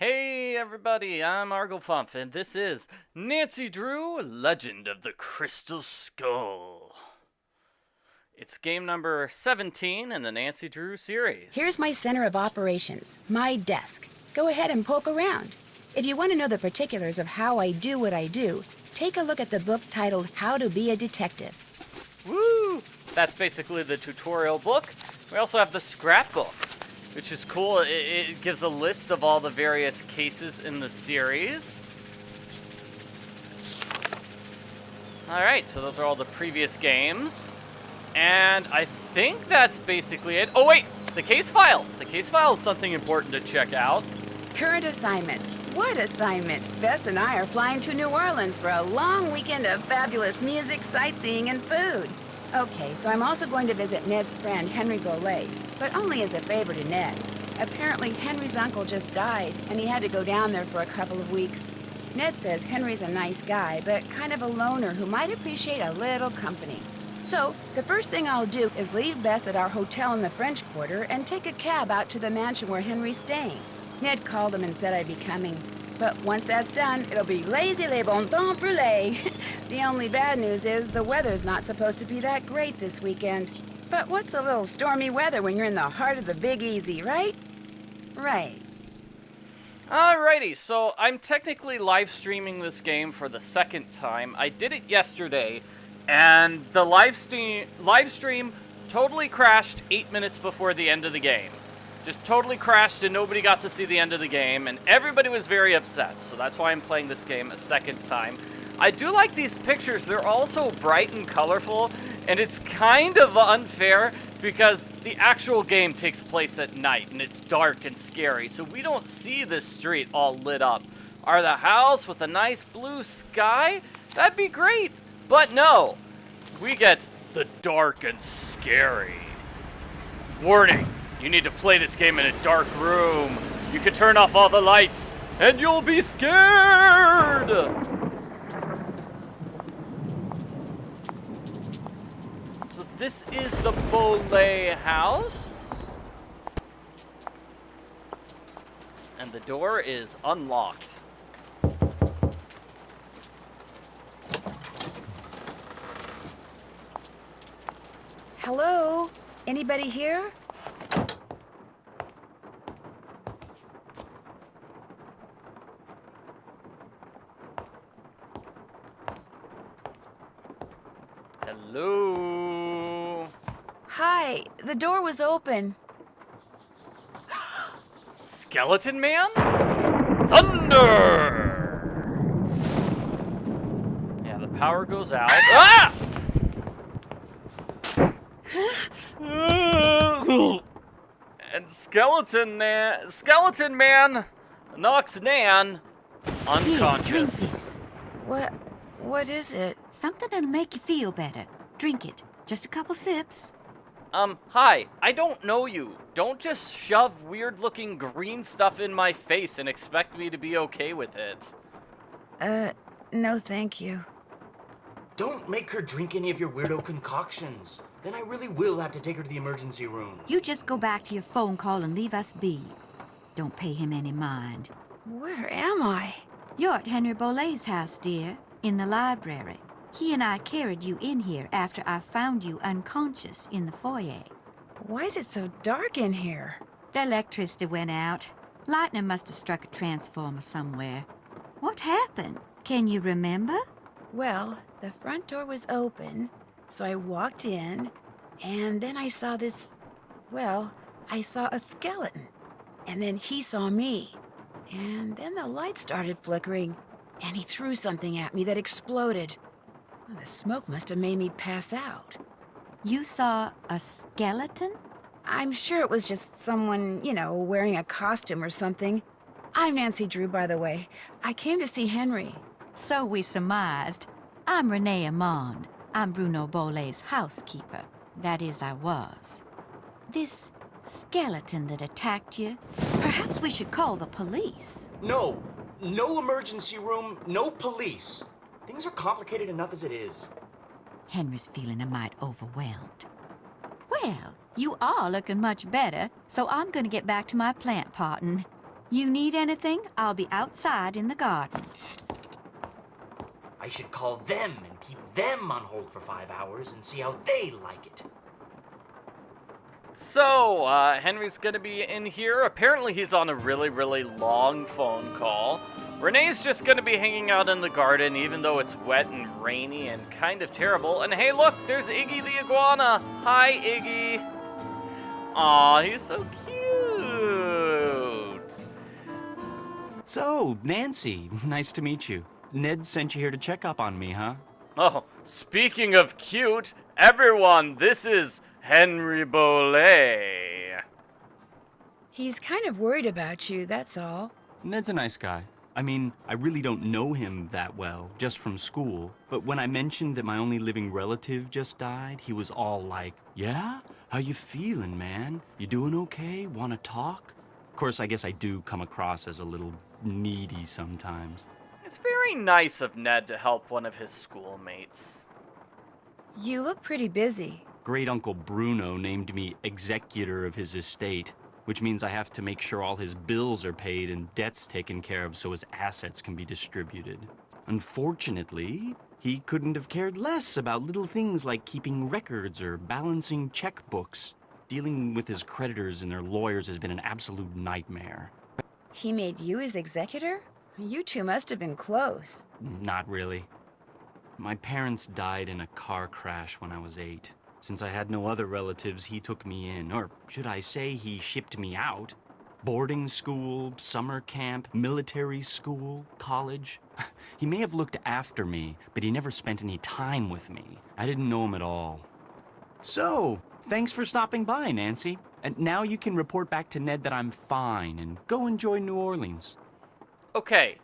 Hey everybody, I'm Arglefump, and this is Nancy Drew, Legend of the Crystal Skull. It's game number 17 in the Nancy Drew series. Here's my center of operations, my desk. Go ahead and poke around. If you want to know the particulars of how I do what I do, take a look at the book titled How to Be a Detective. Woo! That's basically the tutorial book. We also have the scrapbook, which is cool. It gives a list of all the various cases in the series. Alright, so those are all the previous games. And I think that's basically it. Oh wait, the case file. The case file is something important to check out. Current assignment. What assignment? Bess and I are flying to New Orleans for a long weekend of fabulous music, sightseeing, and food. Okay, so I'm also going to visit Ned's friend, Henry Bole, but only as a favor to Ned. Apparently, Henry's uncle just died, and he had to go down there for a couple of weeks. Ned says Henry's a nice guy, but kind of a loner who might appreciate a little company. So, the first thing I'll do is leave Bess at our hotel in the French Quarter and take a cab out to the mansion where Henry's staying. Ned called him and said I'd be coming. But once that's done, it'll be lazy les bon temps brûlés. The only bad news is the weather's not supposed to be that great this weekend. But what's a little stormy weather when you're in the heart of the Big Easy, right? Right. Alrighty, so I'm technically live streaming this game for the second time. I did it yesterday, and the live stream totally crashed 8 minutes before the end of the game. Just totally crashed and nobody got to see the end of the game, and everybody was very upset, so that's why I'm playing this game a second time. I do like these pictures. They're all so bright and colorful, and it's kind of unfair because the actual game takes place at night, and it's dark and scary, so we don't see this street all lit up. Are the house with a nice blue sky? That'd be great, but no. We get the dark and scary. Warning. You need to play this game in a dark room. You can turn off all the lights, and you'll be scared! So this is the Bole house. And the door is unlocked. Hello? Anybody here? Hello? Hi, the door was open. Skeleton Man? Thunder! Yeah, the power goes out. Ah! And Skeleton Man knocks Nan unconscious. Here, drink this. What is it? Something that'll make you feel better. Drink it. Just a couple sips. Hi. I don't know you. Don't just shove weird-looking green stuff in my face and expect me to be okay with it. No thank you. Don't make her drink any of your weirdo concoctions. Then I really will have to take her to the emergency room. You just go back to your phone call and leave us be. Don't pay him any mind. Where am I? You're at Henry Bole's house, dear, in the library. He and I carried you in here after I found you unconscious in the foyer. Why is it so dark in here? The electricity went out. Lightning must have struck a transformer somewhere. What happened? Can you remember? Well, the front door was open, so I walked in, and then I saw I saw a skeleton. And then he saw me. And then the light started flickering, and he threw something at me that exploded. Well, the smoke must have made me pass out. You saw a skeleton? I'm sure it was just someone, wearing a costume or something. I'm Nancy Drew, by the way. I came to see Henry. So we surmised. I'm Renee Amand. I'm Bruno Bole's housekeeper. That is, I was. This skeleton that attacked you, perhaps we should call the police. No emergency room, no police. Things are complicated enough as it is. Henry's feeling a mite overwhelmed. Well, you are looking much better, so I'm gonna get back to my plant potting. You need anything? I'll be outside in the garden. I should call them and keep them on hold for 5 hours and see how they like it. So, Henry's gonna be in here. Apparently he's on a really, really long phone call. Renee's just gonna be hanging out in the garden, even though it's wet and rainy and kind of terrible. And hey, look, there's Iggy the iguana. Hi, Iggy. Aw, he's so cute. So, Nancy, nice to meet you. Ned sent you here to check up on me, huh? Oh, speaking of cute, everyone, this is Henry Bole. He's kind of worried about you, that's all. Ned's a nice guy. I mean, I really don't know him that well, just from school. But when I mentioned that my only living relative just died, he was all like, "Yeah? How you feeling, man? You doing okay? Wanna talk?" Of course, I guess I do come across as a little needy sometimes. It's very nice of Ned to help one of his schoolmates. You look pretty busy. Great Uncle Bruno named me executor of his estate, which means I have to make sure all his bills are paid and debts taken care of so his assets can be distributed. Unfortunately, he couldn't have cared less about little things like keeping records or balancing checkbooks. Dealing with his creditors and their lawyers has been an absolute nightmare. He made you his executor? You two must have been close. Not really. My parents died in a car crash when I was 8. Since I had no other relatives, he took me in, or should I say he shipped me out. Boarding school, summer camp, military school, college. He may have looked after me, but he never spent any time with me. I didn't know him at all. So, thanks for stopping by, Nancy. And now you can report back to Ned that I'm fine and go enjoy New Orleans. Okay,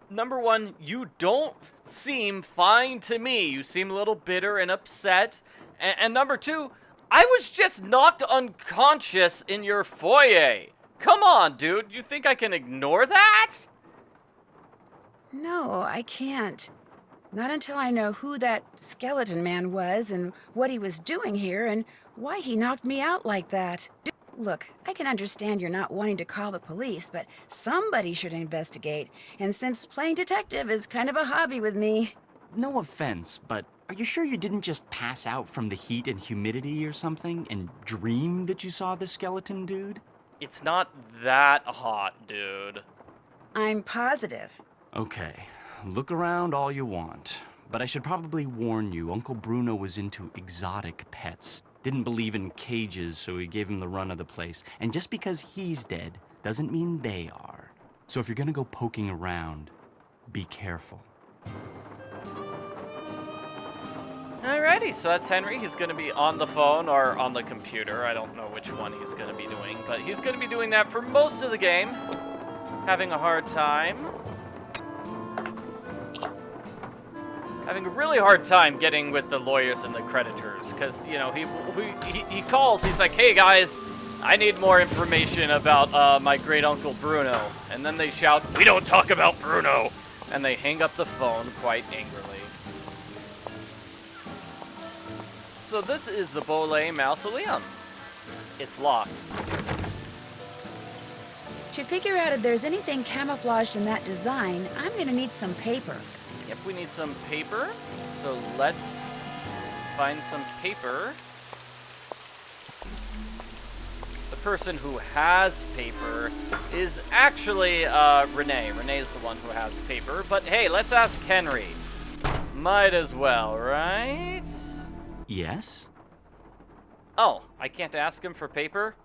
number one, you don't seem fine to me. You seem a little bitter and upset. And number two, I was just knocked unconscious in your foyer. Come on, dude. You think I can ignore that? No, I can't. Not until I know who that skeleton man was and what he was doing here and why he knocked me out like that. Look, I can understand you're not wanting to call the police, but somebody should investigate. And since playing detective is kind of a hobby with me... No offense, but are you sure you didn't just pass out from the heat and humidity or something and dream that you saw the skeleton dude? It's not that hot, dude. I'm positive. Okay, look around all you want. But I should probably warn you, Uncle Bruno was into exotic pets. Didn't believe in cages, so he gave him the run of the place. And just because he's dead doesn't mean they are. So if you're gonna go poking around, be careful. Alrighty, so that's Henry. He's going to be on the phone or on the computer. I don't know which one he's going to be doing, but he's going to be doing that for most of the game. Having a hard time. Having a really hard time getting with the lawyers and the creditors, because, you know, he calls, he's like, "Hey guys, I need more information about my great uncle Bruno." And then they shout, "We don't talk about Bruno!" And they hang up the phone quite angrily. So this is the Bole Mausoleum. It's locked. To figure out if there's anything camouflaged in that design, I'm gonna need some paper. Yep, we need some paper. So let's find some paper. The person who has paper is actually Renee. Renee is the one who has paper. But hey, let's ask Henry. Might as well, right? Yes? Oh, I can't ask him for paper?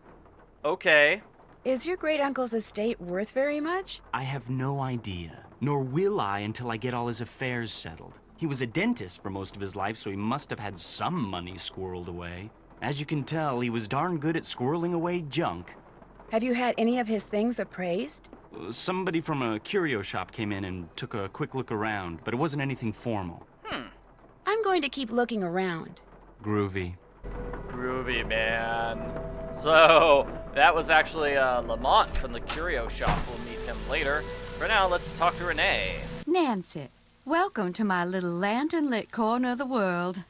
Okay. Is your great-uncle's estate worth very much? I have no idea. Nor will I until I get all his affairs settled. He was a dentist for most of his life, so he must have had some money squirreled away. As you can tell, he was darn good at squirreling away junk. Have you had any of his things appraised? Somebody from a curio shop came in and took a quick look around, but it wasn't anything formal. I'm going to keep looking around. Groovy. Groovy, man. So, that was actually Lamont from the curio shop. We'll meet him later. For now, let's talk to Renee. Nancy, welcome to my little lantern-lit corner of the world.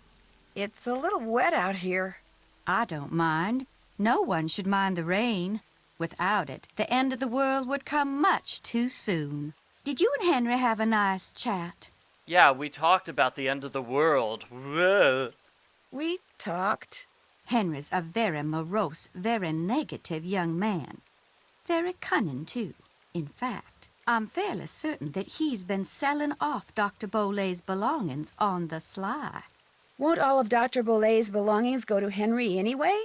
It's a little wet out here. I don't mind. No one should mind the rain. Without it, the end of the world would come much too soon. Did you and Henry have a nice chat? Yeah, we talked about the end of the world. Whoa. We talked. Henry's a very morose, very negative young man. Very cunning, too. In fact, I'm fairly certain that he's been selling off Dr. Bole's belongings on the sly. Won't all of Dr. Bole's belongings go to Henry anyway?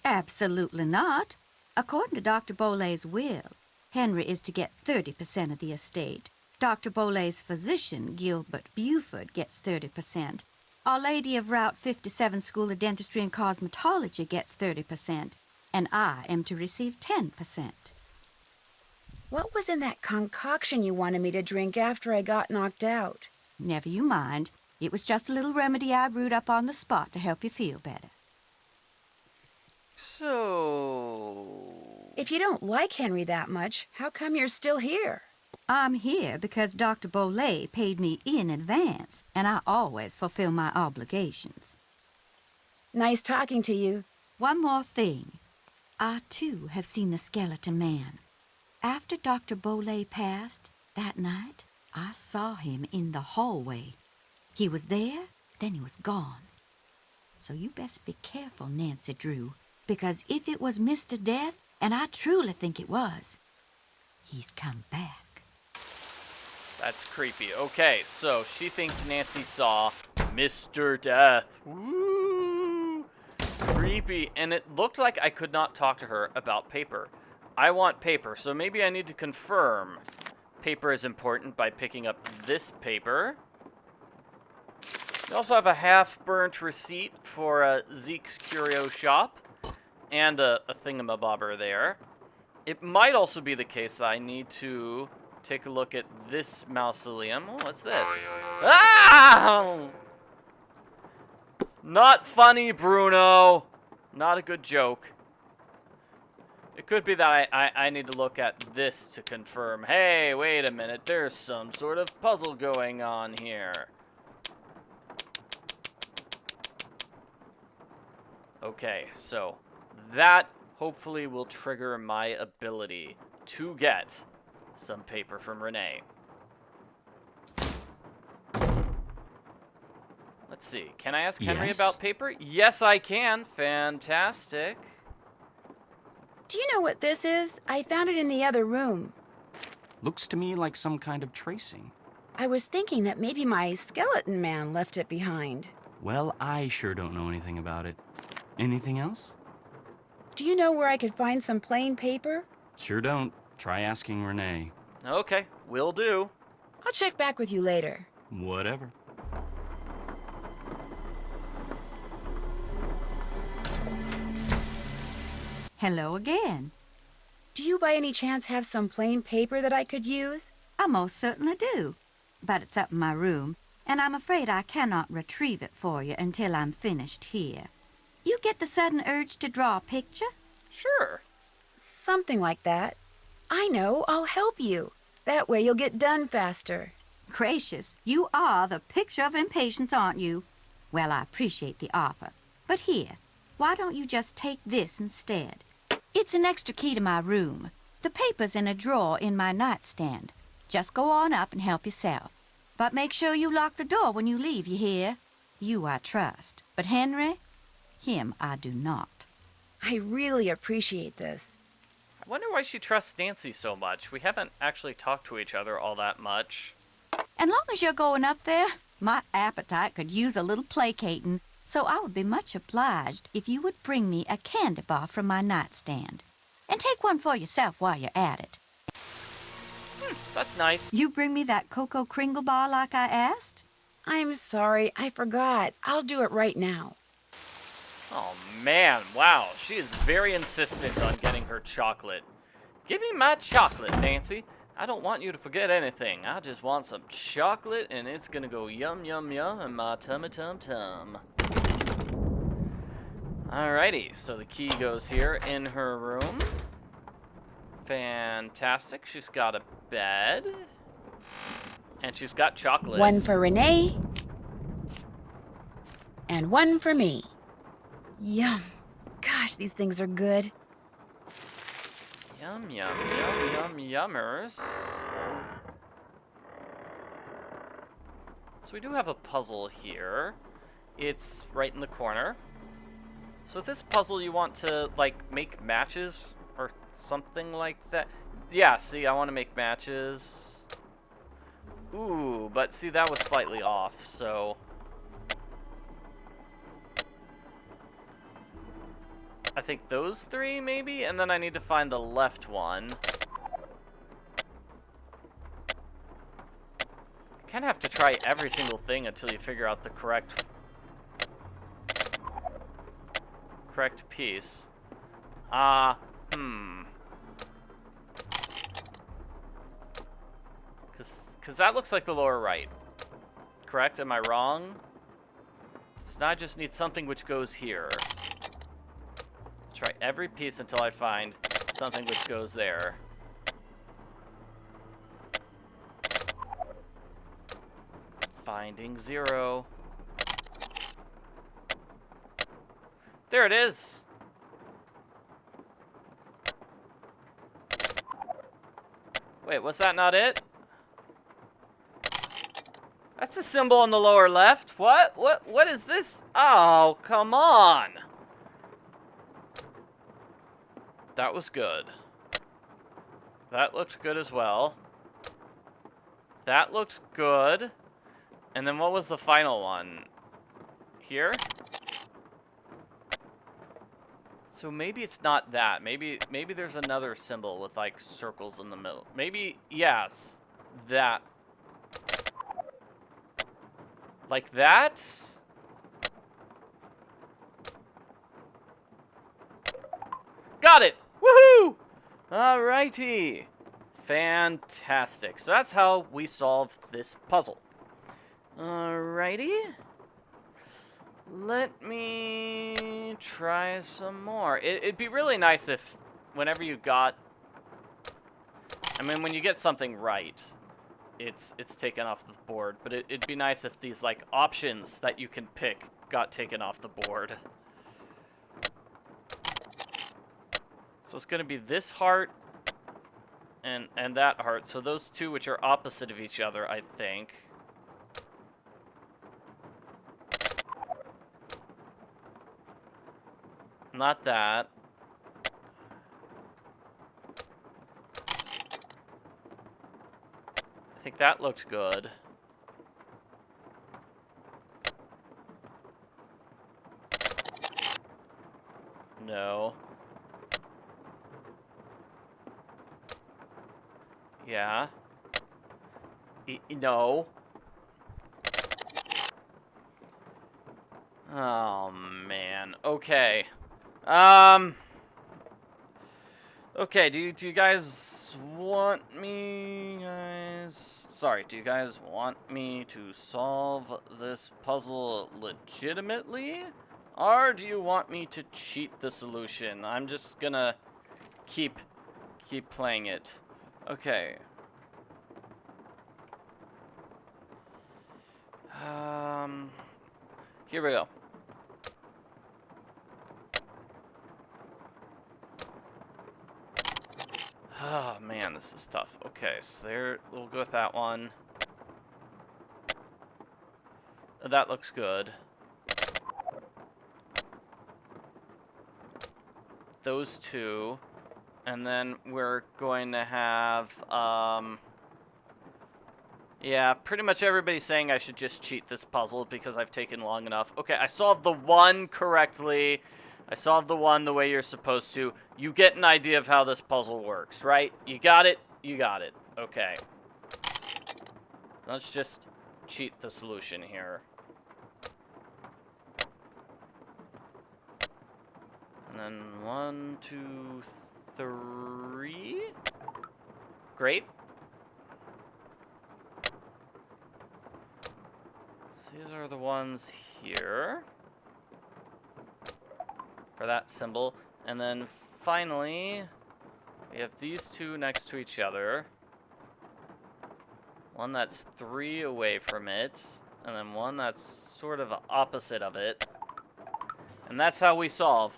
Absolutely not. According to Dr. Bole's will, Henry is to get 30% of the estate. Dr. Bole's physician, Gilbert Buford, gets 30%. Our Lady of Route 57 School of Dentistry and Cosmetology gets 30%. And I am to receive 10%. What was in that concoction you wanted me to drink after I got knocked out? Never you mind. It was just a little remedy I brewed up on the spot to help you feel better. So... If you don't like Henry that much, how come you're still here? I'm here because Dr. Bole paid me in advance, and I always fulfill my obligations. Nice talking to you. One more thing. I, too, have seen the skeleton man. After Dr. Bole passed, that night, I saw him in the hallway. He was there, then he was gone. So you best be careful, Nancy Drew, because if it was Mr. Death, and I truly think it was, he's come back. That's creepy. Okay, so she thinks Nancy saw Mr. Death. Woo! Creepy. And it looked like I could not talk to her about paper. I want paper, so maybe I need to confirm. Paper is important by picking up this paper. We also have a half-burnt receipt for Zeke's Curio Shop. And a thingamabobber there. It might also be the case that I need to take a look at this mausoleum. Oh, what's this? Ah! Not funny, Bruno. Not a good joke. It could be that I need to look at this to confirm. Hey, wait a minute. There's some sort of puzzle going on here. Okay, so that hopefully will trigger my ability to get some paper from Renee. Let's see. Can I ask Henry Yes? about paper? Yes, I can. Fantastic. Do you know what this is? I found it in the other room. Looks to me like some kind of tracing. I was thinking that maybe my skeleton man left it behind. Well, I sure don't know anything about it. Anything else? Do you know where I could find some plain paper? Sure don't. Try asking Renee. Okay, will do. I'll check back with you later. Whatever. Hello again. Do you by any chance have some plain paper that I could use? I most certainly do. But it's up in my room, and I'm afraid I cannot retrieve it for you until I'm finished here. You get the sudden urge to draw a picture? Sure. Something like that. I know, I'll help you. That way you'll get done faster. Gracious, you are the picture of impatience, aren't you? Well, I appreciate the offer. But here, why don't you just take this instead? It's an extra key to my room. The paper's in a drawer in my nightstand. Just go on up and help yourself. But make sure you lock the door when you leave, you hear? You I trust. But Henry, him I do not. I really appreciate this. I wonder why she trusts Nancy so much. We haven't actually talked to each other all that much. And long as you're going up there, my appetite could use a little placating, so I would be much obliged if you would bring me a candy bar from my nightstand. And take one for yourself while you're at it. That's nice. You bring me that Cocoa Kringle bar like I asked? I'm sorry, I forgot. I'll do it right now. Oh man, wow. She is very insistent on getting her chocolate. Give me my chocolate, Nancy. I don't want you to forget anything. I just want some chocolate, and it's gonna go yum, yum, yum in my tummy, tum, tum. Alrighty, so the key goes here in her room. Fantastic. She's got a bed. And she's got chocolate. One for Renee. And one for me. Yum. Gosh, these things are good. Yum, yum, yum, yum, yummers. So we do have a puzzle here. It's right in the corner. So with this puzzle, you want to, like, make matches or something like that. Yeah, see, I want to make matches. Ooh, but see, that was slightly off, so... I think those three, maybe? And then I need to find the left one. You kind of have to try every single thing until you figure out the correct piece. Because that looks like the lower right. Correct? Am I wrong? So now I just need something which goes here. Try every piece until I find something which goes there. Finding 0. There it is. Wait, was that not it? That's a symbol on the lower left. What? What is this? Oh, come on. That was good. That looked good as well. That looked good. And then what was the final one? Here? So maybe it's not that. Maybe there's another symbol with like circles in the middle. Maybe, yes, that. Like that? Got it! Woohoo! Alrighty. Fantastic. So that's how we solve this puzzle. Alrighty. Let me try some more. It'd be really nice if whenever you got... I mean, when you get something right, it's taken off the board. But it'd be nice if these, like, options that you can pick got taken off the board. So it's going to be this heart and that heart. So those two which are opposite of each other, I think. Not that. I think that looked good. No. Yeah. No. Oh, man. Okay. Okay, do you guys want me, guys? Sorry, do you guys want me to solve this puzzle legitimately? Or do you want me to cheat the solution? I'm just gonna keep playing it. Okay. Here we go. Oh, man, this is tough. Okay, so there, we'll go with that one. That looks good. Those two. And then we're going to have, yeah, pretty much everybody's saying I should just cheat this puzzle because I've taken long enough. Okay, I solved the one correctly. I solved the one the way you're supposed to. You get an idea of how this puzzle works, right? You got it? You got it. Okay. Let's just cheat the solution here. And then 1, 2, 3. Great. So these are the ones here. For that symbol. And then finally, we have these two next to each other. One that's 3 away from it. And then one that's sort of opposite of it. And that's how we solve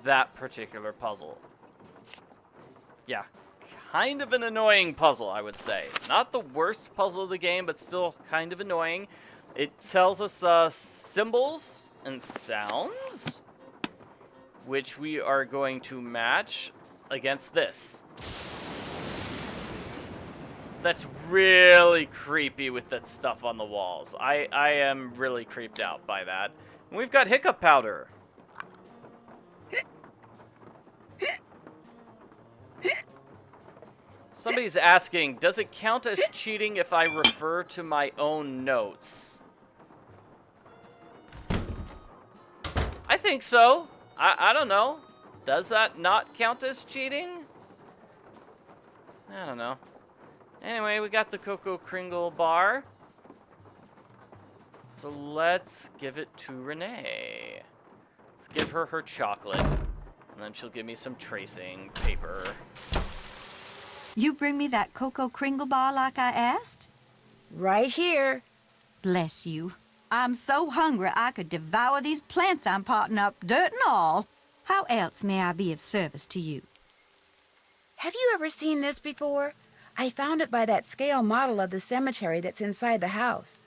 that particular puzzle. Yeah, kind of an annoying puzzle, I would say. Not the worst puzzle of the game, but still kind of annoying. It tells us symbols and sounds, which we are going to match against this. That's really creepy with that stuff on the walls. I am really creeped out by that. And we've got hiccup powder. Somebody's asking, does it count as cheating if I refer to my own notes? I think so. I don't know. Does that not count as cheating? I don't know. Anyway, we got the Cocoa Kringle bar. So let's give it to Renee. Let's give her her chocolate. And then she'll give me some tracing paper. You bring me that Cocoa Kringle bar like I asked? Right here. Bless you. I'm so hungry I could devour these plants I'm potting up, dirt and all. How else may I be of service to you? Have you ever seen this before? I found it by that scale model of the cemetery that's inside the house.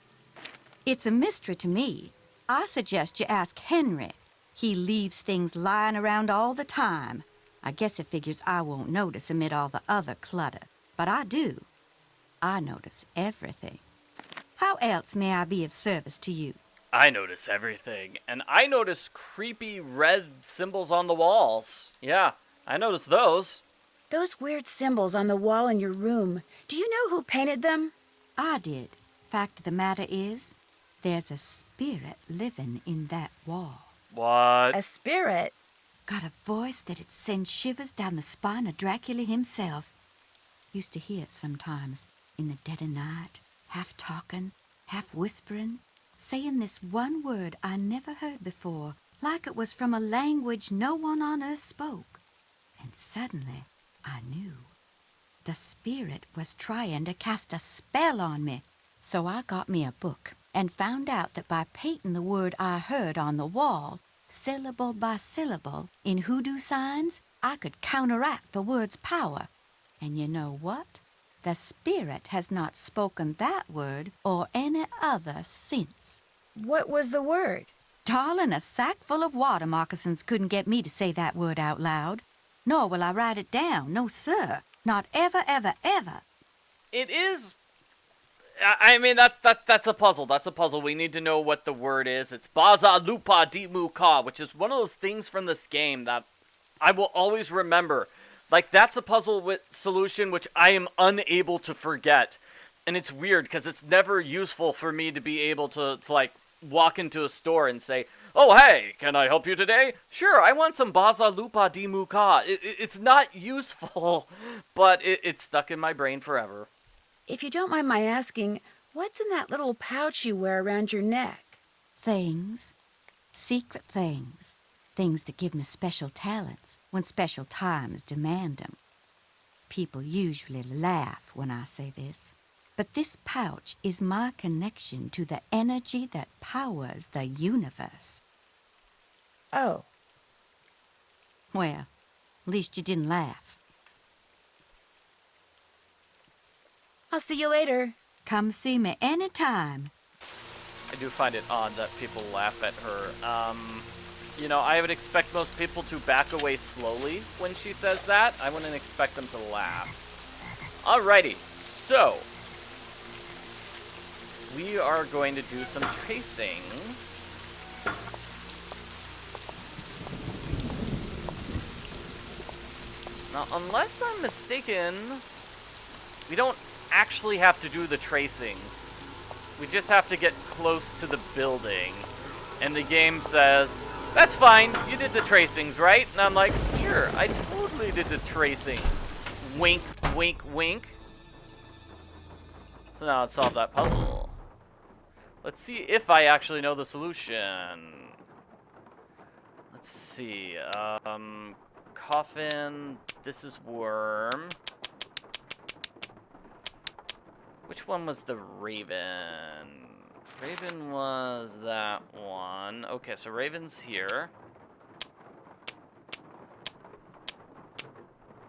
It's a mystery to me. I suggest you ask Henry. He leaves things lying around all the time. I guess it figures I won't notice amid all the other clutter. But I do. I notice everything. How else may I be of service to you? I notice everything. And I notice creepy red symbols on the walls. Yeah, I notice those. Those weird symbols on the wall in your room, do you know who painted them? I did. Fact of the matter is, there's a spirit living in that wall. What? A spirit? Got a voice that'd send shivers down the spine of Dracula himself. Used to hear it sometimes, in the dead of night, half talking, half whispering, saying this one word I never heard before, like it was from a language no one on earth spoke. And suddenly, I knew. The spirit was trying to cast a spell on me. So I got me a book and found out that by painting the word I heard on the wall, syllable by syllable, in hoodoo signs, I could counteract the word's power. And you know what? The spirit has not spoken that word or any other since. What was the word? Darling, a sack full of water moccasins couldn't get me to say that word out loud. Nor will I write it down. No, sir. Not ever, ever, ever. It is... I mean, that's a puzzle. That's a puzzle. We need to know what the word is. It's Baza Lupa Di Muka, which is one of those things from this game that I will always remember. Like, that's a puzzle with solution which I am unable to forget. And it's weird, because it's never useful for me to be able to like, walk into a store and say, "Oh, hey, can I help you today?" "Sure, I want some Baza Lupa Di Muka." It's not useful, but it's stuck in my brain forever. If you don't mind my asking, what's in that little pouch you wear around your neck? Things. Secret things. Things that give me special talents when special times demand them. People usually laugh when I say this, but this pouch is my connection to the energy that powers the universe. Oh. Well, at least you didn't laugh. I'll see you later. Come see me anytime. I do find it odd that people laugh at her. You know, I would expect most people to back away slowly when she says that. I wouldn't expect them to laugh. Alrighty, so we are going to do some tracings. Now, unless I'm mistaken, we don't actually have to do the tracings. We just have to get close to the building. And the game says, "That's fine, you did the tracings, right?" And I'm like, "Sure, I totally did the tracings." Wink, wink, wink. So now let's solve that puzzle. Let's see if I actually know the solution. Let's see. Coffin. This is worm. Which one was the raven? Raven was that one. Okay, so Raven's here.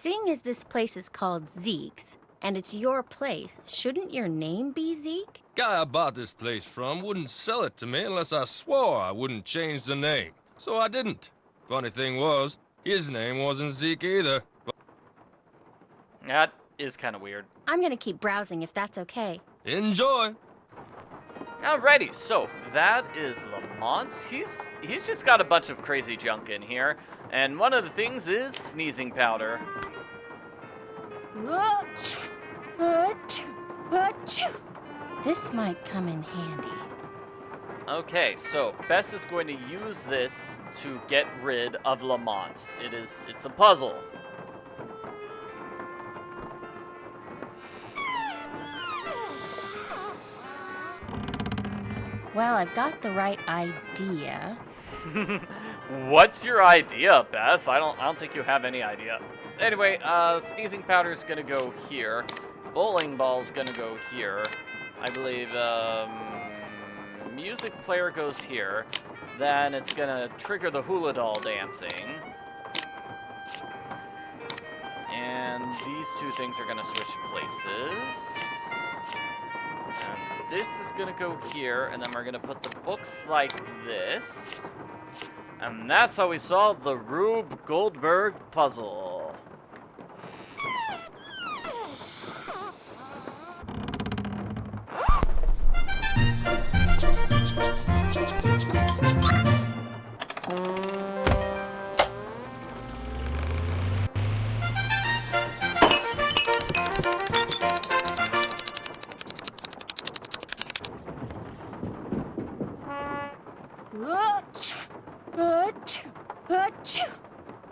Seeing as this place is called Zeke's, and it's your place, shouldn't your name be Zeke? Guy I bought this place from wouldn't sell it to me unless I swore I wouldn't change the name. So I didn't. Funny thing was, his name wasn't Zeke either. That is kind of weird. I'm gonna keep browsing if that's okay. Enjoy! Alrighty, so that is Lamont. He's just got a bunch of crazy junk in here, and one of the things is sneezing powder. This might come in handy. Okay, so Bess is going to use this to get rid of Lamont. It's a puzzle. Well, I've got the right idea. What's your idea, Bess? I don't think you have any idea. Anyway, sneezing powder's gonna go here. Bowling ball's gonna go here. I believe, music player goes here. Then it's gonna trigger the hula doll dancing. And these two things are gonna switch places. And this is gonna go here, and then we're gonna put the books like this. And that's how we solve the Rube Goldberg puzzle.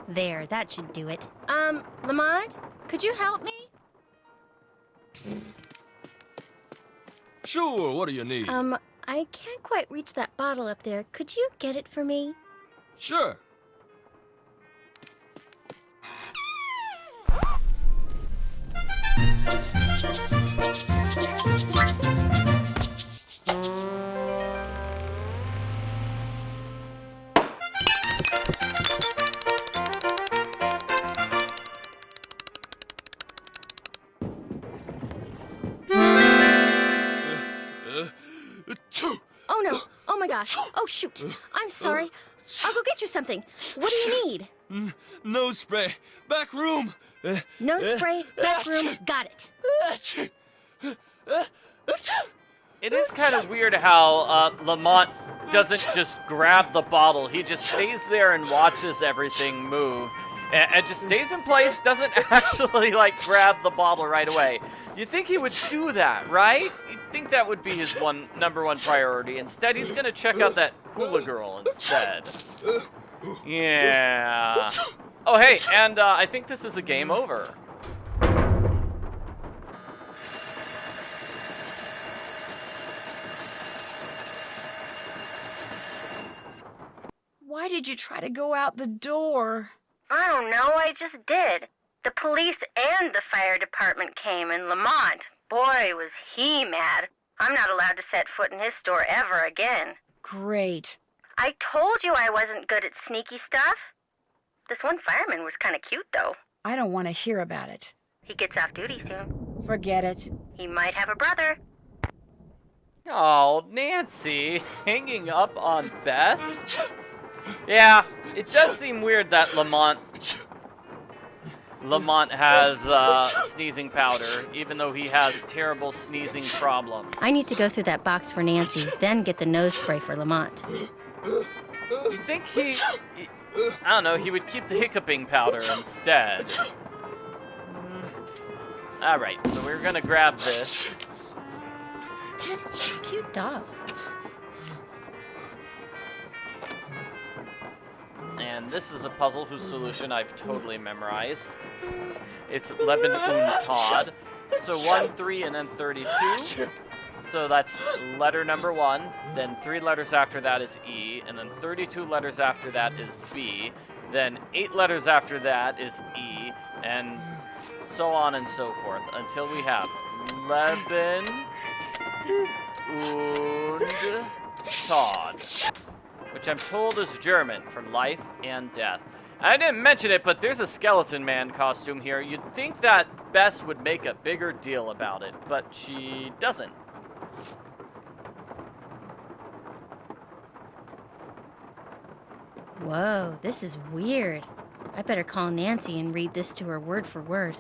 There, that should do it. Lamont, could you help me? Sure, what do you need? I can't quite reach that bottle up there. Could you get it for me? Sure. Oh no! Oh my gosh! Oh shoot! I'm sorry. I'll go get you something. What do you need? Nose spray. Back room. No spray, back room, got it. It is kind of weird how Lamont doesn't just grab the bottle. He just stays there and watches everything move. And just stays in place, doesn't actually, like, grab the bottle right away. You'd think he would do that, right? You'd think that would be his number one priority. Instead, he's gonna check out that hula girl instead. Yeah. Oh, hey, and I think this is a game over. Why did you try to go out the door? I don't know, I just did. The police and the fire department came, and Lamont, boy, was he mad. I'm not allowed to set foot in his store ever again. Great. I told you I wasn't good at sneaky stuff. This one fireman was kind of cute, though. I don't want to hear about it. He gets off duty soon. Forget it. He might have a brother. Oh, Nancy, hanging up on Bess? Yeah, it does seem weird that Lamont has sneezing powder, even though he has terrible sneezing problems. I need to go through that box for Nancy, then get the nose spray for Lamont. You think I don't know, he would keep the hiccuping powder instead. Alright, so we're gonna grab this. Cute dog. And this is a puzzle whose solution I've totally memorized. It's Leben und Todd. So 1, 3, and then 32. So that's letter number 1. Then 3 letters after that is E. And then 32 letters after that is B. Then 8 letters after that is E. And so on and so forth. Until we have Leben und Todd, which I'm told is German for life and death. I didn't mention it, but there's a skeleton man costume here. You'd think that Bess would make a bigger deal about it, but she doesn't. Whoa, this is weird. I better call Nancy and read this to her word for word.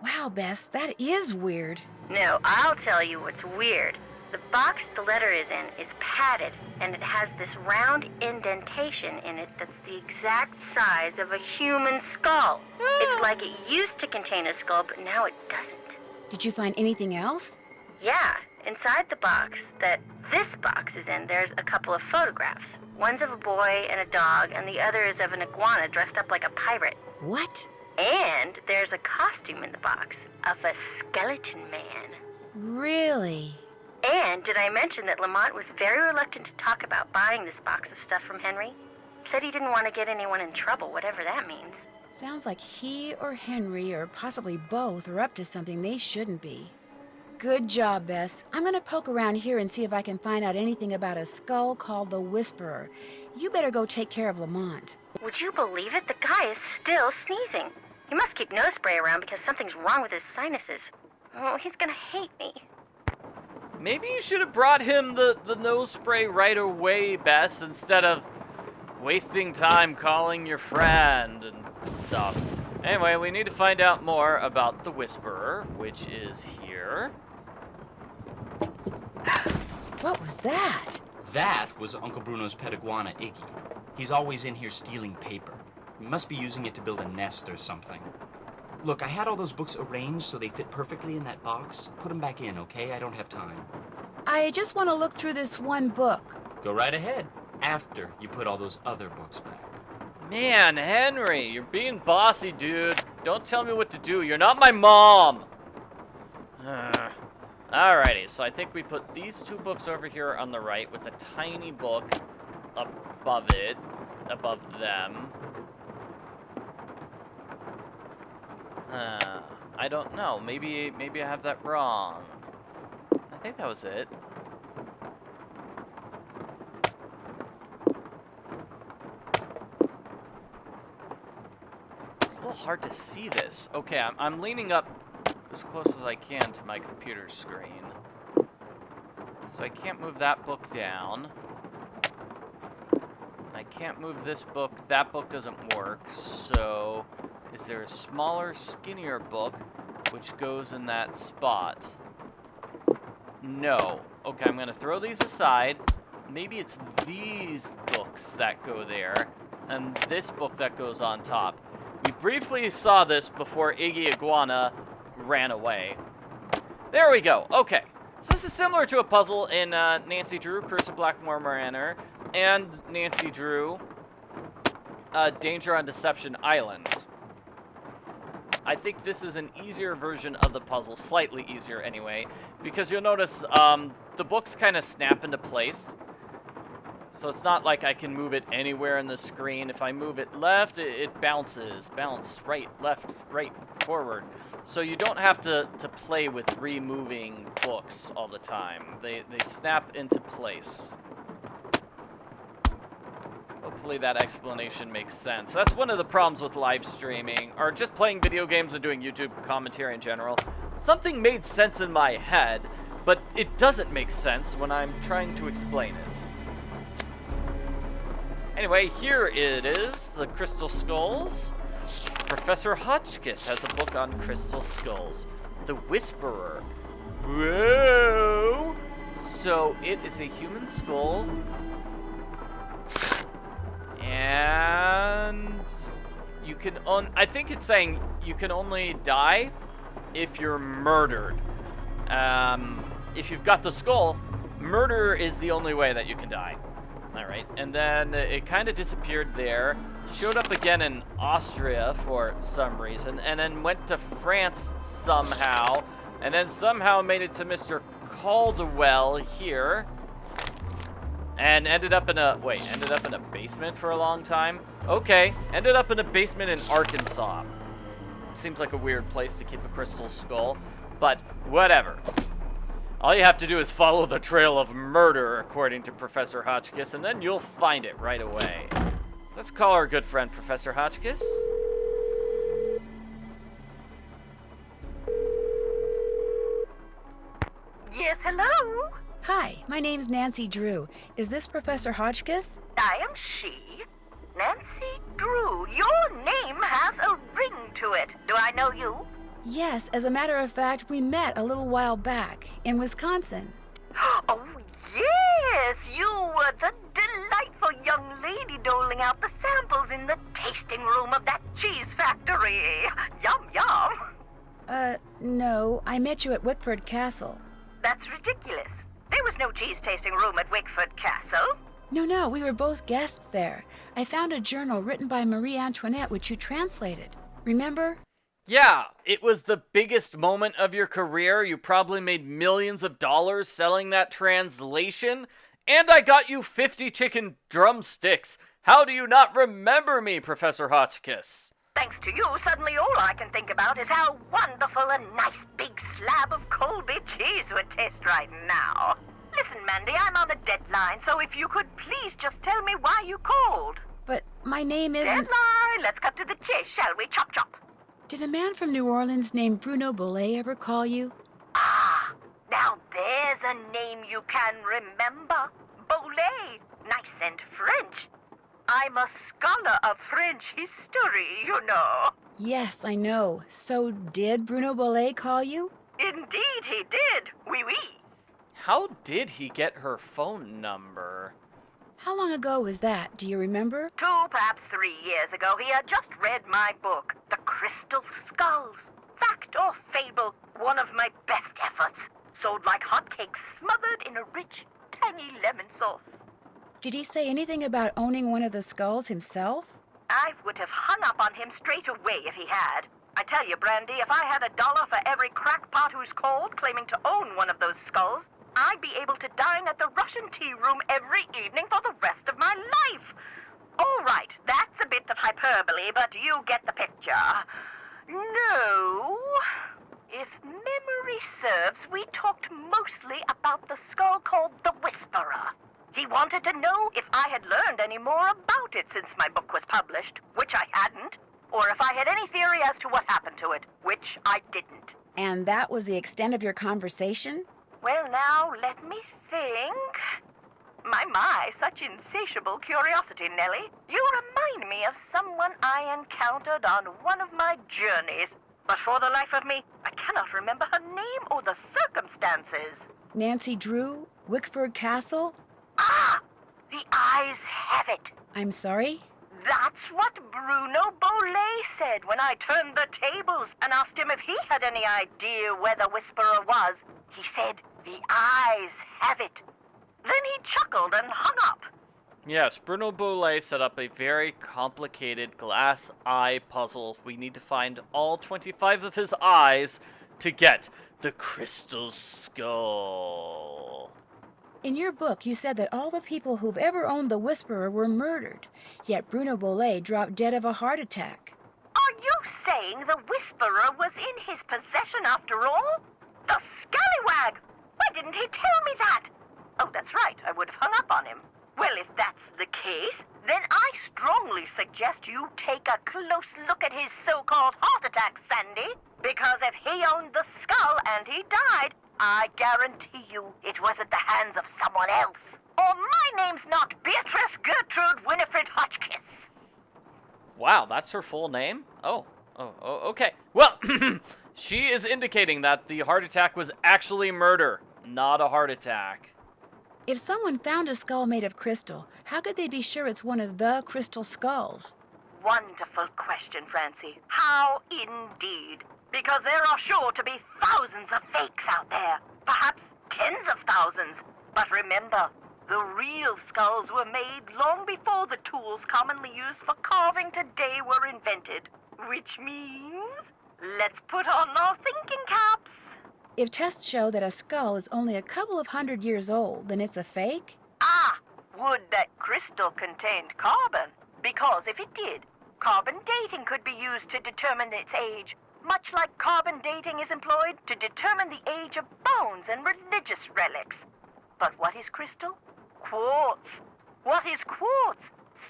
Wow, Bess, that is weird. No, I'll tell you what's weird. The box the letter is in is padded, and it has this round indentation in it that's the exact size of a human skull. It's like it used to contain a skull, but now it doesn't. Did you find anything else? Yeah, inside the box that this box is in, there's a couple of photographs. One's of a boy and a dog, and the other is of an iguana dressed up like a pirate. What? And there's a costume in the box of a skeleton man. Really? And did I mention that Lamont was very reluctant to talk about buying this box of stuff from Henry? Said he didn't want to get anyone in trouble, whatever that means. Sounds like he or Henry, or possibly both, are up to something they shouldn't be. Good job, Bess. I'm gonna poke around here and see if I can find out anything about a skull called the Whisperer. You better go take care of Lamont. Would you believe it? The guy is still sneezing. He must keep nose spray around because something's wrong with his sinuses. Oh, he's gonna hate me. Maybe you should have brought him the nose spray right away, Bess, instead of wasting time calling your friend and stuff. Anyway, we need to find out more about the Whisperer, which is here. What was that? That was Uncle Bruno's pet iguana, Iggy. He's always in here stealing paper. He must be using it to build a nest or something. Look, I had all those books arranged so they fit perfectly in that box. Put them back in, okay? I don't have time. I just want to look through this one book. Go right ahead, after you put all those other books back. Man, Henry, you're being bossy, dude. Don't tell me what to do. You're not my mom. Alrighty, so I think we put these two books over here on the right with a tiny book above it, above them. I don't know. Maybe I have that wrong. I think that was it. It's a little hard to see this. Okay, I'm leaning up as close as I can to my computer screen. So I can't move that book down. I can't move this book. That book doesn't work. So is there a smaller, skinnier book which goes in that spot? No. Okay, I'm gonna throw these aside. Maybe it's these books that go there, and this book that goes on top. We briefly saw this before Iggy Iguana ran away. There we go. Okay. So this is similar to a puzzle in Nancy Drew, Curse of Blackmore Manor, and Nancy Drew, Danger on Deception Island. I think this is an easier version of the puzzle, slightly easier anyway, because you'll notice the books kind of snap into place. So it's not like I can move it anywhere in the screen. If I move it left, it bounces. Bounce, right, left, right, forward. So you don't have to play with removing books all the time. They snap into place. Hopefully that explanation makes sense. That's one of the problems with live streaming, or just playing video games and doing YouTube commentary in general. Something made sense in my head, but it doesn't make sense when I'm trying to explain it. Anyway, here it is, the Crystal Skulls. Professor Hotchkiss has a book on crystal skulls. The Whisperer. Whoa! So it is a human skull. And you can I think it's saying you can only die if you're murdered. If you've got the skull, murder is the only way that you can die. All right, and then it kind of disappeared there, showed up again in Austria for some reason, and then went to France somehow, and then somehow made it to Mr. Caldwell here, and ended up in a basement for a long time. Okay, ended up in a basement in Arkansas. Seems like a weird place to keep a crystal skull, but whatever. All you have to do is follow the trail of murder, according to Professor Hotchkiss, and then you'll find it right away. Let's call our good friend, Professor Hotchkiss. Yes, hello? Hi, my name's Nancy Drew. Is this Professor Hotchkiss? I am she. Nancy Drew. Your name has a ring to it. Do I know you? Yes, as a matter of fact, we met a little while back in Wisconsin. Oh, yes. You were the delightful young lady doling out the samples in the tasting room of that cheese factory. Yum, yum. No, I met you at Wickford Castle. That's ridiculous. There was no cheese tasting room at Wickford Castle. No, we were both guests there. I found a journal written by Marie Antoinette which you translated. Remember? Yeah, it was the biggest moment of your career. You probably made millions of dollars selling that translation. And I got you 50 chicken drumsticks. How do you not remember me, Professor Hotchkiss? Thanks to you, suddenly all I can think about is how wonderful a nice big slab of Colby cheese would taste right now. Listen, Mandy, I'm on a deadline, so if you could please just tell me why you called. But my name isn't... Deadline! Let's cut to the chase, shall we? Chop, chop. Did a man from New Orleans named Bruno Bole ever call you? Ah, now there's a name you can remember. Bole. Nice and French. I'm a scholar of French history, you know. Yes, I know. So did Bruno Bole call you? Indeed he did. Oui, oui. How did he get her phone number? How long ago was that? Do you remember? 2, perhaps 3 years ago, he had just read my book, The Crystal Skulls. Fact or fable, one of my best efforts. Sold like hotcakes, smothered in a rich, tangy lemon sauce. Did he say anything about owning one of the skulls himself? I would have hung up on him straight away if he had. I tell you, Brandy, if I had $1 for every crackpot who's called claiming to own one of those skulls, I'd be able to dine at the Russian tea room every evening for the rest of my life. All right, that's a bit of hyperbole, but you get the picture. No. If memory serves, we talked mostly about the skull called the Whisperer. He wanted to know if I had learned any more about it since my book was published, which I hadn't, or if I had any theory as to what happened to it, which I didn't. And that was the extent of your conversation? Well, now, let me think. My, such insatiable curiosity, Nellie. You remind me of someone I encountered on one of my journeys. But for the life of me, I cannot remember her name or the circumstances. Nancy Drew? Wickford Castle? Ah! The eyes have it. I'm sorry? That's what Bruno Bole said when I turned the tables and asked him if he had any idea where the Whisperer was. He said, the eyes have it. Then he chuckled and hung up. Yes, Bruno Bole set up a very complicated glass eye puzzle. We need to find all 25 of his eyes to get the crystal skull. In your book, you said that all the people who've ever owned the Whisperer were murdered. Yet Bruno Bole dropped dead of a heart attack. Are you saying the Whisperer was in his possession after all? The scallywag! Why didn't he tell me that? Oh, that's right. I would have hung up on him. Well, if that's the case, then I strongly suggest you take a close look at his so-called heart attack, Sandy. Because if he owned the skull and he died, I guarantee you it was at the hands of someone else. Or my name's not Beatrice Gertrude Winifred Hotchkiss. Wow, that's her full name? Oh, okay. Well, she is indicating that the heart attack was actually murder, not a heart attack. If someone found a skull made of crystal, how could they be sure it's one of the crystal skulls? Wonderful question, Francie. How indeed? Because there are sure to be thousands of fakes out there. Perhaps tens of thousands. But remember, the real skulls were made long before the tools commonly used for carving today were invented. Which means, let's put on our thinking caps. If tests show that a skull is only a couple of 100 years old, then it's a fake? Ah, would that crystal contained carbon? Because if it did, carbon dating could be used to determine its age. much like carbon dating is employed to determine the age of bones and religious relics. But what is crystal? Quartz. What is quartz?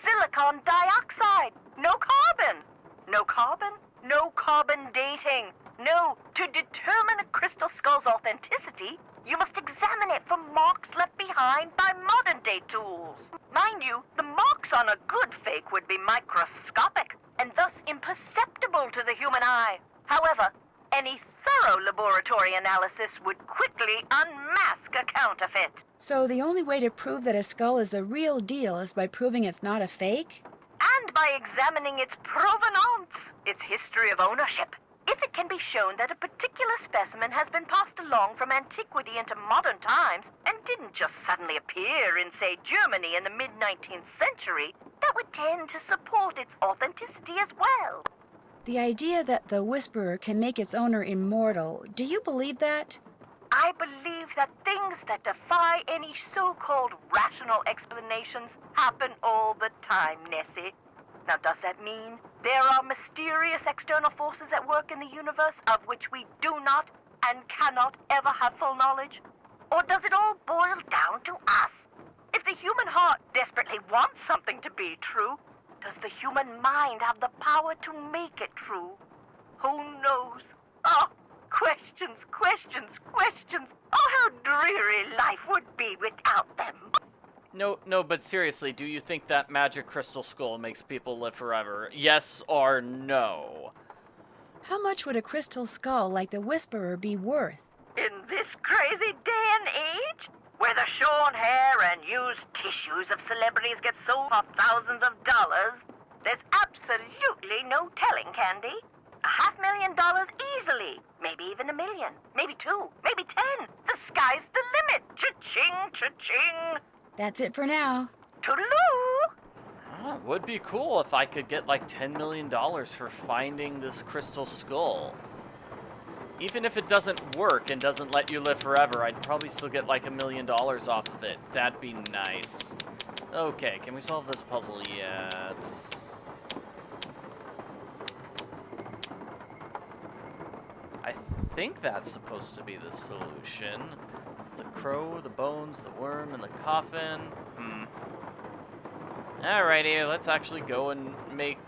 Silicon dioxide. No carbon. No carbon, no carbon dating. No, to determine a crystal skull's authenticity, you must examine it for marks left behind by modern-day tools. Mind you, the marks on a good fake would be microscopic and thus imperceptible to the human eye. However, any thorough laboratory analysis would quickly unmask a counterfeit. So the only way to prove that a skull is the real deal is by proving it's not a fake? And by examining its provenance, its history of ownership. If it can be shown that a particular specimen has been passed along from antiquity into modern times and didn't just suddenly appear in, say, Germany in the mid-19th century, that would tend to support its authenticity as well. The idea that the Whisperer can make its owner immortal, do you believe that? I believe that things that defy any so-called rational explanations happen all the time, Nessie. Now, does that mean there are mysterious external forces at work in the universe of which we do not and cannot ever have full knowledge? Or does it all boil down to us? If the human heart desperately wants something to be true, does the human mind have the power to make it true? Who knows? Oh, questions, questions, questions. Oh, how dreary life would be without them. No, but seriously, do you think that magic crystal skull makes people live forever? Yes or no? How much would a crystal skull like the Whisperer be worth? In this crazy day and age, where the shorn hair and used tissues of celebrities get sold for thousands of dollars, there's absolutely no telling, Candy. $500,000 easily. Maybe even $1 million. Maybe 2. Maybe 10. The sky's the limit. Cha-ching, cha-ching. That's it for now. Toodaloo! Oh, it would be cool if I could get like $10 million for finding this crystal skull. Even if it doesn't work and doesn't let you live forever, I'd probably still get like $1 million off of it. That'd be nice. Okay, can we solve this puzzle yet? I think that's supposed to be the solution. It's the crow, the bones, the worm, and the coffin. Alrighty, let's actually go and make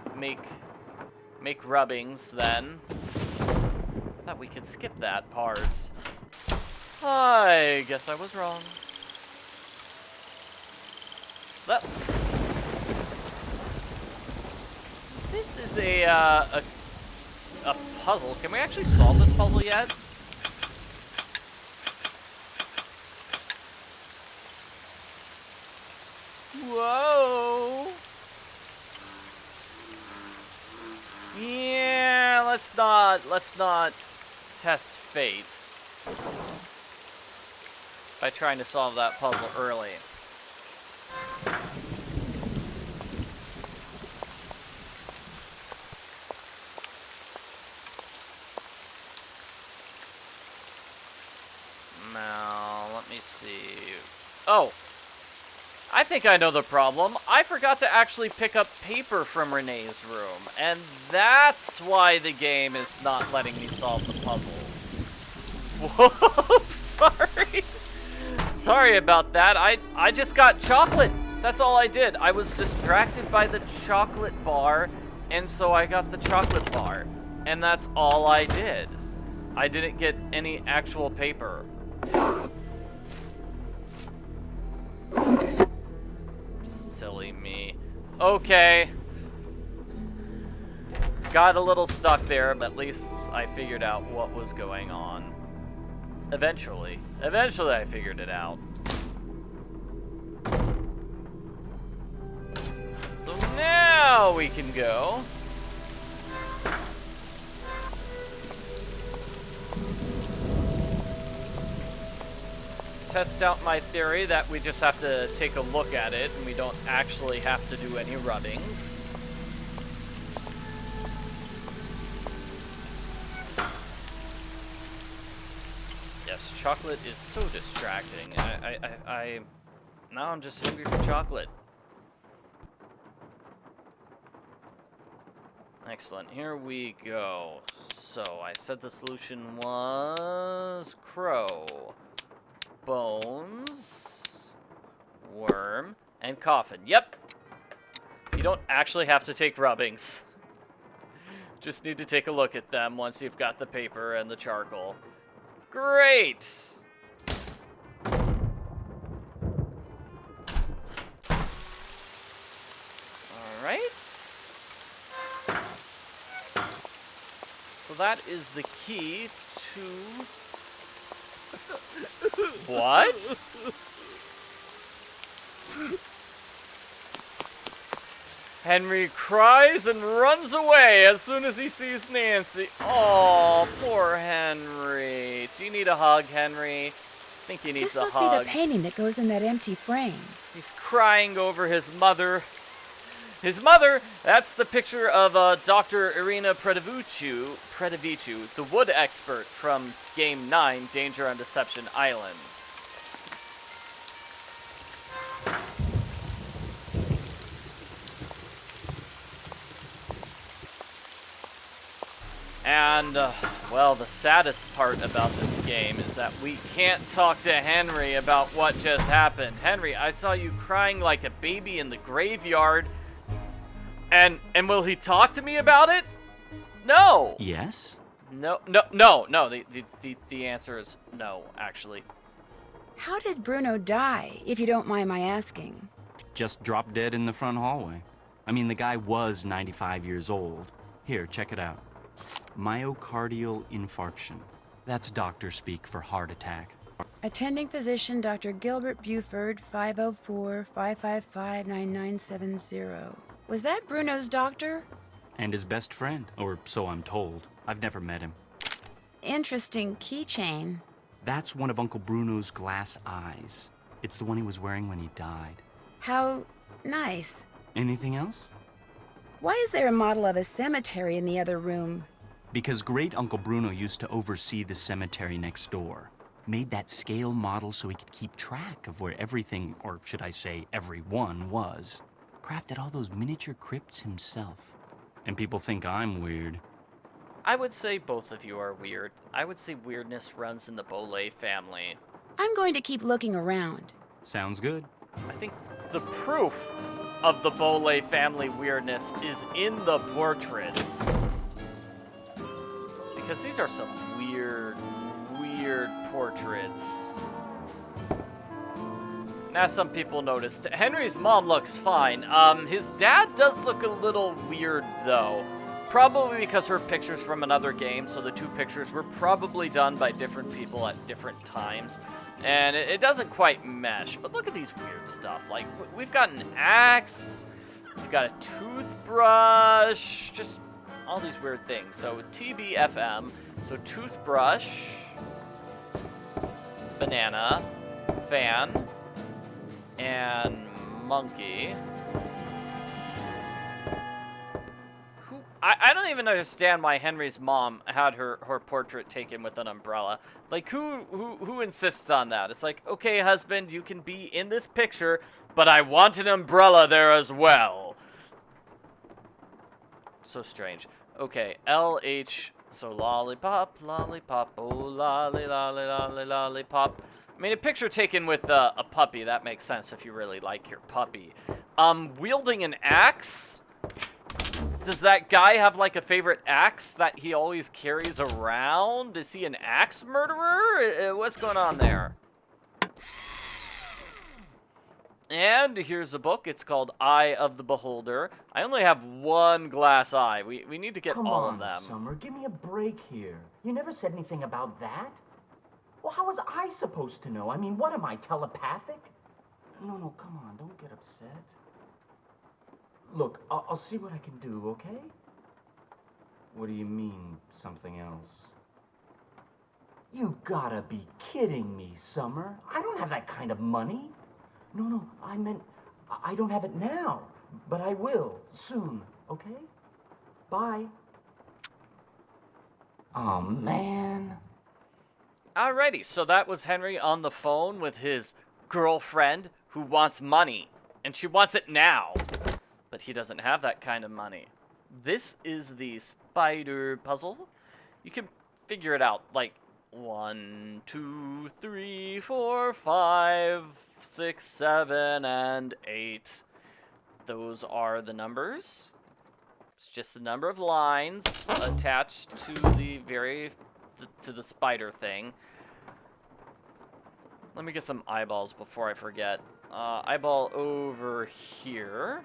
rubbings then. I thought we could skip that part. I guess I was wrong. This is a puzzle. Can we actually solve this puzzle yet? Whoa. Yeah, let's not test fate by trying to solve that puzzle early. Now, let me see. Oh, I think I know the problem. I forgot to actually pick up paper from Renee's room, and that's why the game is not letting me solve the puzzle. Whoops, sorry. Sorry about that. I just got chocolate. That's all I did. I was distracted by the chocolate bar, and so I got the chocolate bar. And that's all I did. I didn't get any actual paper. Silly me. Okay. Got a little stuck there, but at least I figured out what was going on. Eventually I figured it out. So now we can go. Test out my theory that we just have to take a look at it and we don't actually have to do any rubbings. Yes, chocolate is so distracting. Now I'm just hungry for chocolate. Excellent. Here we go. So I said the solution was crow, bones, worm, and coffin. Yep. You don't actually have to take rubbings. Just need to take a look at them once you've got the paper and the charcoal. Great! Alright. So that is the key to... What? Henry cries and runs away as soon as he sees Nancy. Oh, poor Henry. Do you need a hug, Henry? I think he needs a hug. This must be the painting that goes in that empty frame. He's crying over his mother. His mother, that's the picture of Dr. Irina Predivicu, the wood expert from Game 9, Danger on Deception Island. And, well, the saddest part about this game is that we can't talk to Henry about what just happened. Henry, I saw you crying like a baby in the graveyard. And will he talk to me about it? No. Yes? No. The answer is no, actually. How did Bruno die, if you don't mind my asking? Just dropped dead in the front hallway. I mean, the guy was 95 years old. Here, check it out. Myocardial infarction. That's doctor speak for heart attack. Attending physician Dr. Gilbert Buford, 504-555-9970. Was that Bruno's doctor? And his best friend, or so I'm told. I've never met him. Interesting keychain. That's one of Uncle Bruno's glass eyes. It's the one he was wearing when he died. How nice. Anything else? Why is there a model of a cemetery in the other room? Because great Uncle Bruno used to oversee the cemetery next door. Made that scale model so he could keep track of where everything, or should I say everyone, was. Crafted all those miniature crypts himself. And people think I'm weird. I would say both of you are weird. I would say weirdness runs in the Bole family. I'm going to keep looking around. Sounds good. I think the proof of the Bole family weirdness is in the portraits. Because these are some weird portraits. Now some people noticed. Henry's mom looks fine. His dad does look a little weird though. Probably because her picture's from another game, so the two pictures were probably done by different people at different times. And it doesn't quite mesh, but look at these weird stuff. Like, we've got an axe, we've got a toothbrush, just all these weird things. So TBFM, so toothbrush, banana, fan, and monkey. I don't even understand why Henry's mom had her portrait taken with an umbrella. Like, who insists on that? It's like, okay, husband, you can be in this picture, but I want an umbrella there as well. So strange. Okay, LH, so lollipop, oh lolly, lolly, lolly, lollipop. I mean, a picture taken with a puppy, that makes sense if you really like your puppy. Wielding an axe? Does that guy have, like, a favorite axe that he always carries around? Is he an axe murderer? What's going on there? And here's a book. It's called Eye of the Beholder. I only have one glass eye. We need to get all of them. Come on, Summer. Give me a break here. You never said anything about that. Well, how was I supposed to know? I mean, what am I, telepathic? No, come on. Don't get upset. Look, I'll see what I can do, okay? What do you mean, something else? You gotta be kidding me, Summer. I don't have that kind of money. No, I meant I don't have it now, but I will soon, okay? Bye. Oh, man. Alrighty, so that was Henry on the phone with his girlfriend who wants money, and she wants it now. But he doesn't have that kind of money. this is the spider puzzle. You can figure it out like 1, 2, 3, 4, 5, 6, 7, and 8. Those are the numbers. It's just the number of lines attached to the spider thing. Let me get some eyeballs before I forget. Eyeball over here.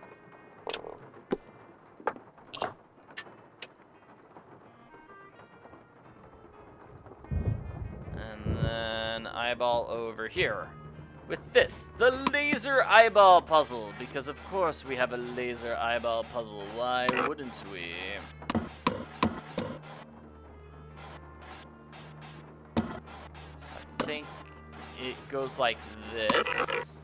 And then eyeball over here. With this, the laser eyeball puzzle. Because of course we have a laser eyeball puzzle. Why wouldn't we? So I think it goes like this.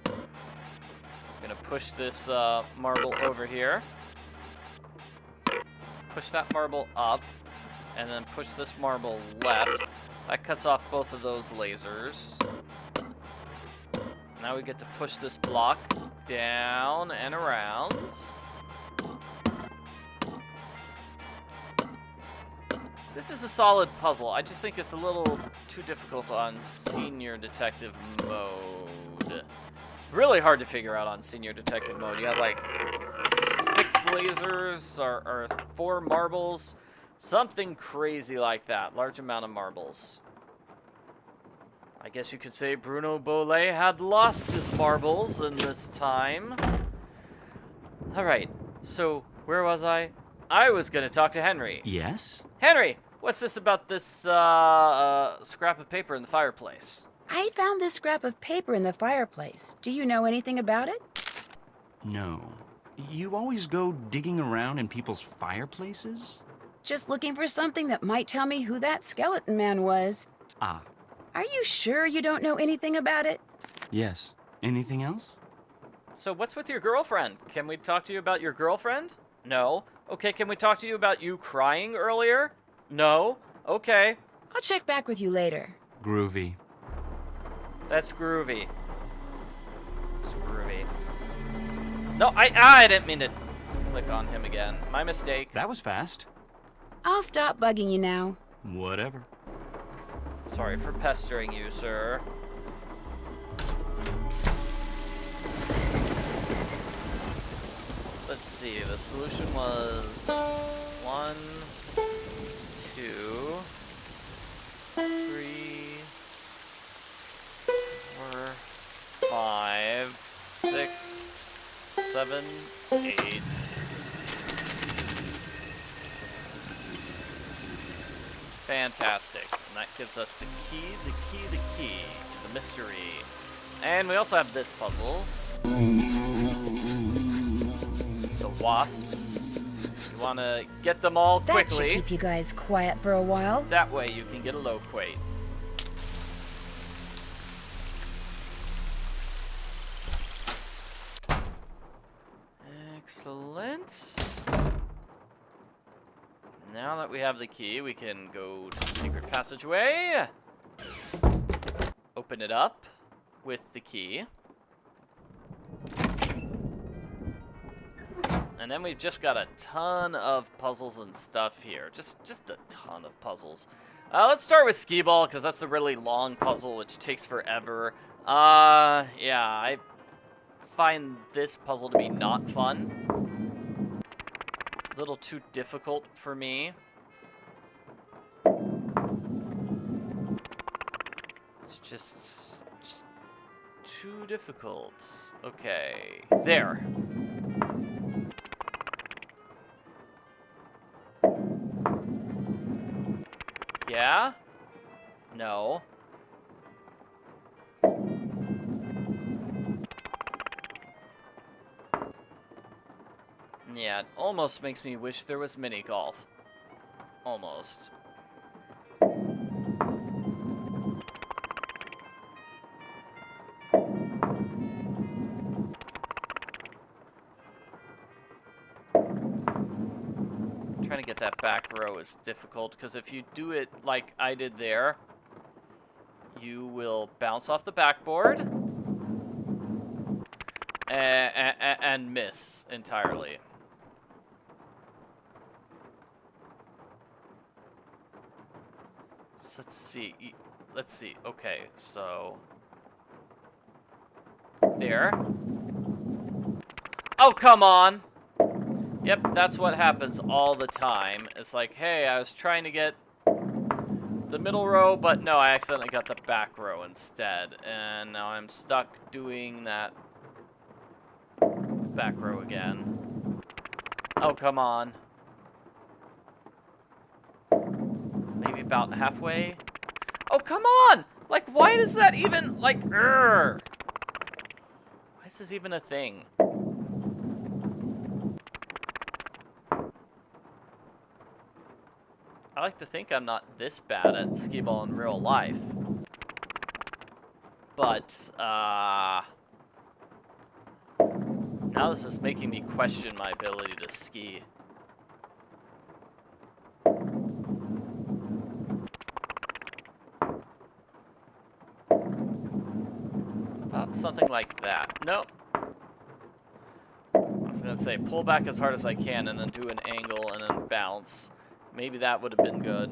I'm gonna push this marble over here. Push that marble up, and then push this marble left. That cuts off both of those lasers. Now we get to push this block down and around. This is a solid puzzle. I just think it's a little too difficult on Senior Detective mode. Really hard to figure out on Senior Detective mode. You have like 6 lasers or 4 marbles. Something crazy like that. Large amount of marbles. I guess you could say Bruno Bole had lost his marbles in this time. Alright, so where was I? I was going to talk to Henry. Yes? Henry, what's this about this scrap of paper in the fireplace? I found this scrap of paper in the fireplace. Do you know anything about it? No. You always go digging around in people's fireplaces? Just looking for something that might tell me who that skeleton man was. Ah, Are you sure you don't know anything about it? yes. Anything else? So what's with your girlfriend? Can we talk to you about your girlfriend? No. Okay, can we talk to you about you crying earlier? No. Okay. I'll check back with you later. Groovy. That's groovy. It's groovy. No, I didn't mean to click on him again. My mistake. That was fast. I'll stop bugging you now. Whatever. Sorry for pestering you, sir. Let's see, the solution was 1, 2, 3, 4, 5, 6, 7, 8. Fantastic. And that gives us the key to the mystery. And we also have this puzzle. The wasps. You want to get them all That quickly. should keep you guys quiet for a while. That way you can get a loquate. Excellent. Now that we have the key, we can go to the secret passageway. Open it up with the key. And then we've just got a ton of puzzles and stuff here. Just a ton of puzzles. Let's start with Skeeball, because that's a really long puzzle, which takes forever. Yeah, I find this puzzle to be not fun. A little too difficult for me. It's just too difficult. Okay, there. Yeah? No. Yeah, it almost makes me wish there was mini golf. Almost. Trying to get that back row is difficult, because if you do it like I did there, you will bounce off the backboard. and miss entirely. So let's see. Let's see. Okay, so there. Oh, come on. Yep, that's what happens all the time. It's like, hey, I was trying to get the middle row, but no, I accidentally got the back row instead. And now I'm stuck doing that back row again. Oh, come on. Maybe about halfway. Oh, come on! Like, why does that even, like, Why is this even a thing? I like to think I'm not this bad at Skeeball in real life. But, now this is making me question my ability to ski. About something like that. Nope. I was gonna say, pull back as hard as I can and then do an angle and then bounce. Maybe that would have been good.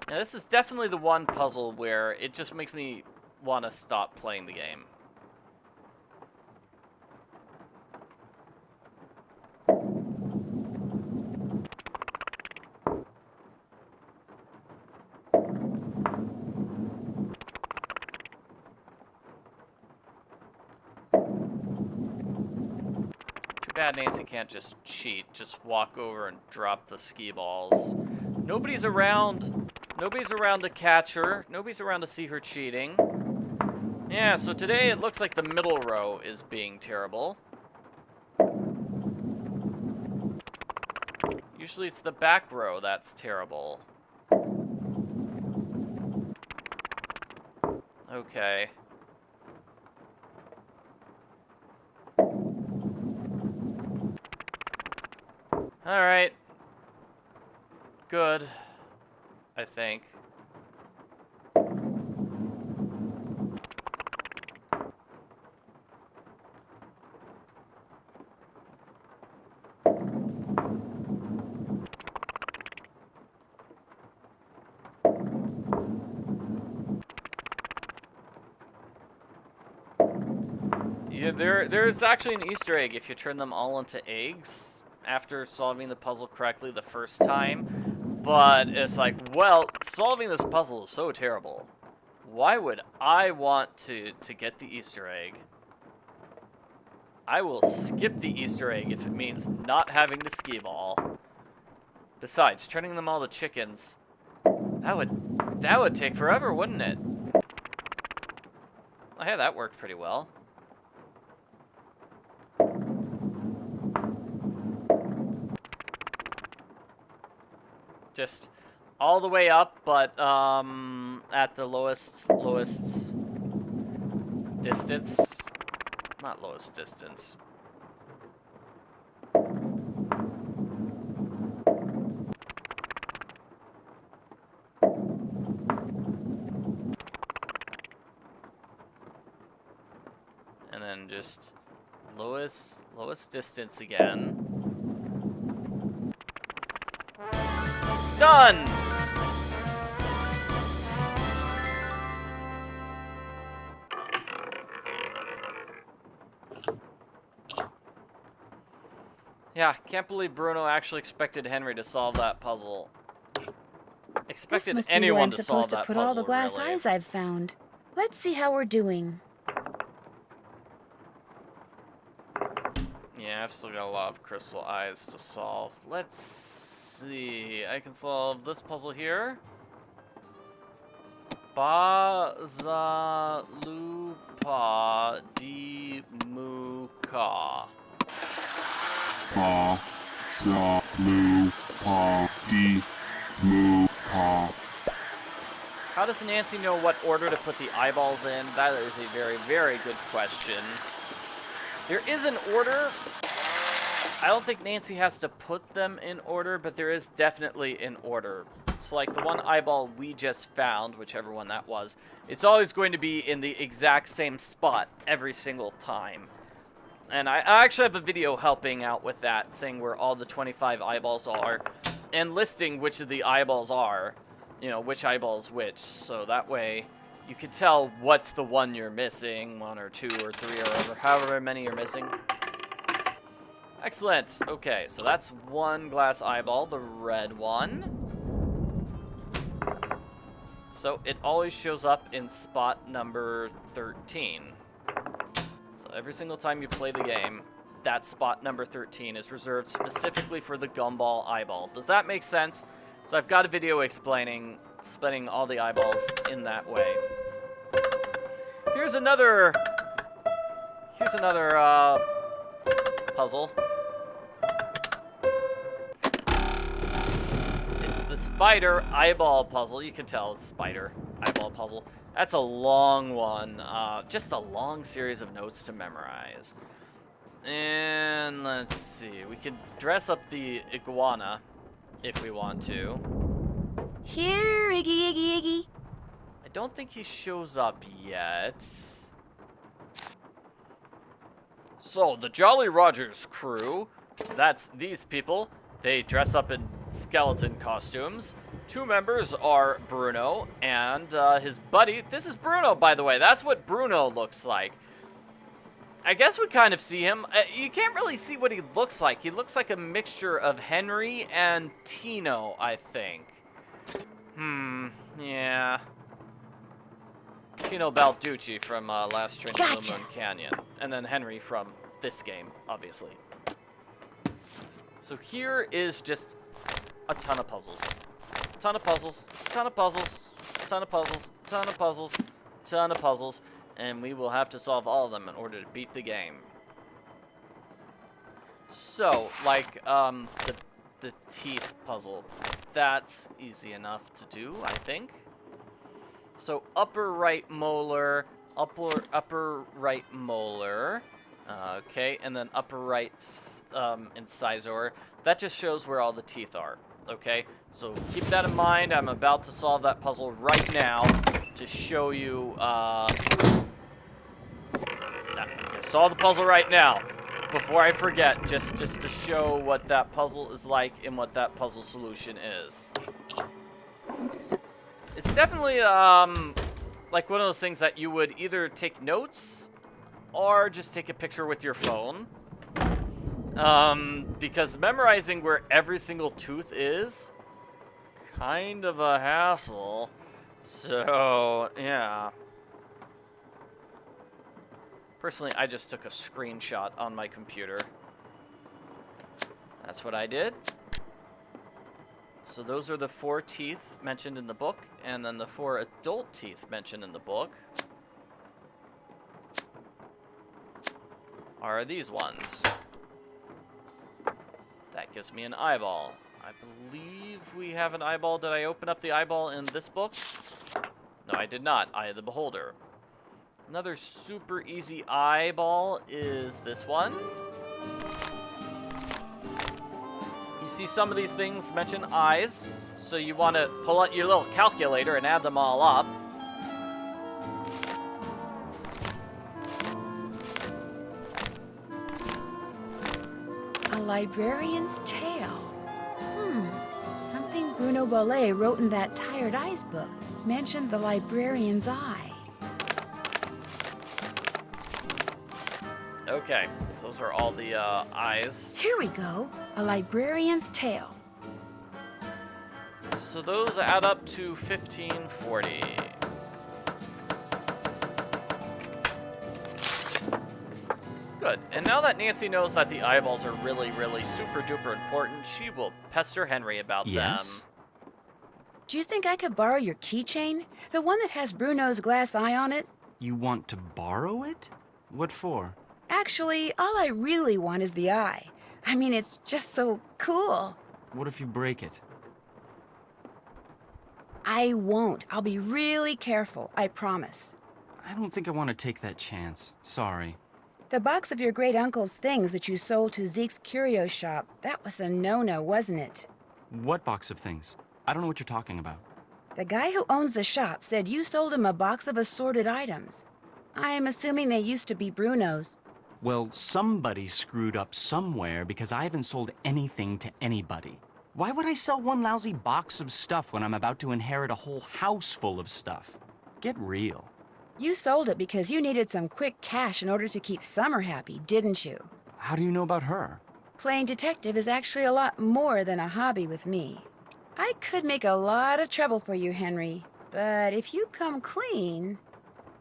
Now, this is definitely the one puzzle where it just makes me want to stop playing the game. Too bad Nancy can't just cheat, just walk over and drop the skee balls. Nobody's around. Nobody's around to catch her. Nobody's around to see her cheating. Yeah, so today it looks like the middle row is being terrible. Usually it's the back row that's terrible. Okay. Alright. Good. I think. Yeah, there's actually an Easter egg if you turn them all into eggs after solving the puzzle correctly the first time. But it's like, well, solving this puzzle is so terrible. Why would I want to get the Easter egg? I will skip the Easter egg if it means not having to skee ball. Besides, turning them all to chickens, that would take forever, wouldn't it? Oh, hey, that worked pretty well. Just all the way up, but at the lowest distance. Not lowest distance. And then just lowest distance again. Done! Yeah, can't believe Bruno actually expected Henry to solve that puzzle. Expected This must anyone be where to I'm solve supposed to that put puzzle, all the glass really. eyes I've found. Let's see how we're doing. Yeah, I've still got a lot of crystal eyes to solve. Let's see. I can solve this puzzle here. Bazalupa di Muka. How does Nancy know what order to put the eyeballs in? That is a very, very good question. There is an order. I don't think Nancy has to put them in order, but there is definitely an order. spots, like the one eyeball we just found, whichever one that was, it's always going to be in the exact same spot every single time. And I actually have a video helping out with that, saying where all the 25 eyeballs are, and listing which of the eyeballs are, you know, which eyeball's which, so that way you can tell what's the one you're missing, 1 or 2 or 3 or however many you're missing. Excellent. Okay, so that's one glass eyeball, the red one. So it always shows up in spot number 13. So every single time you play the game, that spot number 13 is reserved specifically for the gumball eyeball. Does that make sense? So I've got a video explaining all the eyeballs in that way. Here's another puzzle. It's the spider eyeball puzzle. You can tell it's spider eyeball puzzle. That's a long one. Just a long series of notes to memorize. And let's see. We can dress up the iguana if we want to. Here, Iggy, Iggy, Iggy. I don't think he shows up yet. So, the Jolly Rogers crew, that's these people. They dress up in skeleton costumes. 2 members are Bruno and his buddy. This is Bruno, by the way. That's what Bruno looks like. I guess we kind of see him. You can't really see what he looks like. He looks like a mixture of Henry and Tino, I think. Yeah. Tino Balducci from Last Train to Gotcha. Blue Moon Canyon. And then Henry from this game, obviously. So here is just a ton of puzzles. Ton of puzzles, ton of puzzles, ton of puzzles, ton of puzzles, ton of puzzles. And we will have to solve all of them in order to beat the game. So, like, the teeth puzzle. That's easy enough to do, I think. So, upper right molar, upper right molar. Okay, and then upper right incisor. That just shows where all the teeth are. Okay, so keep that in mind. I'm about to solve that puzzle right now to show you. Solve the puzzle right now before I forget, just to show what that puzzle is like and what that puzzle solution is. It's definitely like one of those things that you would either take notes or just take a picture with your phone. Because memorizing where every single tooth is kind of a hassle. So, yeah. Personally, I just took a screenshot on my computer. That's what I did. So those are the 4 teeth mentioned in the book, and then the 4 adult teeth mentioned in the book are these ones. That gives me an eyeball. I believe we have an eyeball. Did I open up the eyeball in this book? No, I did not. Eye of the Beholder. Another super easy eyeball is this one. You see some of these things mention eyes, so you want to pull out your little calculator and add them all up. A librarian's tale. Something Bruno Bole wrote in that Tired Eyes book mentioned the librarian's eye. Okay, so those are all the eyes. Here we go. A librarian's tale. So those add up to 1540. Good. And now that Nancy knows that the eyeballs are really, really super duper important, she will pester Henry about them. Do you think I could borrow your keychain? The one that has Bruno's glass eye on it? You want to borrow it? What for? Actually, all I really want is the eye. I mean, it's just so cool. What if you break it? I won't. I'll be really careful, I promise. I don't think I want to take that chance. Sorry. The box of your great-uncle's things that you sold to Zeke's curio shop, that was a no-no, wasn't it? What box of things? I don't know what you're talking about. The guy who owns the shop said you sold him a box of assorted items. I am assuming they used to be Bruno's. Well, somebody screwed up somewhere because I haven't sold anything to anybody. Why would I sell one lousy box of stuff when I'm about to inherit a whole house full of stuff? Get real. You sold it because you needed some quick cash in order to keep Summer happy, didn't you? How do you know about her? Playing detective is actually a lot more than a hobby with me. I could make a lot of trouble for you, Henry, but if you come clean,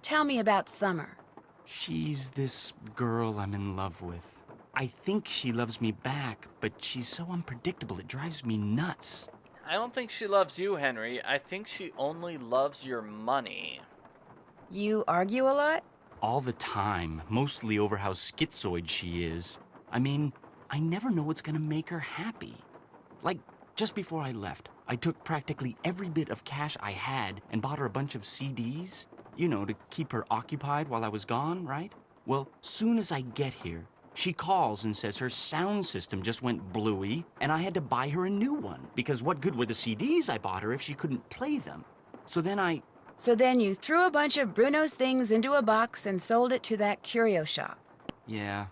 tell me about Summer. She's this girl I'm in love with. I think she loves me back, but she's so unpredictable it drives me nuts. I don't think she loves you, Henry. I think she only loves your money. You argue a lot? All the time, mostly over how schizoid she is. I mean, I never know what's gonna make her happy. Like, just before I left, I took practically every bit of cash I had and bought her a bunch of CDs. You know, to keep her occupied while I was gone, right? Well, soon as I get here, she calls and says her sound system just went bluey and I had to buy her a new one because what good were the CDs I bought her if she couldn't play them? So then you threw a bunch of Bruno's things into a box and sold it to that curio shop. Yeah,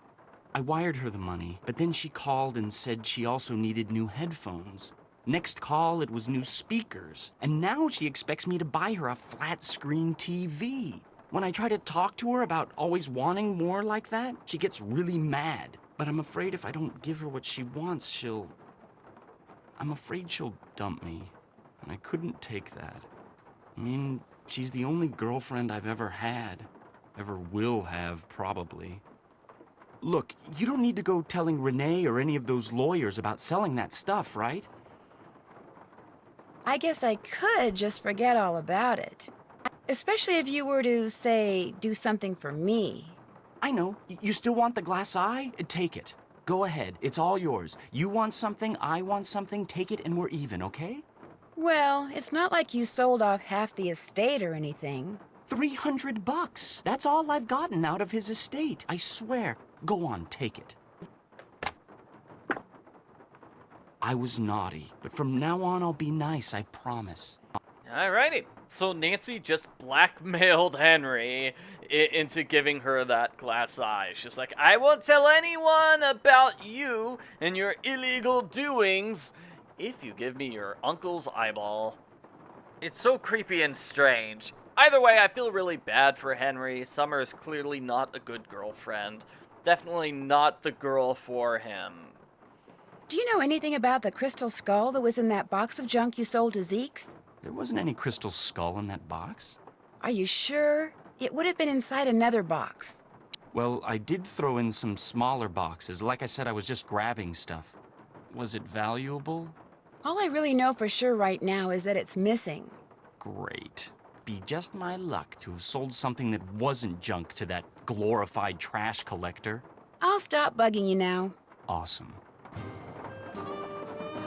I wired her the money, but then she called and said she also needed new headphones. Next call, it was new speakers. And now she expects me to buy her a flat-screen TV. When I try to talk to her about always wanting more like that, she gets really mad. But I'm afraid if I don't give her what she wants, I'm afraid she'll dump me. And I couldn't take that. I mean, she's the only girlfriend I've ever had. Ever will have, probably. Look, you don't need to go telling Renee or any of those lawyers about selling that stuff, right? I guess I could just forget all about it. Especially if you were to, say, do something for me. I know. You still want the glass eye? Take it. Go ahead. It's all yours. You want something, I want something, take it and we're even, okay? Well, it's not like you sold off half the estate or anything. $300. That's all I've gotten out of his estate. I swear. Go on, take it. I was naughty, but from now on I'll be nice, I promise. Alrighty. So Nancy just blackmailed Henry into giving her that glass eye. She's like, I won't tell anyone about you and your illegal doings if you give me your uncle's eyeball. It's so creepy and strange. Either way, I feel really bad for Henry. Summer is clearly not a good girlfriend. Definitely not the girl for him. Do you know anything about the crystal skull that was in that box of junk you sold to Zeke's? There wasn't any crystal skull in that box. Are you sure? It would have been inside another box. Well, I did throw in some smaller boxes. Like I said, I was just grabbing stuff. Was it valuable? All I really know for sure right now is that it's missing. Great. Be just my luck to have sold something that wasn't junk to that glorified trash collector. I'll stop bugging you now. Awesome.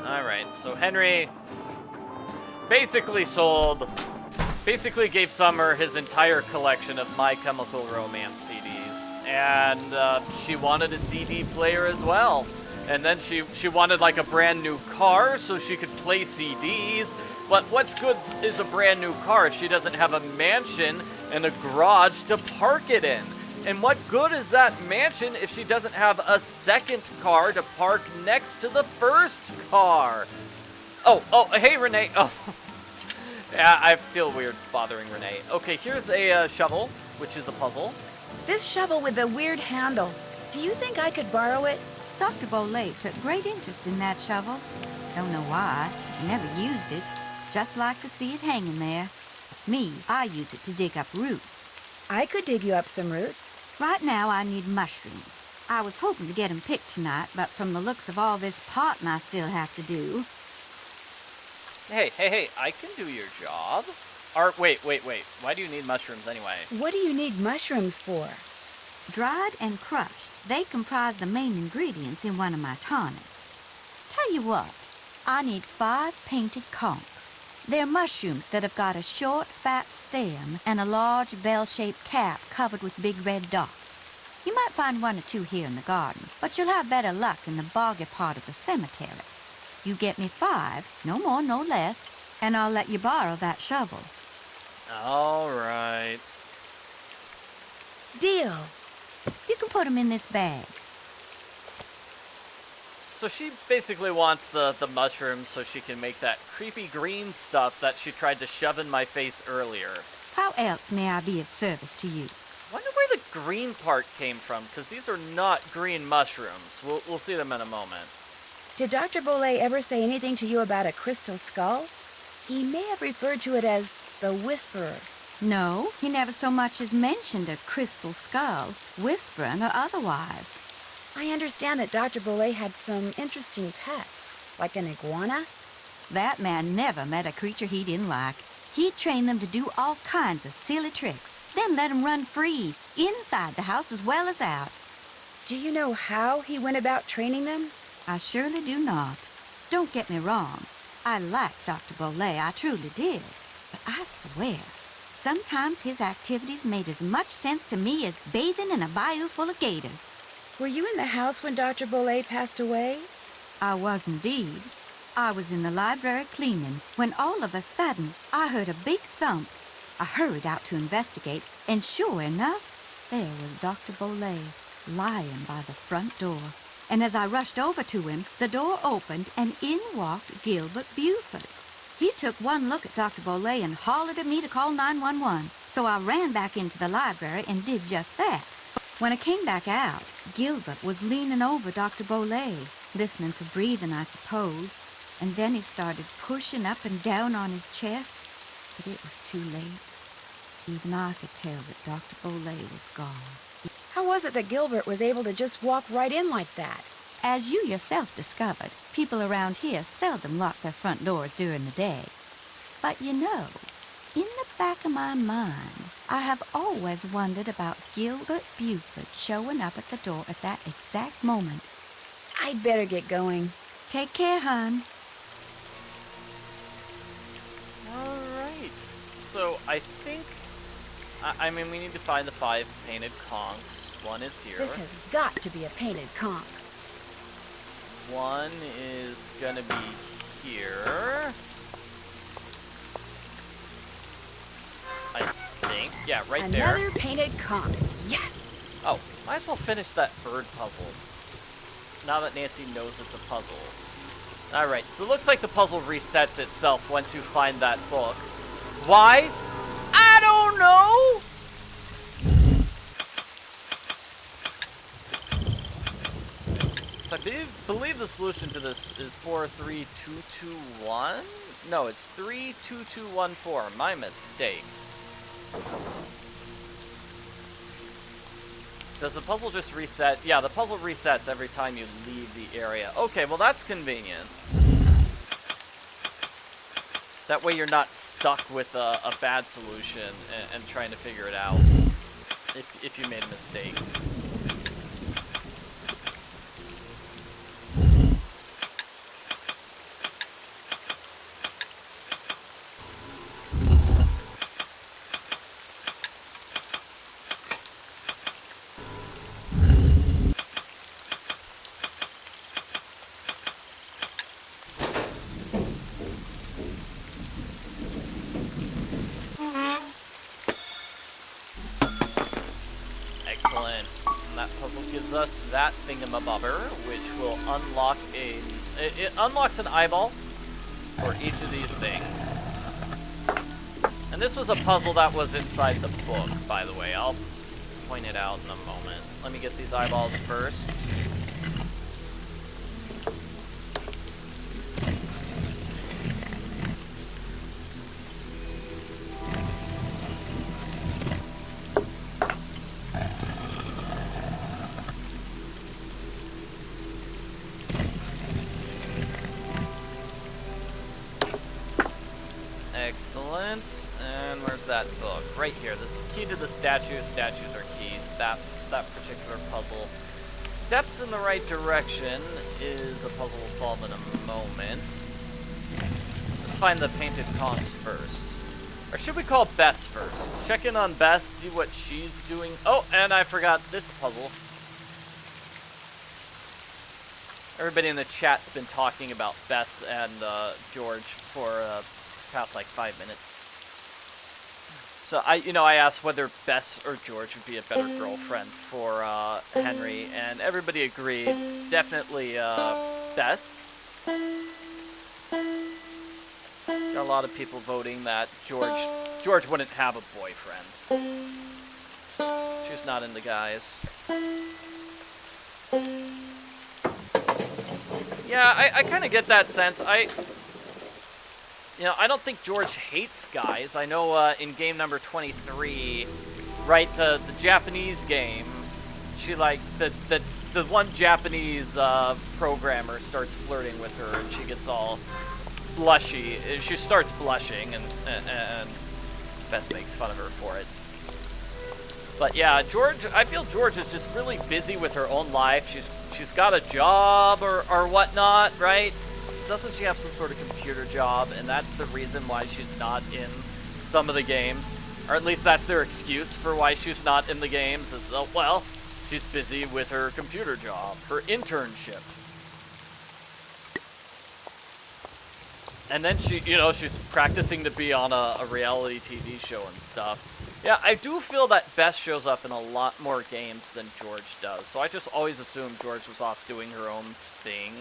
Alright, so Henry basically gave Summer his entire collection of My Chemical Romance CDs. And she wanted a CD player as well. And then she wanted like a brand new car so she could play CDs. But what's good is a brand new car if she doesn't have a mansion and a garage to park it in? And what good is that mansion if she doesn't have a second car to park next to the first car? Oh, hey, Renee. Oh, yeah, I feel weird bothering Renee. Okay, here's a shovel, which is a puzzle. This shovel with the weird handle. Do you think I could borrow it? Dr. Bole took great interest in that shovel. Don't know why. Never used it. Just like to see it hanging there. Me, I use it to dig up roots. I could dig you up some roots. Right now, I need mushrooms. I was hoping to get 'em picked tonight, but from the looks of all this potting I still have to do... Hey, I can do your job. Wait. Why do you need mushrooms anyway? What do you need mushrooms for? Dried and crushed, they comprise the main ingredients in one of my tonics. Tell you what, I need 5 painted conchs. They're mushrooms that have got a short, fat stem and a large bell-shaped cap covered with big red dots. You might find 1 or 2 here in the garden, but you'll have better luck in the boggy part of the cemetery. You get me 5, no more, no less, and I'll let you borrow that shovel. All right. Deal. You can put 'em in this bag. So she basically wants the mushrooms so she can make that creepy green stuff that she tried to shove in my face earlier. How else may I be of service to you? Wonder where the green part came from, because these are not green mushrooms. We'll see them in a moment. Did Dr. Bole ever say anything to you about a crystal skull? He may have referred to it as the Whisperer. No, he never so much as mentioned a crystal skull, whispering or otherwise. I understand that Dr. Bole had some interesting pets, like an iguana. That man never met a creature he didn't like. He'd train them to do all kinds of silly tricks, then let them run free, inside the house as well as out. Do you know how he went about training them? I surely do not. Don't get me wrong. I liked Dr. Bole, I truly did. But I swear, sometimes his activities made as much sense to me as bathing in a bayou full of gators. Were you in the house when Dr. Bole passed away? I was indeed. I was in the library cleaning when all of a sudden I heard a big thump. I hurried out to investigate, and sure enough, there was Dr. Bole lying by the front door. And as I rushed over to him, the door opened and in walked Gilbert Buford. He took one look at Dr. Bole and hollered at me to call 911, so I ran back into the library and did just that. When I came back out, Gilbert was leaning over Dr. Bole, listening for breathing, I suppose, and then he started pushing up and down on his chest, but it was too late. Even I could tell that Dr. Bole was gone. How was it that Gilbert was able to just walk right in like that? As you yourself discovered, people around here seldom lock their front doors during the day. But you know, in the back of my mind, I have always wondered about Gilbert Buford showing up at the door at that exact moment. I'd better get going. Take care, hon. Alright. So I think... I mean, we need to find the 5 painted conchs. One is here. This has got to be a painted conch. One is gonna be here. I think. Yeah, right there. Another painted conch. Yes! Oh, might as well finish that bird puzzle. Now that Nancy knows it's a puzzle. Alright, so it looks like the puzzle resets itself once you find that book. Why? I don't know! So I believe the solution to this is 43221? No, it's 32214. My mistake. Does the puzzle just reset? Yeah, the puzzle resets every time you leave the area. Okay, well that's convenient. That way you're not stuck with a bad solution and trying to figure it out if you made a mistake. Excellent. And that puzzle gives us that thingamabobber, which will unlock it unlocks an eyeball for each of these things. And this was a puzzle that was inside the book, by the way. I'll point it out in a moment. Let me get these eyeballs first. Excellent. And where's that book? Right here. The key to the statue. Statues are key. That particular puzzle. Steps in the right direction is a puzzle we'll solve in a moment. Let's find the painted conchs first. Or should we call Bess first? Check in on Bess, see what she's doing. Oh, and I forgot this puzzle. Everybody in the chat's been talking about Bess and George for past like 5 minutes. So I asked whether Bess or George would be a better girlfriend for Henry, and everybody agreed. Definitely Bess. Got a lot of people voting that George wouldn't have a boyfriend. She's not into guys. Yeah, I kind of get that sense. I don't think George hates guys. I know in game number 23, right, the Japanese game, she like the one Japanese programmer starts flirting with her, and she gets all blushy. She starts blushing, and Bess makes fun of her for it. But yeah, I feel George is just really busy with her own life. She's got a job or whatnot, right? Doesn't she have some sort of computer job? And that's the reason why she's not in some of the games. Or at least that's their excuse for why she's not in the games. Is, well, she's busy with her computer job, her internship. And then she's practicing to be on a reality TV show and stuff. Yeah, I do feel that Bess shows up in a lot more games than George does. So I just always assumed George was off doing her own thing.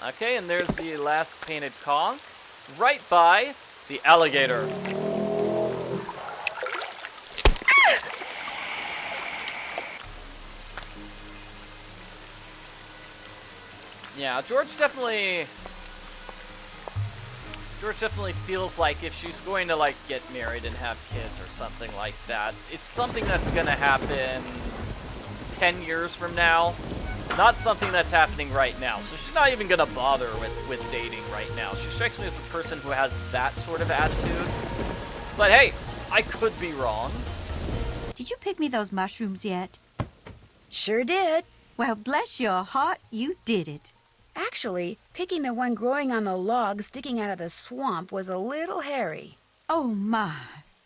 Okay, and there's the last painted conch, right by the alligator. Yeah, George definitely feels like if she's going to like get married and have kids or something like that, it's something that's gonna happen 10 years from now. Not something that's happening right now. So she's not even gonna bother with dating right now. She strikes me as a person who has that sort of attitude. But hey, I could be wrong. Did you pick me those mushrooms yet? Sure did. Well, bless your heart, you did it. Actually, picking the one growing on the log sticking out of the swamp was a little hairy. Oh, my.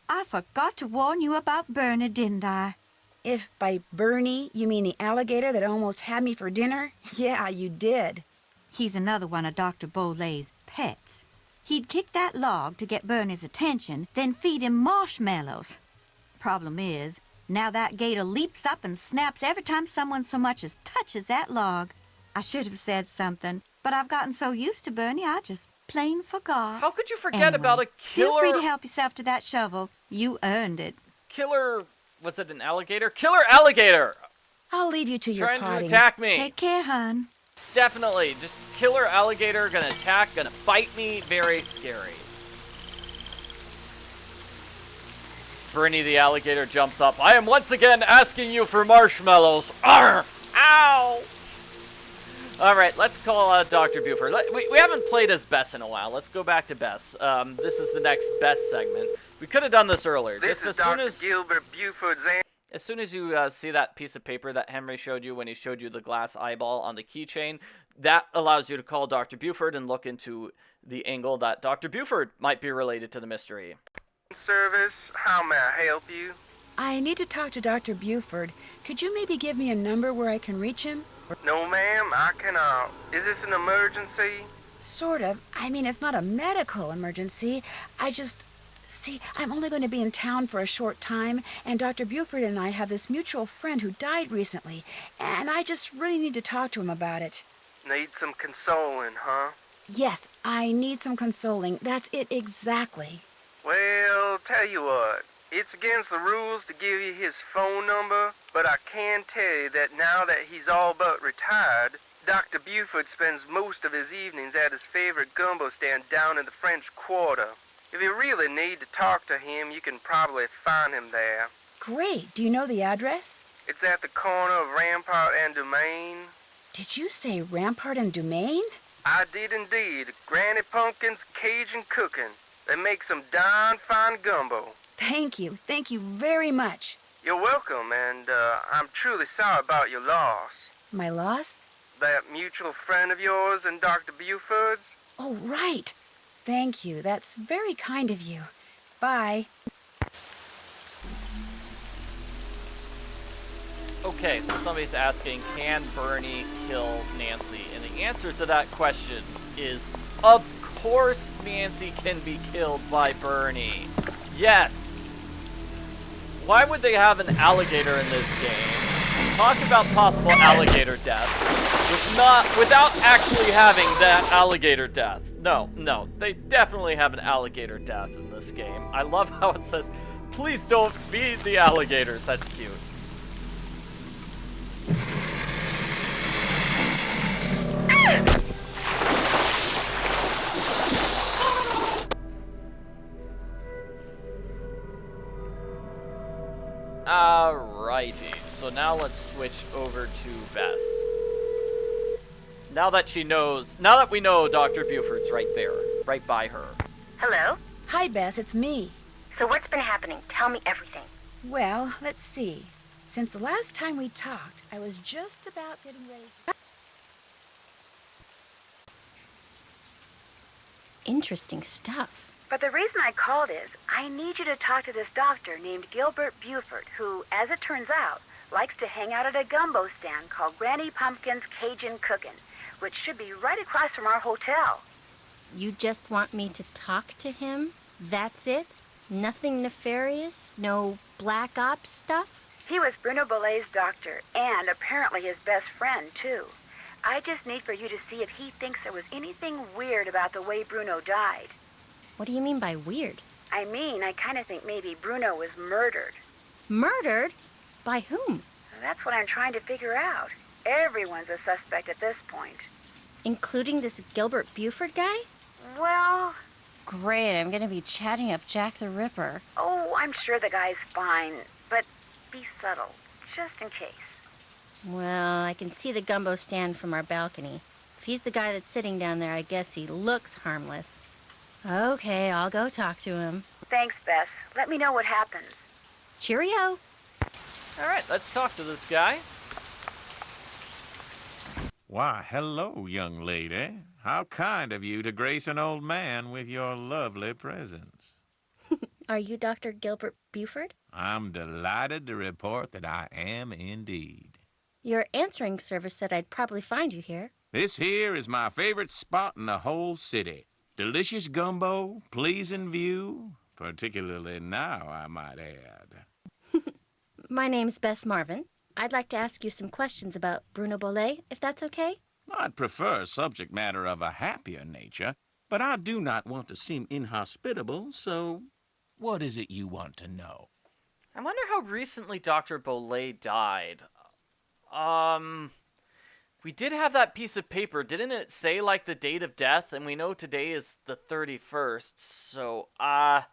I forgot to warn you about Bernie, didn't I? If by Bernie you mean the alligator that almost had me for dinner, yeah, you did. He's another one of Dr. Bole's pets. He'd kick that log to get Bernie's attention, then feed him marshmallows. Problem is, now that gator leaps up and snaps every time someone so much as touches that log. I should have said something, but I've gotten so used to Bernie, I just plain forgot. How could you forget about a killer? Feel free to help yourself to that shovel. You earned it. Killer, was it an alligator? Killer alligator! I'll leave you to your Trying potting. to attack me. Take care, hon. Definitely. Just killer alligator, gonna attack, gonna bite me. Very scary. Bernie the alligator jumps up. I am once again asking you for marshmallows. Arr! Ow! Alright, let's call Dr. Buford. We haven't played as Bess in a while. Let's go back to Bess. This is the next Bess segment. We could have done this earlier. This Just is Dr. Gilbert Buford's as soon as you see that piece of paper that Henry showed you when he showed you the glass eyeball on the keychain, that allows you to call Dr. Buford and look into the angle that Dr. Buford might be related to the mystery. Service, how may I help you? I need to talk to Dr. Buford. Could you maybe give me a number where I can reach him? No, ma'am, I cannot. Is this an emergency? Sort of. I mean, it's not a medical emergency. See, I'm only going to be in town for a short time, and Dr. Buford and I have this mutual friend who died recently, and I just really need to talk to him about it. Need some consoling, huh? Yes, I need some consoling. That's it exactly. Well, tell you what. It's against the rules to give you his phone number, but I can tell you that now that he's all but retired, Dr. Buford spends most of his evenings at his favorite gumbo stand down in the French Quarter. If you really need to talk to him, you can probably find him there. Great. Do you know the address? It's at the corner of Rampart and Domain. Did you say Rampart and Domain? I did indeed. Granny Pumpkin's Cajun cooking. They make some darn fine gumbo. Thank you. Thank you very much. You're welcome, and I'm truly sorry about your loss. My loss? That mutual friend of yours and Dr. Buford's? Oh, right. Thank you. That's very kind of you. Bye. Okay, so somebody's asking, can Bernie kill Nancy? And the answer to that question is, of course Nancy can be killed by Bernie. Yes. Why would they have an alligator in this game? Talk about possible alligator death without actually having that alligator death. No, they definitely have an alligator death in this game. I love how it says, please don't feed the alligators. That's cute. Alrighty, so now let's switch over to Bess. Now that we know Dr. Buford's right there, right by her. Hello? Hi, Bess, it's me. So what's been happening? Tell me everything. Well, let's see. Since the last time we talked, I was just about getting ready. Interesting stuff. But the reason I called is, I need you to talk to this doctor named Gilbert Buford, who, as it turns out, likes to hang out at a gumbo stand called Granny Pumpkin's Cajun Cookin', which should be right across from our hotel. You just want me to talk to him? That's it? Nothing nefarious? No black ops stuff? He was Bruno Bole's doctor, and apparently his best friend, too. I just need for you to see if he thinks there was anything weird about the way Bruno died. What do you mean by weird? I mean, I kind of think maybe Bruno was murdered. Murdered? By whom? That's what I'm trying to figure out. Everyone's a suspect at this point. Including this Gilbert Buford guy? Well, Great, I'm gonna be chatting up Jack the Ripper. oh, I'm sure the guy's fine, but be subtle, just in case. Well, I can see the gumbo stand from our balcony. If he's the guy that's sitting down there, I guess he looks harmless. Okay, I'll go talk to him. Thanks, Bess. Let me know what happens. Cheerio. Alright, let's talk to this guy. Why, hello, young lady. How kind of you to grace an old man with your lovely presence. Are you Dr. Gilbert Buford? I'm delighted to report that I am indeed. Your answering service said I'd probably find you here. This here is my favorite spot in the whole city. Delicious gumbo, pleasing view, particularly now, I might add. My name's Bess Marvin. I'd like to ask you some questions about Bruno Bole, if that's okay? I'd prefer subject matter of a happier nature, but I do not want to seem inhospitable, so what is it you want to know? I wonder how recently Dr. Bole died. We did have that piece of paper. Didn't it say, like, the date of death? And we know today is the 31st, so, I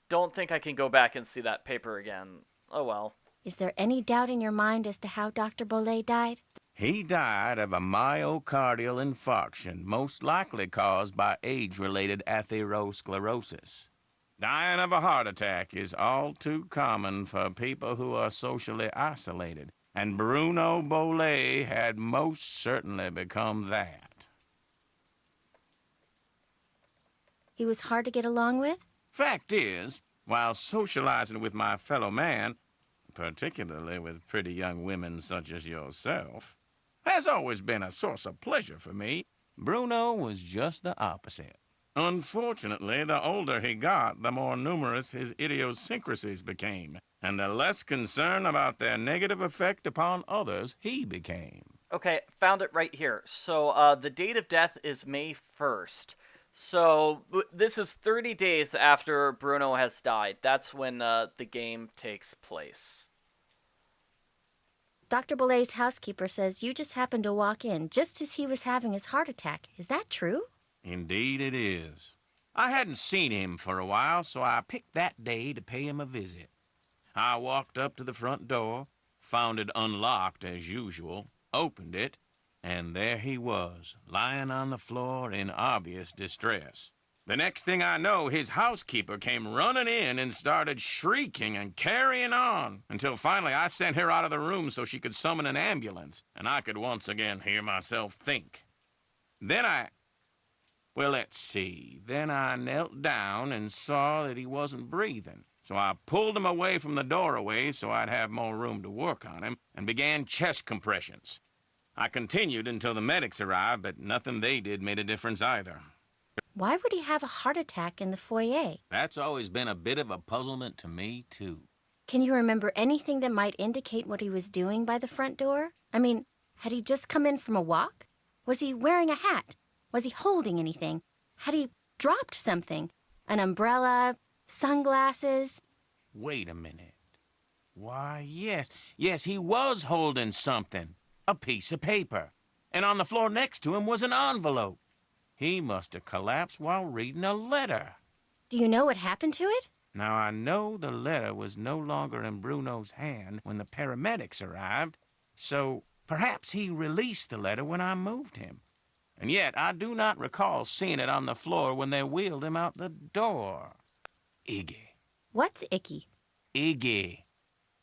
don't think I can go back and see that paper again. Oh well. Is there any doubt in your mind as to how Dr. Bole died? He died of a myocardial infarction, most likely caused by age-related atherosclerosis. Dying of a heart attack is all too common for people who are socially isolated, and Bruno Bole had most certainly become that. He was hard to get along with? Fact is, while socializing with my fellow man, particularly with pretty young women such as yourself, has always been a source of pleasure for me, Bruno was just the opposite. Unfortunately, the older he got, the more numerous his idiosyncrasies became, and the less concern about their negative effect upon others he became. Okay, found it right here. So, the date of death is May 1st. So, this is 30 days after Bruno has died. That's when the game takes place. Dr. Bole's housekeeper says you just happened to walk in just as he was having his heart attack. Is that true? Indeed it is. I hadn't seen him for a while, so I picked that day to pay him a visit. I walked up to the front door, found it unlocked as usual, opened it, and there he was, lying on the floor in obvious distress. The next thing I know, his housekeeper came running in and started shrieking and carrying on, until finally I sent her out of the room so she could summon an ambulance, and I could once again hear myself think. Then Well, let's see. Then I knelt down and saw that he wasn't breathing. So I pulled him away from the doorway so I'd have more room to work on him and began chest compressions. I continued until the medics arrived, but nothing they did made a difference either. Why would he have a heart attack in the foyer? That's always been a bit of a puzzlement to me, too. Can you remember anything that might indicate what he was doing by the front door? I mean, had he just come in from a walk? Was he wearing a hat? Was he holding anything? Had he dropped something? An umbrella? Sunglasses? Wait a minute. Why, yes, he was holding something. A piece of paper. And on the floor next to him was an envelope. He must have collapsed while reading a letter. Do you know what happened to it? Now, I know the letter was no longer in Bruno's hand when the paramedics arrived, so perhaps he released the letter when I moved him. And yet, I do not recall seeing it on the floor when they wheeled him out the door. Iggy. What's icky? Iggy.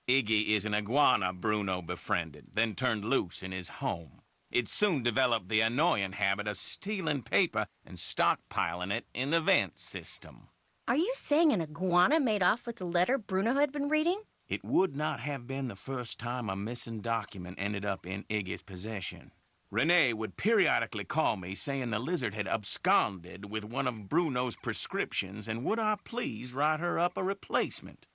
Iggy is an iguana Bruno befriended, then turned loose in his home. It soon developed the annoying habit of stealing paper and stockpiling it in the vent system. Are you saying an iguana made off with the letter Bruno had been reading? It would not have been the first time a missing document ended up in Iggy's possession. Renee would periodically call me saying the lizard had absconded with one of Bruno's prescriptions and would I please write her up a replacement.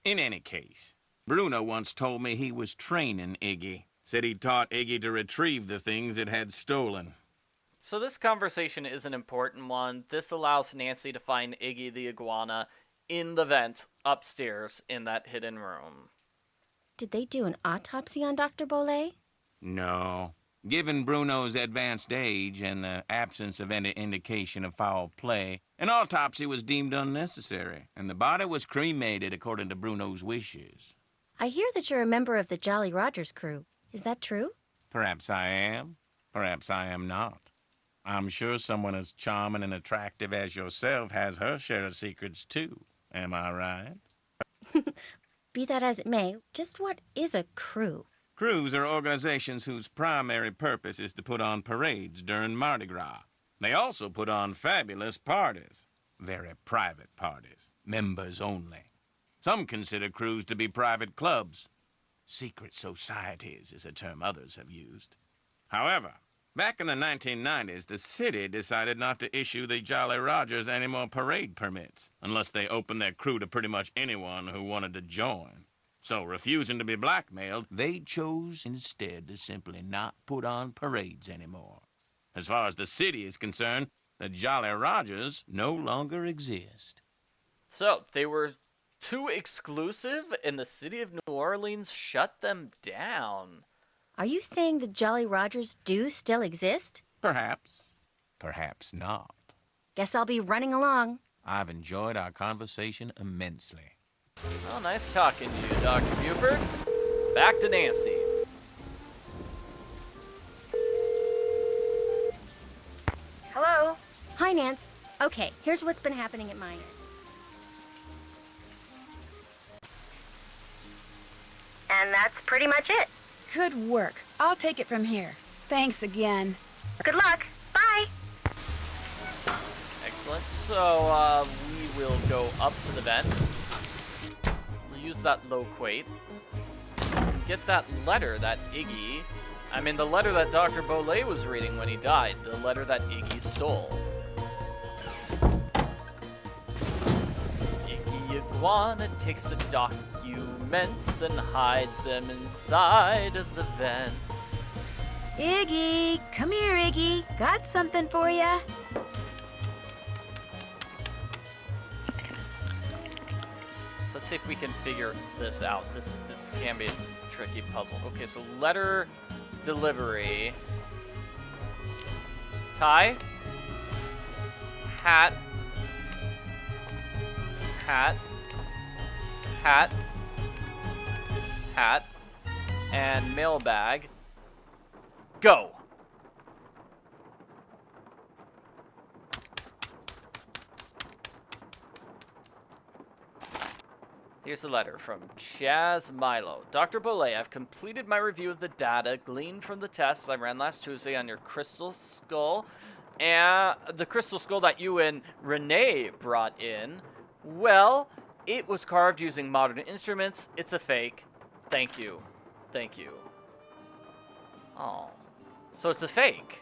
In any case, Bruno once told me he was training Iggy. Said he taught Iggy to retrieve the things it had stolen. So this conversation is an important one. This allows Nancy to find Iggy the iguana in the vent upstairs in that hidden room. Did they do an autopsy on Dr. Bole? No. Given Bruno's advanced age and the absence of any indication of foul play, an autopsy was deemed unnecessary, and the body was cremated according to Bruno's wishes. I hear that you're a member of the Jolly Rogers crew. Is that true? Perhaps I am. Perhaps I am not. I'm sure someone as charming and attractive as yourself has her share of secrets, too. Am I right? Be that as it may, just what is a crew? Crews are organizations whose primary purpose is to put on parades during Mardi Gras. They also put on fabulous parties. Very private parties. Members only. Some consider crews to be private clubs. Secret societies is a term others have used. However, back in the 1990s, the city decided not to issue the Jolly Rogers any more parade permits, unless they opened their crew to pretty much anyone who wanted to join. So, refusing to be blackmailed, they chose instead to simply not put on parades anymore. As far as the city is concerned, the Jolly Rogers no longer exist. So, they were too exclusive, and the city of New Orleans shut them down. Are you saying the Jolly Rogers do still exist? Perhaps. Perhaps not. Guess I'll be running along. I've enjoyed our conversation immensely. Well, nice talking to you, Dr. Buford. Back to Nancy. Hello? Hi, Nance. Okay, here's what's been happening at my end. And that's pretty much it. Good work. I'll take it from here. Thanks again. Good luck. Bye. Excellent. So, we will go up to the vents. We'll use that loquate. And get that letter that the letter that Dr. Bole was reading when he died. The letter that Iggy stole. Iggy Iguana takes the documents and hides them inside of the vent. Iggy, come here, Iggy. Got something for ya. So let's see if we can figure this out. This can be a tricky puzzle. Okay, so letter delivery. Tie. Hat. Hat. Hat. Hat. And mailbag. Go! Here's a letter from Chaz Milo. Dr. Bole, I've completed my review of the data gleaned from the tests I ran last Tuesday on your crystal skull, and the crystal skull that you and Renee brought in. Well, It was carved using modern instruments. It's a fake. Thank you. Thank you. Oh. So it's a fake.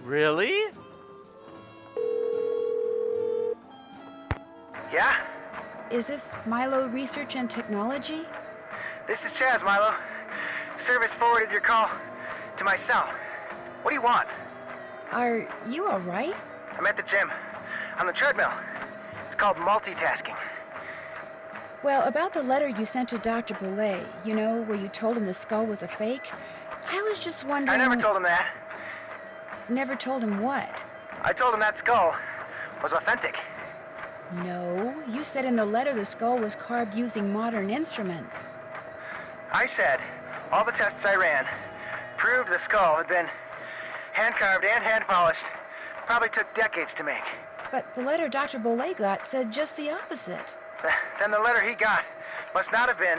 Really? Yeah? Is this Milo Research and Technology? This is Chaz, Milo. Service forwarded your call to my cell. What do you want? Are you all right? I'm at the gym. On the treadmill. It's called multitasking. Well, about the letter you sent to Dr. Bole, you know, where you told him the skull was a fake, I was just wondering... I never told him that. Never told him what? I told him that skull was authentic. No, you said in the letter the skull was carved using modern instruments. I said all the tests I ran proved the skull had been hand-carved and hand-polished. Probably took decades to make. But the letter Dr. Bole got said just the opposite. Then the letter he got must not have been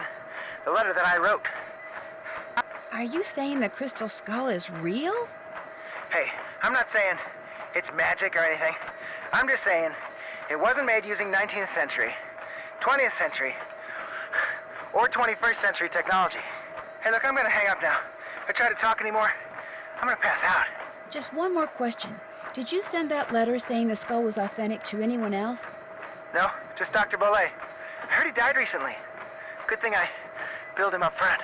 the letter that I wrote. Are you saying the crystal skull is real? Hey, I'm not saying it's magic or anything. I'm just saying it wasn't made using 19th century, 20th century, or 21st century technology. Hey, look, I'm gonna hang up now. If I try to talk anymore, I'm gonna pass out. Just one more question. Did you send that letter saying the skull was authentic to anyone else? No, just Dr. Bole. I heard he died recently. Good thing I billed him up front.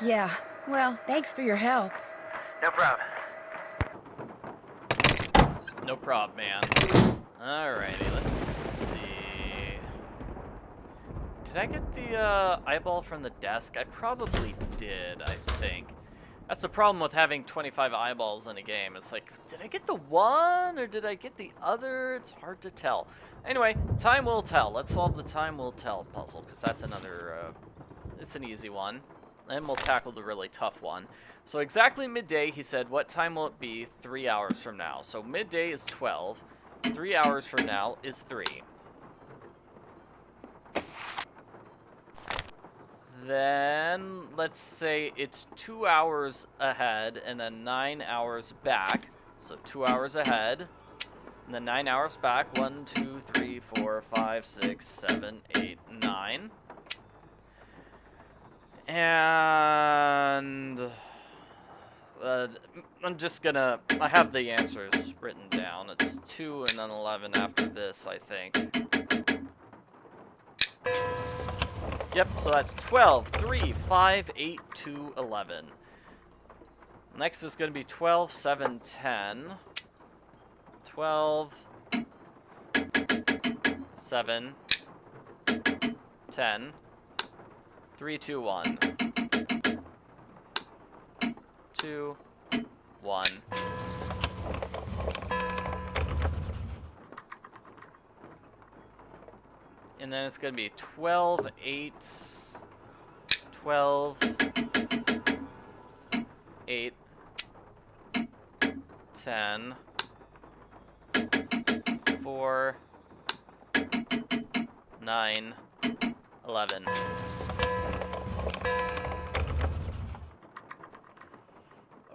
Yeah, well, thanks for your help. No problem. No prob, man. Alrighty, let's see. Did I get the eyeball from the desk? I probably did, I think. That's the problem with having 25 eyeballs in a game. It's like, did I get the one or did I get the other? It's hard to tell. Anyway, time will tell. Let's solve the time will tell puzzle, because that's another, it's an easy one. And we'll tackle the really tough one. So exactly midday, he said, what time will it be 3 hours from now? So midday is 12. 3 hours from now is 3. Then, let's say it's 2 hours ahead and then 9 hours back. So 2 hours ahead and then 9 hours back. 1, 2, 3, 4, 5, 6, 7, 8, 9. And I'm just gonna, I have the answers written down. It's 2 and then 11 after this, I think. Yep, so that's 12, 3, 5, 8, 2, 11. Next is going to be 12, 7, 10. 12, 7, 10. 3, 2, 1. 2, 1. And then it's going to be 12, 8, 12, 8, 10, 4, 9, 11.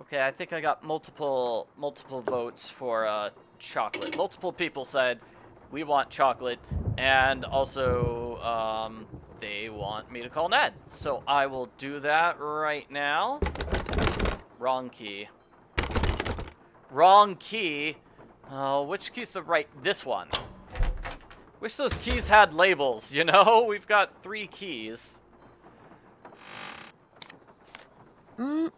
Okay, I think I got multiple votes for chocolate. Multiple people said we want chocolate, and also they want me to call Ned. So I will do that right now. Wrong key. Wrong key. Oh, which key's the right? This one. Wish those keys had labels, you know? We've got 3 keys. Like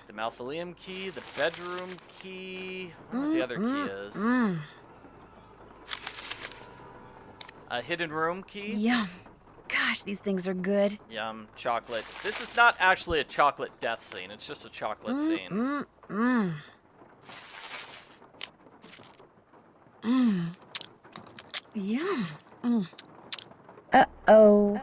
the mausoleum key, the bedroom key. I wonder what the other key is. A hidden room key. Yum. Gosh, these things are good. Yum, chocolate. This is not actually a chocolate death scene. It's just a chocolate scene. Yum. Uh-oh.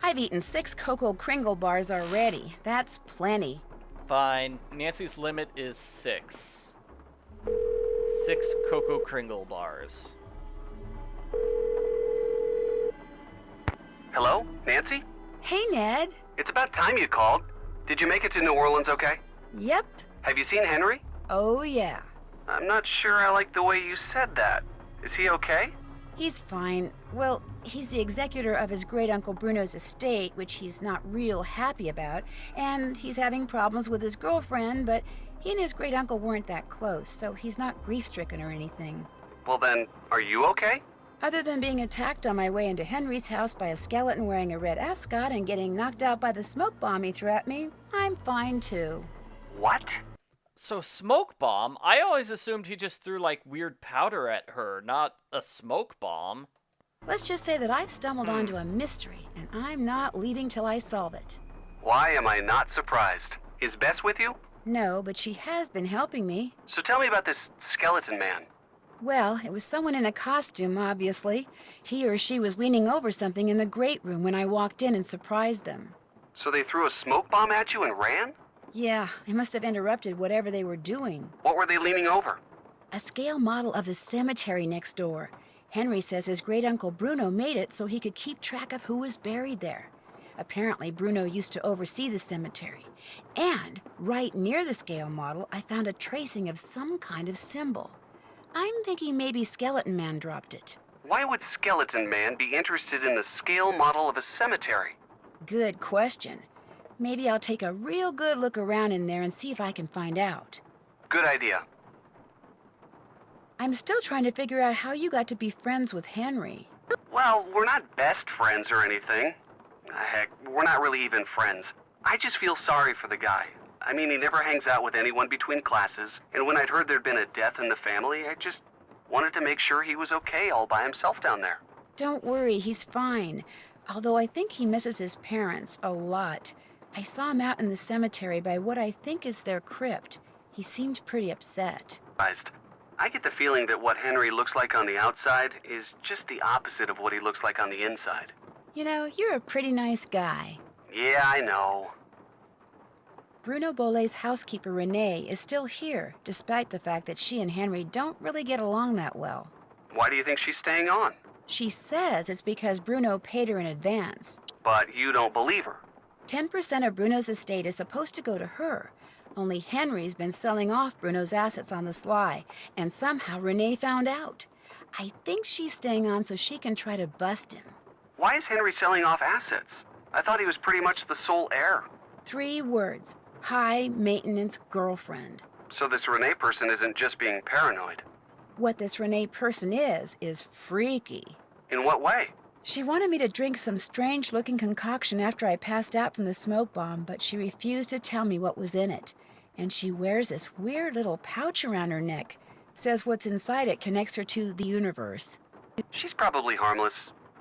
I've eaten 6 Cocoa Kringle bars already. That's plenty. Fine. Nancy's limit is 6. 6 Cocoa Kringle bars. Hello? Nancy? Hey, Ned. It's about time you called. Did you make it to New Orleans okay? Yep. Have you seen Henry? Oh, yeah. I'm not sure I like the way you said that. Is he okay? He's fine. Well, he's the executor of his great-uncle Bruno's estate, which he's not real happy about, and he's having problems with his girlfriend, but he and his great-uncle weren't that close, so he's not grief-stricken or anything. Well then, are you okay? Other than being attacked on my way into Henry's house by a skeleton wearing a red ascot and getting knocked out by the smoke bomb he threw at me, I'm fine too. What? So smoke bomb? I always assumed he just threw like weird powder at her, not a smoke bomb. Let's just say that I've stumbled onto a mystery, and I'm not leaving till I solve it. Why am I not surprised? Is Bess with you? No, but she has been helping me. So tell me about this skeleton man. Well, it was someone in a costume, obviously. He or she was leaning over something in the great room when I walked in and surprised them. So they threw a smoke bomb at you and ran? Yeah, I must have interrupted whatever they were doing. What were they leaning over? A scale model of the cemetery next door. Henry says his great-uncle Bruno made it so he could keep track of who was buried there. Apparently, Bruno used to oversee the cemetery. And right near the scale model, I found a tracing of some kind of symbol. I'm thinking maybe Skeleton Man dropped it. Why would Skeleton Man be interested in the scale model of a cemetery? Good question. Maybe I'll take a real good look around in there and see if I can find out. Good idea. I'm still trying to figure out how you got to be friends with Henry. Well, we're not best friends or anything. Heck, we're not really even friends. I just feel sorry for the guy. I mean, he never hangs out with anyone between classes, and when I'd heard there'd been a death in the family, I just wanted to make sure he was okay all by himself down there. Don't worry, he's fine. Although I think he misses his parents a lot. I saw him out in the cemetery by what I think is their crypt. He seemed pretty upset. I get the feeling that what Henry looks like on the outside is just the opposite of what he looks like on the inside. You know, you're a pretty nice guy. Yeah, I know. Bruno Bole's housekeeper, Renee, is still here, despite the fact that she and Henry don't really get along that well. Why do you think she's staying on? She says it's because Bruno paid her in advance. But you don't believe her. 10% of Bruno's estate is supposed to go to her. Only Henry's been selling off Bruno's assets on the sly, and somehow Renee found out. I think she's staying on so she can try to bust him. Why is Henry selling off assets? I thought he was pretty much the sole heir. 3 words. High-maintenance girlfriend. So this Renee person isn't just being paranoid. What this Renee person is freaky. In what way? She wanted me to drink some strange-looking concoction after I passed out from the smoke bomb, but she refused to tell me what was in it. And she wears this weird little pouch around her neck. Says what's inside it connects her to the universe. She's probably harmless,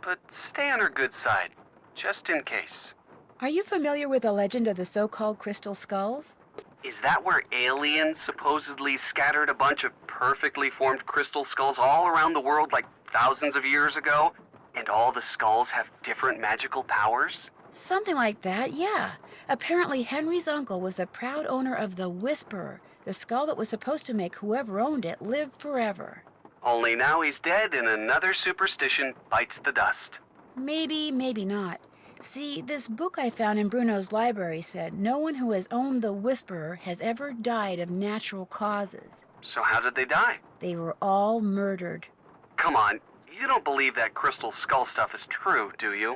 but stay on her good side, just in case. Are you familiar with the legend of the so-called crystal skulls? Is that where aliens supposedly scattered a bunch of perfectly formed crystal skulls all around the world like thousands of years ago? And all the skulls have different magical powers? Something like that, yeah. Apparently Henry's uncle was the proud owner of the Whisperer, the skull that was supposed to make whoever owned it live forever. Only now he's dead and another superstition bites the dust. Maybe, maybe not. See, this book I found in Bruno's library said no one who has owned the Whisperer has ever died of natural causes. So how did they die? They were all murdered. Come on, you don't believe that crystal skull stuff is true, do you?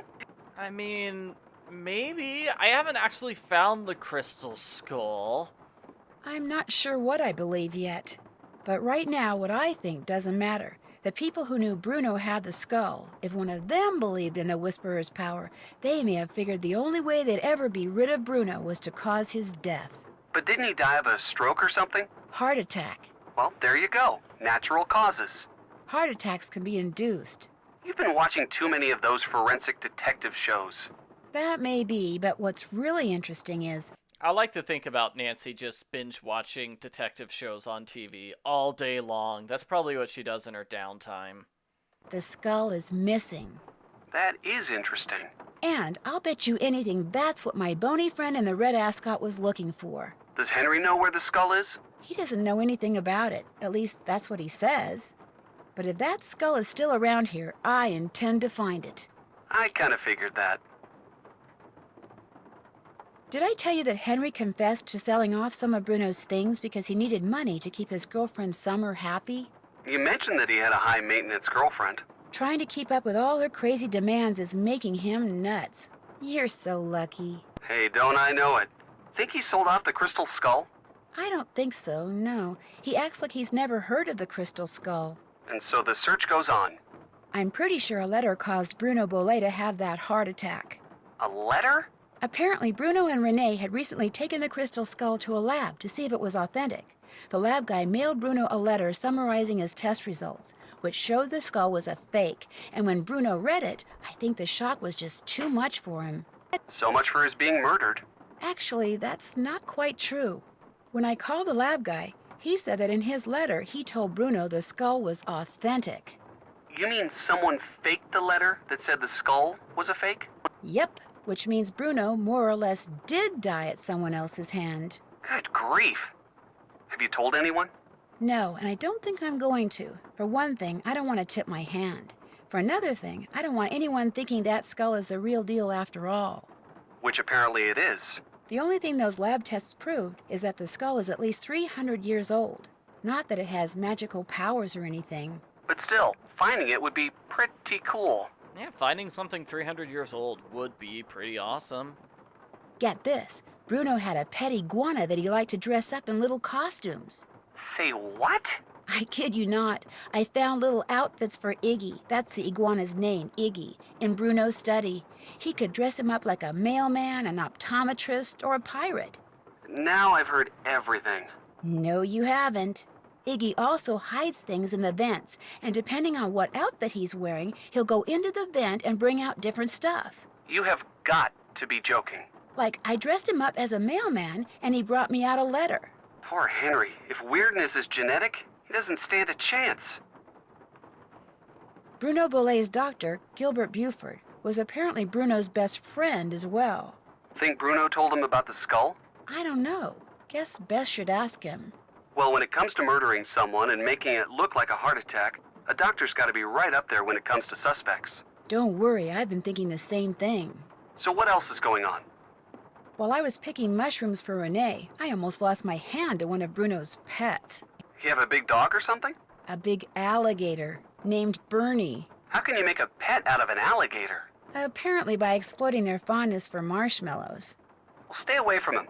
I mean, maybe. I haven't actually found the crystal skull. I'm not sure what I believe yet. But right now, what I think doesn't matter. The people who knew Bruno had the skull, if one of them believed in the Whisperer's power, they may have figured the only way they'd ever be rid of Bruno was to cause his death. But didn't he die of a stroke or something? Heart attack. Well, there you go. Natural causes. Heart attacks can be induced. You've been watching too many of those forensic detective shows. That may be, but what's really interesting is I like to think about Nancy just binge watching detective shows on TV all day long. That's probably what she does in her downtime. the skull is missing. That is interesting. And I'll bet you anything that's what my bony friend in the red ascot was looking for. Does Henry know where the skull is? He doesn't know anything about it. At least that's what he says. But if that skull is still around here, I intend to find it. I kind of figured that. Did I tell you that Henry confessed to selling off some of Bruno's things because he needed money to keep his girlfriend Summer happy? You mentioned that he had a high-maintenance girlfriend. Trying to keep up with all her crazy demands is making him nuts. You're so lucky. Hey, don't I know it. Think he sold off the Crystal Skull? I don't think so, no. He acts like he's never heard of the Crystal Skull. And so the search goes on. I'm pretty sure a letter caused Bruno Bole to have that heart attack. A letter? Apparently, Bruno and Renee had recently taken the Crystal Skull to a lab to see if it was authentic. The lab guy mailed Bruno a letter summarizing his test results, which showed the skull was a fake, and when Bruno read it, I think the shock was just too much for him. So much for his being murdered. Actually, that's not quite true. When I called the lab guy, he said that in his letter he told Bruno the skull was authentic. You mean someone faked the letter that said the skull was a fake? Yep, which means Bruno more or less did die at someone else's hand. Good grief. Have you told anyone? No, and I don't think I'm going to. For one thing, I don't want to tip my hand. For another thing, I don't want anyone thinking that skull is the real deal after all. Which apparently it is. The only thing those lab tests proved is that the skull is at least 300 years old. Not that it has magical powers or anything. But still, finding it would be pretty cool. Yeah, finding something 300 years old would be pretty awesome. Get this, Bruno had a pet iguana that he liked to dress up in little costumes. Say what? I kid you not. I found little outfits for Iggy, that's the iguana's name, Iggy, in Bruno's study. He could dress him up like a mailman, an optometrist, or a pirate. Now I've heard everything. No, you haven't. Iggy also hides things in the vents, and depending on what outfit he's wearing, he'll go into the vent and bring out different stuff. You have got to be joking. Like, I dressed him up as a mailman, and he brought me out a letter. Poor Henry. If weirdness is genetic, he doesn't stand a chance. Bruno Bole's doctor, Gilbert Buford, was apparently Bruno's best friend as well. Think Bruno told him about the skull? I don't know. Guess Bess should ask him. Well, when it comes to murdering someone and making it look like a heart attack, a doctor's got to be right up there when it comes to suspects. Don't worry, I've been thinking the same thing. So what else is going on? While I was picking mushrooms for Renee, I almost lost my hand to one of Bruno's pets. You have a big dog or something? A big alligator named Bernie. How can you make a pet out of an alligator? Apparently by exploiting their fondness for marshmallows. Well, stay away from him.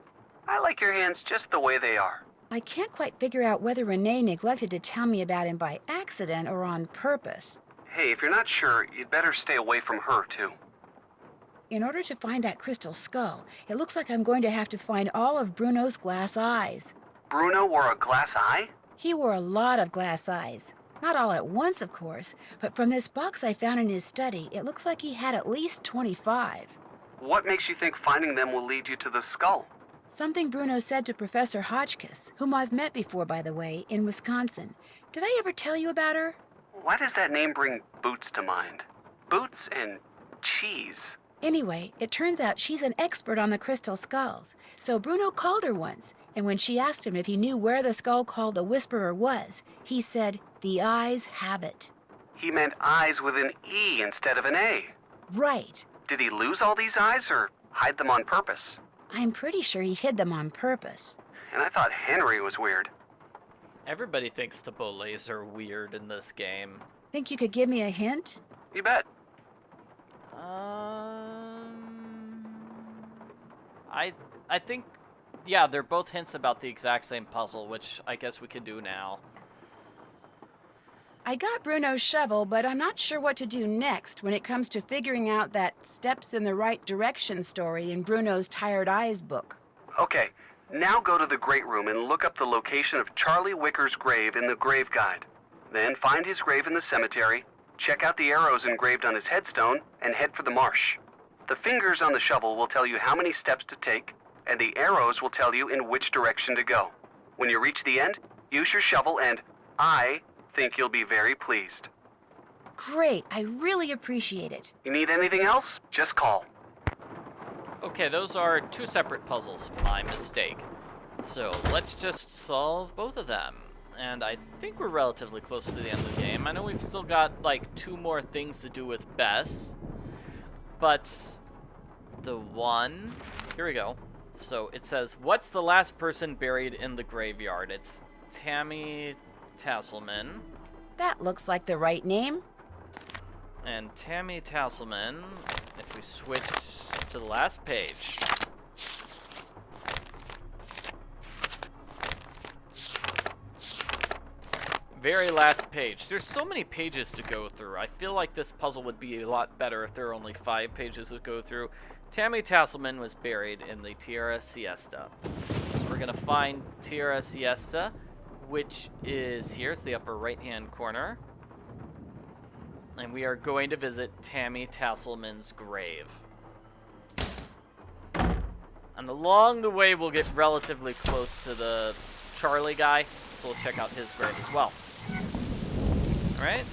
I like your hands just the way they are. I can't quite figure out whether Renee neglected to tell me about him by accident or on purpose. Hey, if you're not sure, you'd better stay away from her, too. In order to find that crystal skull, it looks like I'm going to have to find all of Bruno's glass eyes. Bruno wore a glass eye? He wore a lot of glass eyes. Not all at once, of course, but from this box I found in his study, it looks like he had at least 25. What makes you think finding them will lead you to the skull? Something Bruno said to Professor Hotchkiss, whom I've met before, by the way, in Wisconsin. Did I ever tell you about her? Why does that name bring Boots to mind? Boots and cheese. Anyway, it turns out she's an expert on the crystal skulls. So Bruno called her once, and when she asked him if he knew where the skull called the Whisperer was, he said, "The eyes have it." He meant eyes with an E instead of an A. Right. Did he lose all these eyes or hide them on purpose? I'm pretty sure he hid them on purpose. And I thought Henry was weird. Everybody thinks the Boles are weird in this game. Think you could give me a hint? You bet. I think, yeah, they're both hints about the exact same puzzle, which I guess we could do now. I got Bruno's shovel, but I'm not sure what to do next when it comes to figuring out that steps in the right direction story in Bruno's Tired Eyes book. Okay, now go to the Great Room and look up the location of Charlie Wicker's grave in the Grave Guide. Then find his grave in the cemetery, check out the arrows engraved on his headstone, and head for the marsh. The fingers on the shovel will tell you how many steps to take, and the arrows will tell you in which direction to go. When you reach the end, use your shovel and I think you'll be very pleased. Great, I really appreciate it. You need anything else? Just call. Okay, those are two separate puzzles. My mistake. So let's just solve both of them. And I think we're relatively close to the end of the game. I know we've still got like 2 more things to do with Bess. But the one, here we go. So it says, what's the last person buried in the graveyard? It's Tammy Tasselman. That looks like the right name. And Tammy Tasselman, if we switch to the last page. Very last page. There's so many pages to go through. I feel like this puzzle would be a lot better if there were only 5 pages to go through. Tammy Tasselman was buried in the Tierra Siesta. So we're gonna find Tierra Siesta, which is here. It's the upper right-hand corner. And we are going to visit Tammy Tasselman's grave. And along the way, we'll get relatively close to the Charlie guy, so we'll check out his grave as well. Alright?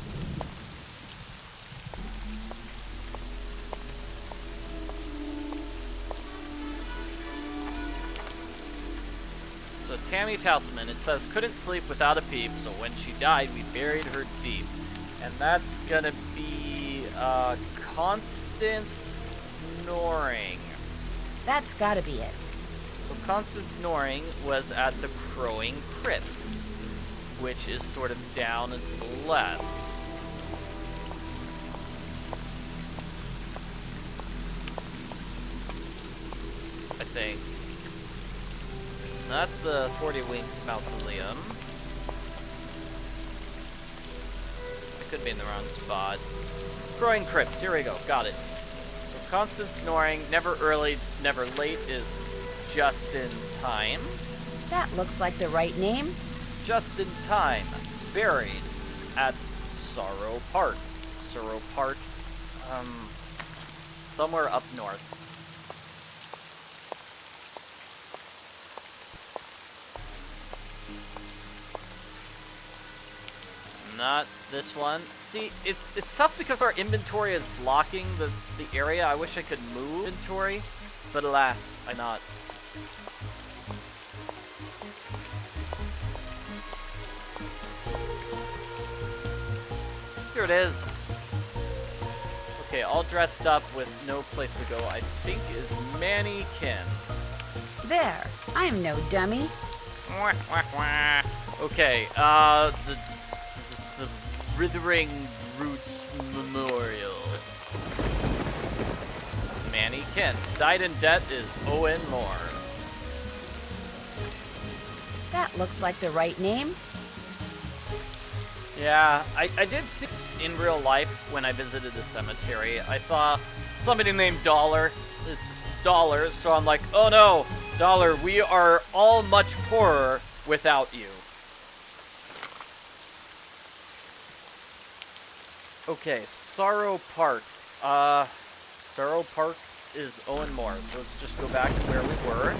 So Tammy Tasselman, it says, couldn't sleep without a peep, so when she died, we buried her deep. And that's gonna be, Constance Noring. That's gotta be it. So Constance Noring was at the Crowing Crypts, which is sort of down and to the left. I think. That's the 40 Wings Mausoleum. I could be in the wrong spot. Crowing Crypts, here we go, got it. So Constance Noring, never early, never late, is just in time. That looks like the right name. Just in time, buried at Sorrow Park. Sorrow Park, somewhere up north. Not this one. See, it's tough because our inventory is blocking the area. I wish I could move inventory, but alas, I not. Here it is. Okay, all dressed up with no place to go, I think is Mannequin. There. I'm no dummy. Okay, the Withering Roots Memorial. Mannequin. Died in debt is Owen Moore. That looks like the right name. Yeah, I did see this in real life when I visited the cemetery. I saw somebody named Dollar. This Dollar, so I'm like, oh no, Dollar, we are all much poorer without you. Okay, Sorrow Park. Sorrow Park is Owen Moore, so let's just go back to where we were,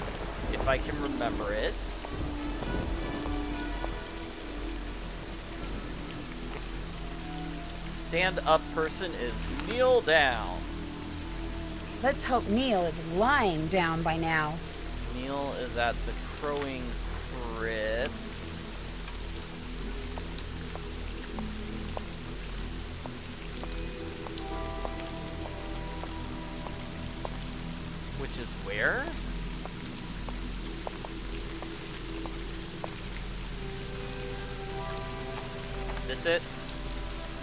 if I can remember it. Stand-up person is kneel down. Let's hope Neil is lying down by now. Neil is at the Crowing Crypts. Which is where? This it?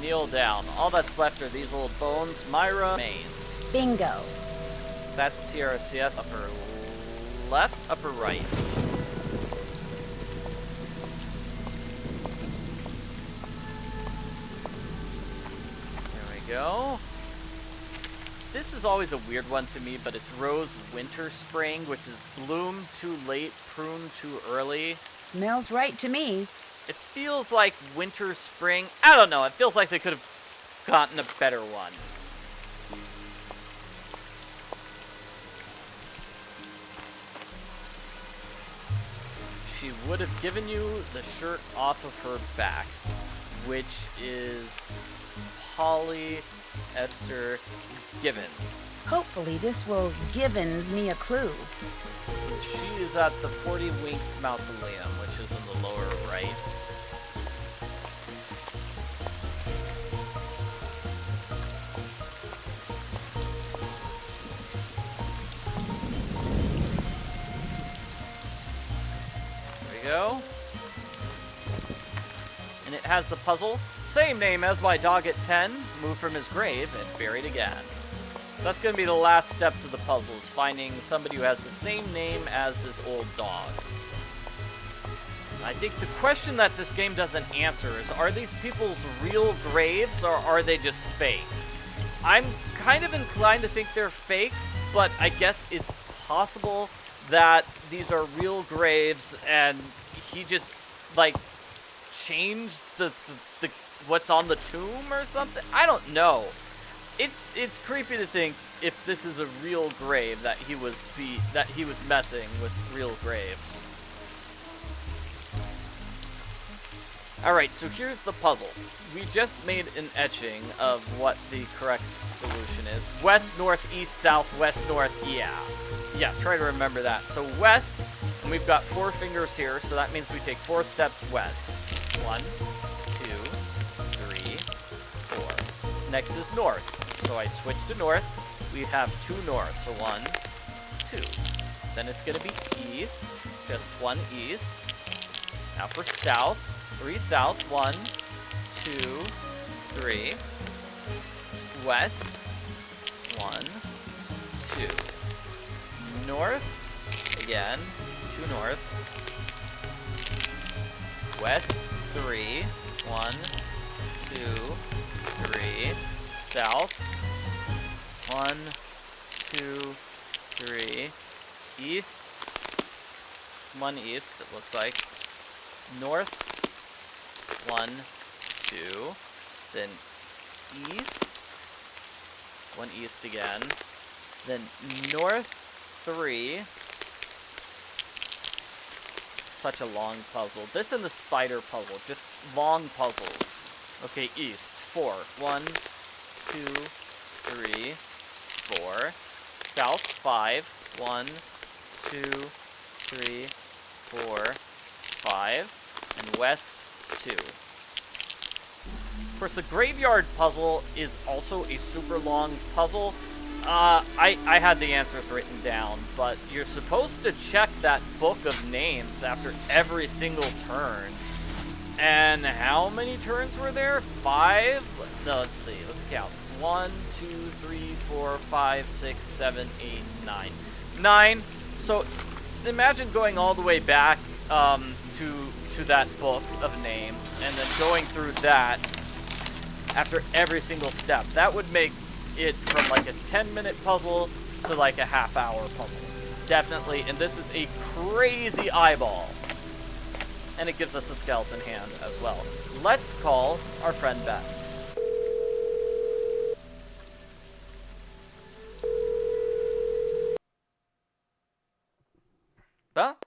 Kneel down. All that's left are these little bones. Myra remains. Bingo. That's TRCS. Upper left, upper right. There we go. This is always a weird one to me, but it's Rose Winter Spring, which is bloom too late, prune too early. Smells right to me. It feels like winter, spring. I don't know. It feels like they could have gotten a better one. She would have given you the shirt off of her back, which is Holly Esther Givens. Hopefully this will givens me a clue. She is at the 40 Winks Mausoleum, which is in the lower right. go. And it has the puzzle. Same name as my dog at 10, moved from his grave and buried again. So that's going to be the last step to the puzzle, is finding somebody who has the same name as his old dog. I think the question that this game doesn't answer is, are these people's real graves or are they just fake? I'm kind of inclined to think they're fake, but I guess it's possible that these are real graves and he just, like, changed the what's on the tomb or something? I don't know. It's creepy to think if this is a real grave that he was messing with real graves. Alright, so here's the puzzle. We just made an etching of what the correct solution is. West, north, east, south, west, north, yeah, try to remember that. So west, and we've got 4 fingers here, so that means we take 4 steps west. 1, 2, 3, 4. Next is north, so I switch to north. We have 2 north, so 1, 2. Then it's going to be east, just 1 east. Now for south, 3 south, 1, 2, 3. West, 1, 2. North, again, 2 north. West, 3, 1, 2, 3. South, 1, 2, 3. East, 1 east, it looks like. North, 1, 2. Then east, 1 east again. Then north, 3. Such a long puzzle. This and the spider puzzle, just long puzzles. Okay, east, 4. 1, 2, 3, 4. South, 5. 1, 2, 3, 4, 5. And west, 2. Of course, the graveyard puzzle is also a super long puzzle. I had the answers written down, but you're supposed to check that book of names after every single turn. And how many turns were there? 5? No, let's see. Let's count. 1, 2, 3, 4, 5, 6, 7, 8, 9. 9. So imagine going all the way back to that book of names and then going through that after every single step. That would make it from like a 10-minute puzzle to like a half-hour puzzle. Definitely. And this is a crazy eyeball. And it gives us a skeleton hand as well. Let's call our friend Bess. Beth?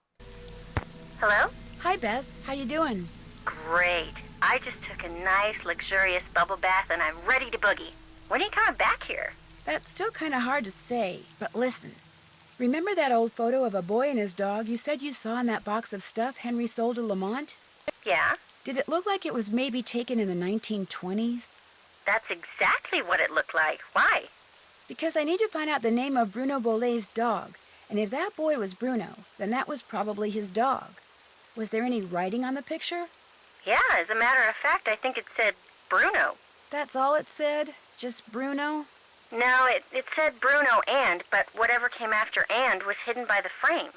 Hello? Hi, Bess. How you doing? Great. I just took a nice, luxurious bubble bath and I'm ready to boogie. When are you coming back here? That's still kind of hard to say, but listen. Remember that old photo of a boy and his dog you said you saw in that box of stuff Henry sold to Lamont? Yeah? Did it look like it was maybe taken in the 1920s? That's exactly what it looked like. Why? Because I need to find out the name of Bruno Bole's dog. And if that boy was Bruno, then that was probably his dog. Was there any writing on the picture? Yeah, as a matter of fact, I think it said Bruno. That's all it said? Just Bruno? No, it said Bruno but whatever came after and was hidden by the frame.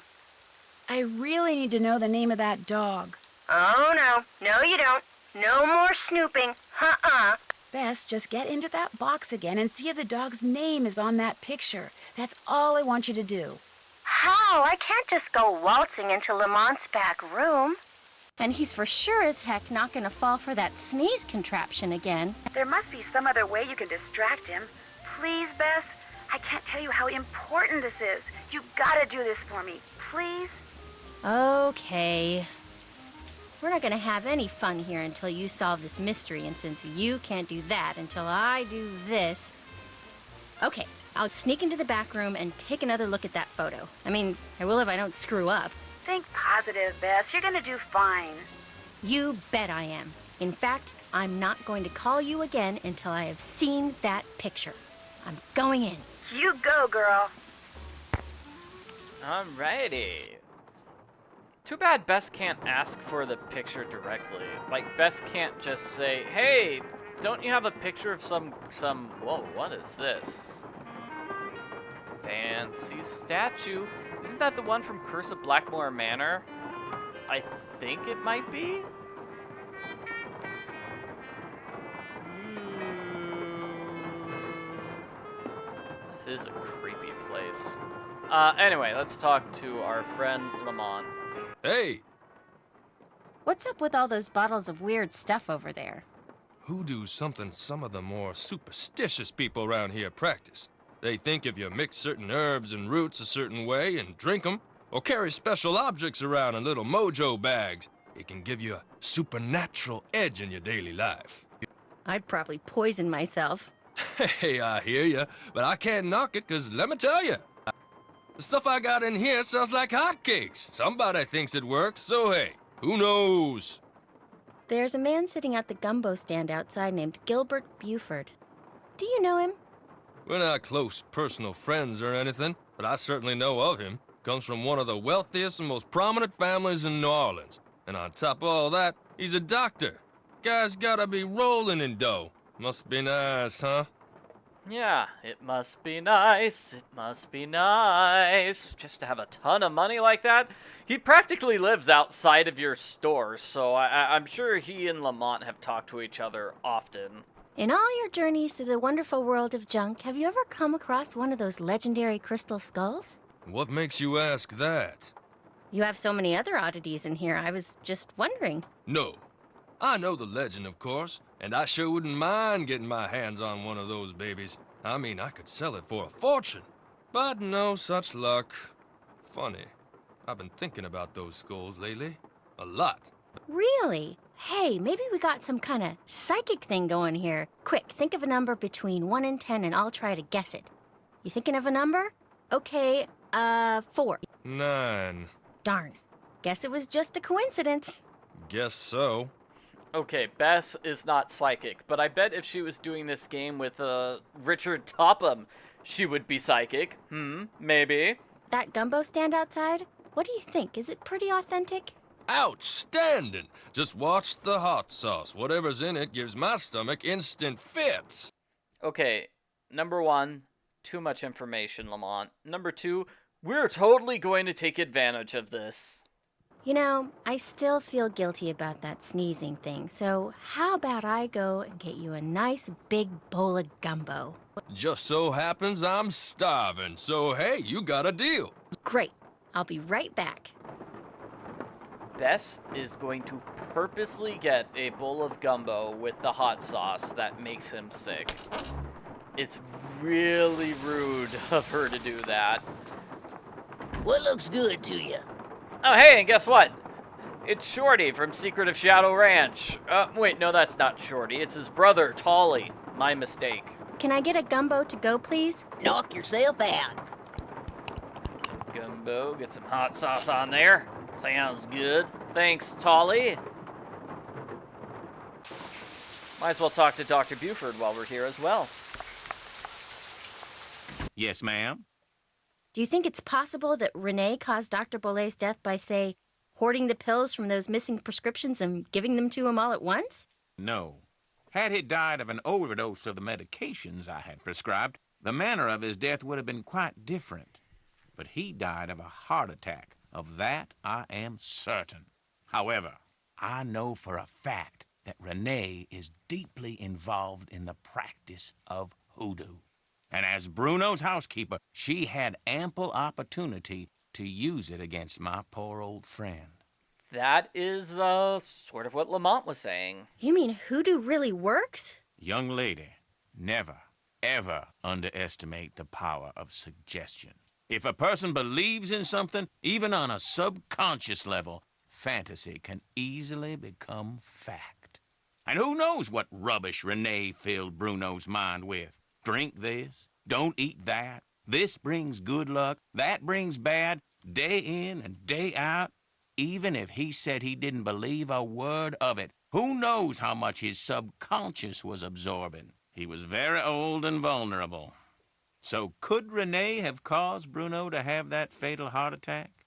I really need to know the name of that dog. Oh, no. No, you don't. No more snooping. Bess, just get into that box again and see if the dog's name is on that picture. That's all I want you to do. How? I can't just go waltzing into Lamont's back room. And he's for sure as heck not gonna fall for that sneeze contraption again. There must be some other way you can distract him. Please, Bess, I can't tell you how important this is. You gotta do this for me, please. Okay. We're not gonna have any fun here until you solve this mystery, and since you can't do that until I do this... Okay, I'll sneak into the back room and take another look at that photo. I mean, I will if I don't screw up. Think positive, Bess. You're gonna do fine. You bet I am. In fact, I'm not going to call you again until I have seen that picture. I'm going in. You go, girl. Alrighty. Too bad Bess can't ask for the picture directly. Like, Bess can't just say, hey, don't you have a picture of some, whoa, what is this? Fancy statue. Isn't that the one from Curse of Blackmore Manor? I think it might be? This is a creepy place. Anyway, let's talk to our friend Lamont. Hey! What's up with all those bottles of weird stuff over there? Hoodoo's something some of the more superstitious people around here practice. They think if you mix certain herbs and roots a certain way and drink them, or carry special objects around in little mojo bags, it can give you a supernatural edge in your daily life. I'd probably poison myself. Hey, I hear ya, but I can't knock it, 'cause let me tell you, the stuff I got in here sounds like hotcakes. Somebody thinks it works, so hey, who knows? There's a man sitting at the gumbo stand outside named Gilbert Buford. Do you know him? We're not close personal friends or anything, but I certainly know of him. Comes from one of the wealthiest and most prominent families in New Orleans. And on top of all that, he's a doctor. Guy's gotta be rolling in dough. Must be nice, huh? Yeah, it must be nice. It must be nice. Just to have a ton of money like that. He practically lives outside of your store, so I'm sure he and Lamont have talked to each other often. In all your journeys through the wonderful world of junk, have you ever come across one of those legendary crystal skulls? What makes you ask that? You have so many other oddities in here, I was just wondering. No. I know the legend, of course, and I sure wouldn't mind getting my hands on one of those babies. I mean, I could sell it for a fortune. But no such luck. Funny. I've been thinking about those skulls lately. A lot. Really? Hey, maybe we got some kind of psychic thing going here. Quick, think of a number between 1 and 10 and I'll try to guess it. You thinking of a number? Okay, 4. 9. Darn. Guess it was just a coincidence. Guess so. Okay, Bess is not psychic, but I bet if she was doing this game with Richard Topham, she would be psychic. Maybe. That gumbo stand outside? What do you think? Is it pretty authentic? Outstanding! Just watch the hot sauce. Whatever's in it gives my stomach instant fits. Okay, number 1, too much information, Lamont. Number 2, we're totally going to take advantage of this. You know, I still feel guilty about that sneezing thing, so how about I go and get you a nice big bowl of gumbo? Just so happens I'm starving, so hey, you got a deal. Great. I'll be right back. Bess is going to purposely get a bowl of gumbo with the hot sauce that makes him sick. It's really rude of her to do that. What looks good to you? Oh, hey, and guess what? It's Shorty from Secret of Shadow Ranch. Wait, no, that's not Shorty. It's his brother, Tolly. My mistake. Can I get a gumbo to go, please? Knock yourself out. Get some gumbo, get some hot sauce on there. Sounds good. Thanks, Tolly. Might as well talk to Dr. Buford while we're here as well. Yes, ma'am? Do you think it's possible that Renee caused Dr. Bole's death by, say, hoarding the pills from those missing prescriptions and giving them to him all at once? No. Had he died of an overdose of the medications I had prescribed, the manner of his death would have been quite different. But he died of a heart attack. Of that, I am certain. However, I know for a fact that Renee is deeply involved in the practice of hoodoo. And as Bruno's housekeeper, she had ample opportunity to use it against my poor old friend. That is, sort of what Lamont was saying. You mean hoodoo really works? Young lady, never, ever underestimate the power of suggestion. If a person believes in something, even on a subconscious level, fantasy can easily become fact. And who knows what rubbish Renee filled Bruno's mind with? Drink this, don't eat that. This brings good luck, that brings bad, day in and day out. Even if he said he didn't believe a word of it, who knows how much his subconscious was absorbing? He was very old and vulnerable. So could Renee have caused Bruno to have that fatal heart attack?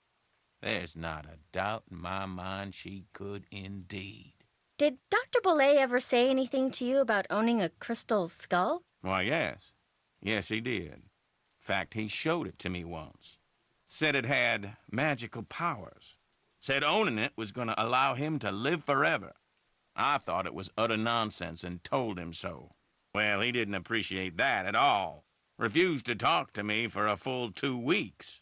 There's not a doubt in my mind she could indeed. Did Dr. Bole ever say anything to you about owning a crystal skull? Why, yes. Yes, he did. In fact, he showed it to me once. Said it had magical powers. Said owning it was going to allow him to live forever. I thought it was utter nonsense and told him so. Well, he didn't appreciate that at all. Refused to talk to me for a full 2 weeks.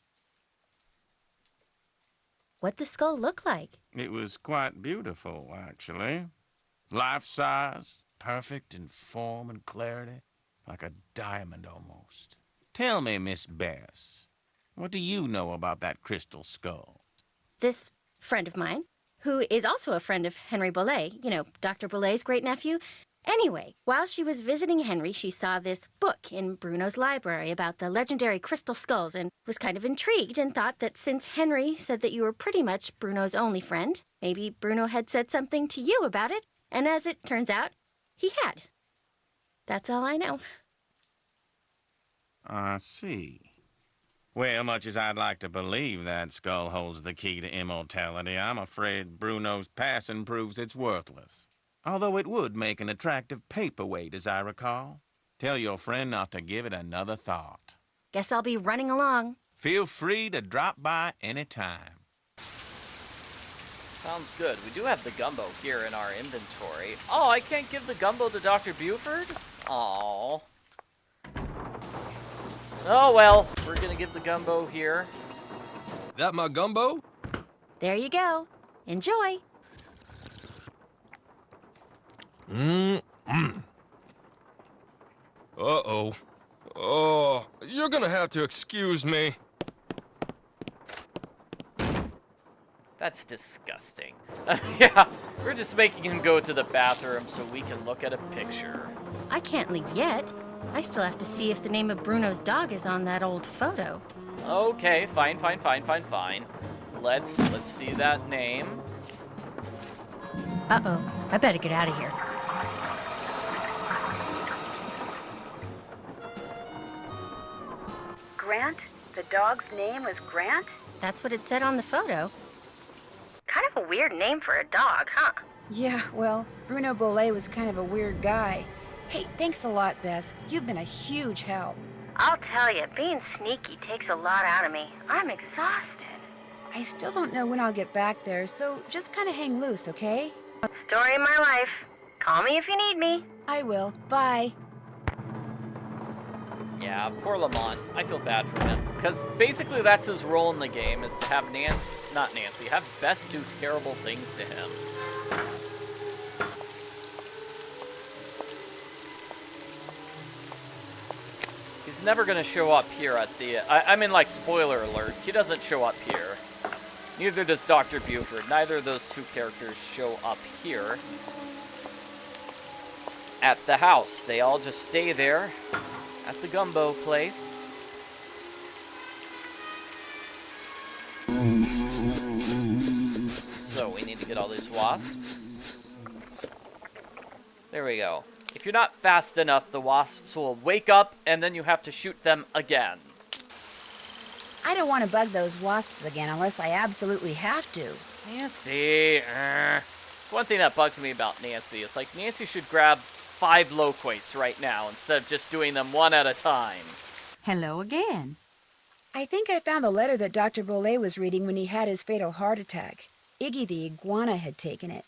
What'd the skull look like? It was quite beautiful, actually. Life-size, perfect in form and clarity, like a diamond almost. Tell me, Miss Bess, what do you know about that crystal skull? This friend of mine, who is also a friend of Henry Bole, Dr. Bole's great-nephew. Anyway, while she was visiting Henry, she saw this book in Bruno's library about the legendary crystal skulls and was kind of intrigued and thought that since Henry said that you were pretty much Bruno's only friend, maybe Bruno had said something to you about it, and as it turns out, he had. That's all I know. I see. Well, much as I'd like to believe that skull holds the key to immortality, I'm afraid Bruno's passing proves it's worthless. Although it would make an attractive paperweight, as I recall. Tell your friend not to give it another thought. Guess I'll be running along. Feel free to drop by any time. Sounds good. We do have the gumbo here in our inventory. Oh, I can't give the gumbo to Dr. Buford? Aww. Oh well, we're gonna give the gumbo here. That my gumbo? There you go. Enjoy. Uh-oh. Oh, you're gonna have to excuse me. That's disgusting. Yeah, we're just making him go to the bathroom so we can look at a picture. I can't leave yet. I still have to see if the name of Bruno's dog is on that old photo. Okay, fine. Let's see that name. Uh-oh. I better get out of here. Grant? The dog's name was Grant? That's what it said on the photo. Kind of a weird name for a dog, huh? Yeah, well, Bruno Bole was kind of a weird guy. Hey, thanks a lot, Bess. You've been a huge help. I'll tell you, being sneaky takes a lot out of me. I'm exhausted. I still don't know when I'll get back there, so just kind of hang loose, okay? Story of my life. Call me if you need me. I will. Bye. Yeah, poor Lamont. I feel bad for him. Because basically that's his role in the game, is to have have Bess do terrible things to him. He's never going to show up here at the... I mean, like, spoiler alert, he doesn't show up here. Neither does Dr. Buford. Neither of those two characters show up here at the house. They all just stay there at the gumbo place. So we need to get all these wasps. There we go. If you're not fast enough, the wasps will wake up and then you have to shoot them again. I don't want to bug those wasps again unless I absolutely have to. Nancy, it's one thing that bugs me about Nancy. It's like Nancy should grab 5 loquates right now instead of just doing them one at a time. Hello again. I think I found the letter that Dr. Bole was reading when he had his fatal heart attack. Iggy the iguana had taken it.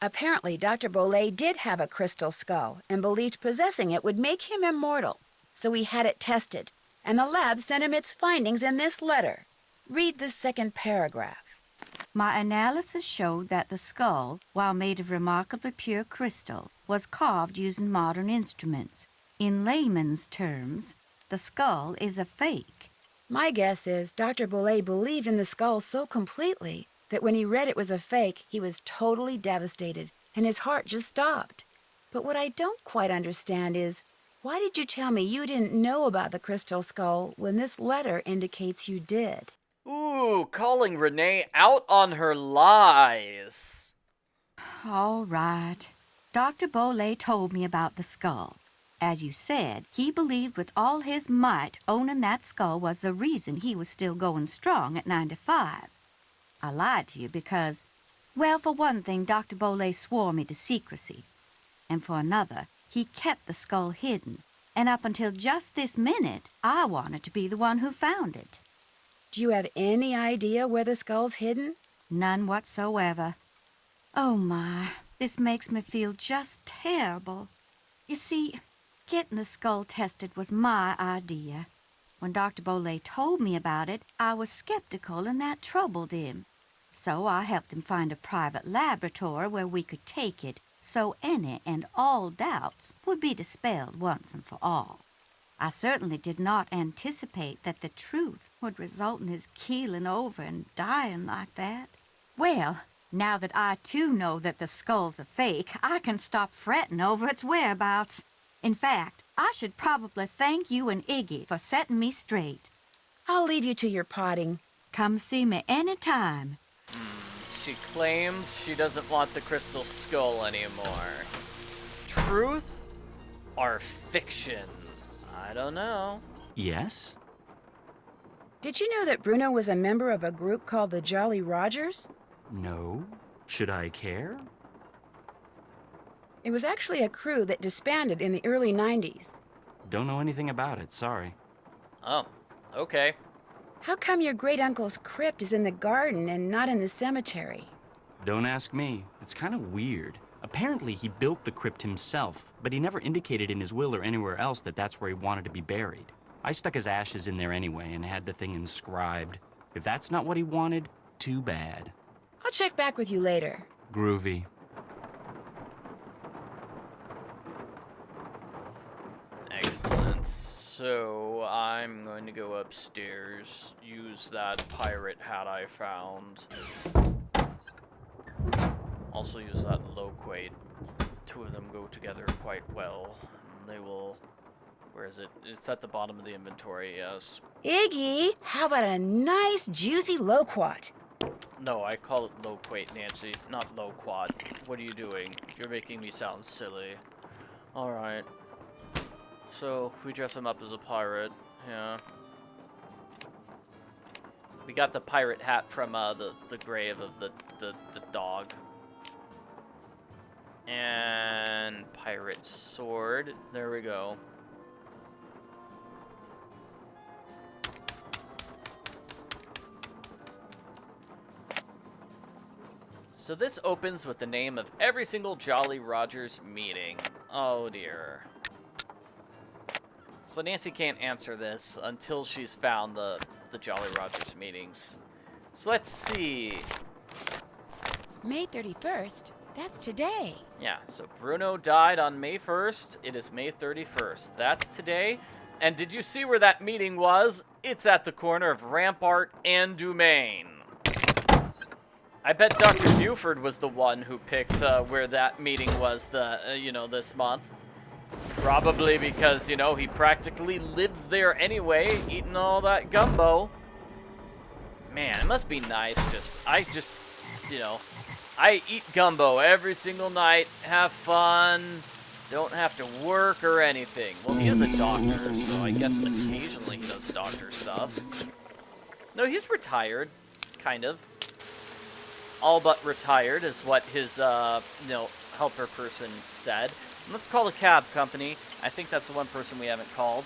Apparently, Dr. Bole did have a crystal skull and believed possessing it would make him immortal. So he had it tested, and the lab sent him its findings in this letter. Read the second paragraph. My analysis showed that the skull, while made of remarkably pure crystal, was carved using modern instruments. In layman's terms, the skull is a fake. My guess is Dr. Bole believed in the skull so completely that when he read it was a fake, he was totally devastated, and his heart just stopped. But what I don't quite understand is, why did you tell me you didn't know about the crystal skull when this letter indicates you did? Ooh, calling Renee out on her lies. All right. Dr. Bole told me about the skull. As you said, he believed with all his might owning that skull was the reason he was still going strong at 95. I lied to you because, well, for one thing, Dr. Bole swore me to secrecy. And for another, he kept the skull hidden. And up until just this minute, I wanted to be the one who found it. Do you have any idea where the skull's hidden? None whatsoever. Oh my, this makes me feel just terrible. You see, getting the skull tested was my idea. When Dr. Bole told me about it, I was skeptical and that troubled him. So I helped him find a private laboratory where we could take it so any and all doubts would be dispelled once and for all. I certainly did not anticipate that the truth would result in his keeling over and dying like that. Well, now that I too know that the skull's a fake, I can stop fretting over its whereabouts. In fact, I should probably thank you and Iggy for setting me straight. I'll leave you to your potting. Come see me any time. She claims she doesn't want the crystal skull anymore. Truth or fiction? I don't know. Yes? Did you know that Bruno was a member of a group called the Jolly Rogers? No? Should I care? It was actually a crew that disbanded in the early 90s. Don't know anything about it, sorry. Oh, okay. How come your great-uncle's crypt is in the garden and not in the cemetery? Don't ask me. It's kind of weird. Apparently he built the crypt himself, but he never indicated in his will or anywhere else that that's where he wanted to be buried. I stuck his ashes in there anyway and had the thing inscribed. If that's not what he wanted, too bad. I'll check back with you later. Groovy. Excellent. So I'm going to go upstairs, use that pirate hat I found. Also use that loquate. Two of them go together quite well. They will... Where is it? It's at the bottom of the inventory, yes. Iggy, how about a nice, juicy loquat? No, I call it loquate, Nancy, not loquat. What are you doing? You're making me sound silly. Alright. So, we dress him up as a pirate, yeah. We got the pirate hat from the grave of the dog. And pirate sword, there we go. So this opens with the name of every single Jolly Rogers meeting. Oh dear. So Nancy can't answer this until she's found the Jolly Rogers meetings. So let's see. May 31st? That's today. Yeah, so Bruno died on May 1st. It is May 31st. That's today. And did you see where that meeting was? It's at the corner of Rampart and Dumaine. I bet Dr. Buford was the one who picked where that meeting was this month. Probably because, he practically lives there anyway, eating all that gumbo. Man, it must be nice I eat gumbo every single night, have fun, don't have to work or anything. Well, he is a doctor, so I guess occasionally he does doctor stuff. No, he's retired, kind of. All but retired is what his, helper person said. Let's call the cab company. I think that's the one person we haven't called.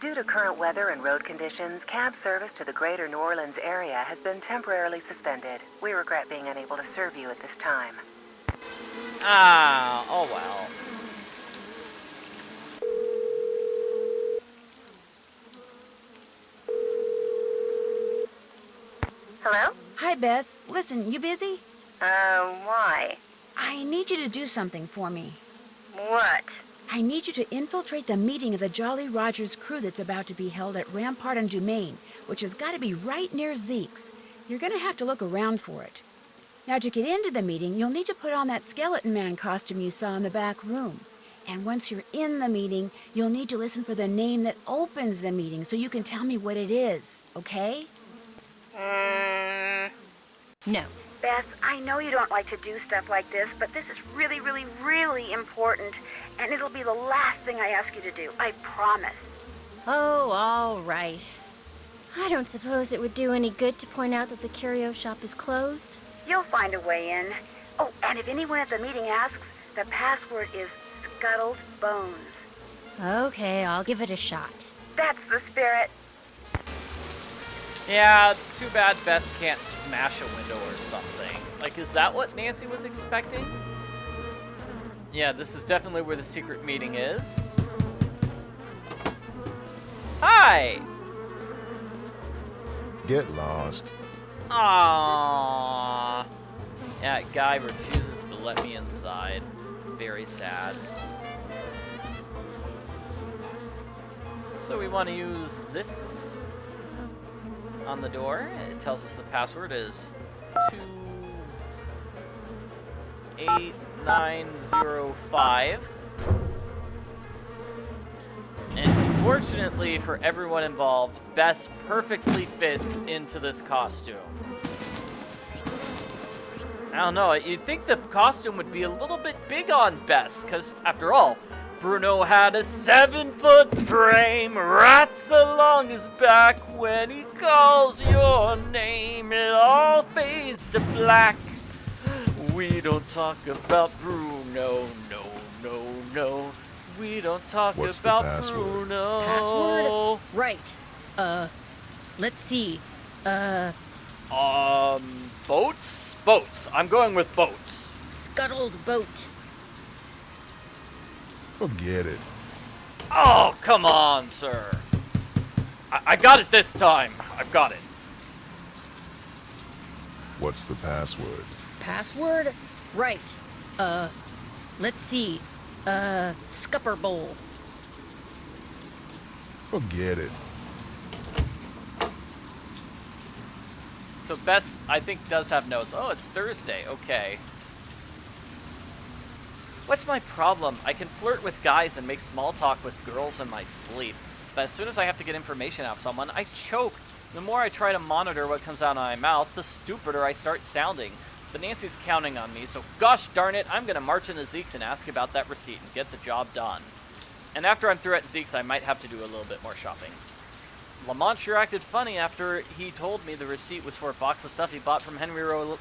Due to current weather and road conditions, cab service to the greater New Orleans area has been temporarily suspended. We regret being unable to serve you at this time. Ah, oh well. Hello? Hi, Bess. Listen, you busy? Why? I need you to do something for me. What? I need you to infiltrate the meeting of the Jolly Rogers crew that's about to be held at Rampart and Dumaine, which has got to be right near Zeke's. You're going to have to look around for it. Now, to get into the meeting, you'll need to put on that skeleton man costume you saw in the back room. And once you're in the meeting, you'll need to listen for the name that opens the meeting so you can tell me what it is, okay? No. Beth, I know you don't like to do stuff like this, but this is really, really, really important, and it'll be the last thing I ask you to do. I promise. Oh, all right. I don't suppose it would do any good to point out that the curio shop is closed? You'll find a way in. Oh, and if anyone at the meeting asks, the password is Scuttled Bones. Okay, I'll give it a shot. That's the spirit. Yeah, too bad Bess can't smash a window or something. Like, is that what Nancy was expecting? Yeah, this is definitely where the secret meeting is. Hi! Get lost. Aww. Yeah, guy refuses to let me inside. It's very sad. So we want to use this on the door. It tells us the password is 28905. And fortunately for everyone involved, Bess perfectly fits into this costume. I don't know, you'd think the costume would be a little bit big on Bess, because after all, Bruno had a 7-foot frame, rats along his back. When he calls your name, it all fades to black. We don't talk about Bruno, no. We don't talk What's the about password? Bruno. Password? Right. Let's see. Boats? Boats. I'm going with boats. Scuttled boat. Forget it. Oh, come on, sir. I got it this time. I've got it. What's the password? Password? Right. Let's see. Scupper bowl. Forget it. So Bess, I think, does have notes. Oh, it's Thursday. Okay. What's my problem? I can flirt with guys and make small talk with girls in my sleep. But as soon as I have to get information out of someone, I choke. The more I try to monitor what comes out of my mouth, the stupider I start sounding. But Nancy's counting on me, so gosh darn it, I'm gonna march into Zeke's and ask about that receipt and get the job done. And after I'm through at Zeke's, I might have to do a little bit more shopping. Lamont sure acted funny after he told me the receipt was for a box of stuff he bought from Henry Bole,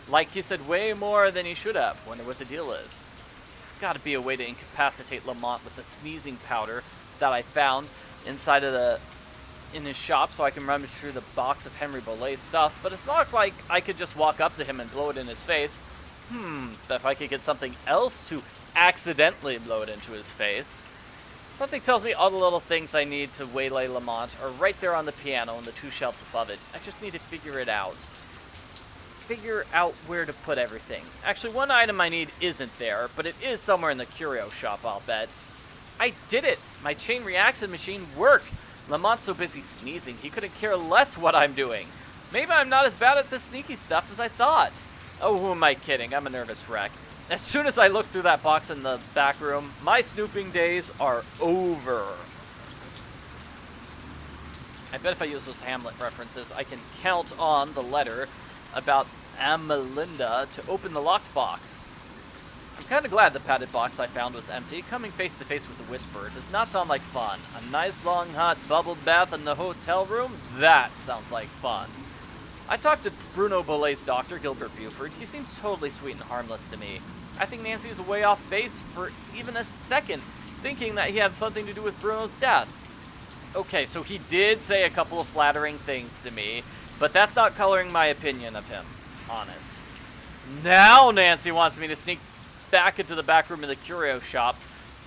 like he said way more than he should have. Wonder what the deal is. There's gotta be a way to incapacitate Lamont with the sneezing powder that I found inside of in his shop so I can rummage through the box of Henry Bole's stuff, but it's not like I could just walk up to him and blow it in his face. But if I could get something else to accidentally blow it into his face. Something tells me all the little things I need to waylay Lamont are right there on the piano and the 2 shelves above it. I just need to figure it out. Figure out where to put everything. Actually, one item I need isn't there, but it is somewhere in the curio shop, I'll bet. I did it! My chain reaction machine worked! Lamont's so busy sneezing, he couldn't care less what I'm doing. Maybe I'm not as bad at the sneaky stuff as I thought. Oh, who am I kidding? I'm a nervous wreck. As soon as I look through that box in the back room, my snooping days are over. I bet if I use those Hamlet references, I can count on the letter about Amelinda to open the locked box. I'm kind of glad the padded box I found was empty. Coming face to face with the Whisperer does not sound like fun. A nice long hot bubble bath in the hotel room? That sounds like fun. I talked to Bruno Bole's doctor, Gilbert Buford. He seems totally sweet and harmless to me. I think Nancy's way off base for even a second, thinking that he had something to do with Bruno's death. Okay, so he did say a couple of flattering things to me, but that's not coloring my opinion of him, honest. Now Nancy wants me to sneak back into the back room of the curio shop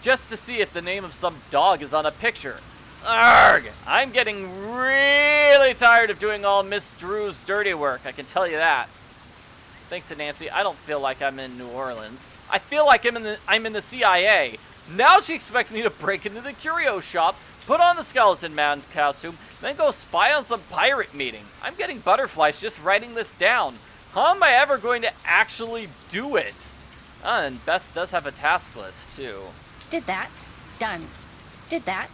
just to see if the name of some dog is on a picture. Arrgh! I'm getting really tired of doing all Miss Drew's dirty work, I can tell you that. Thanks to Nancy, I don't feel like I'm in New Orleans. I feel like I'm in the CIA. Now she expects me to break into the curio shop, put on the Skeleton Man costume, then go spy on some pirate meeting. I'm getting butterflies just writing this down. How am I ever going to actually do it? And Bess does have a task list, too. Did that. Done. Did that.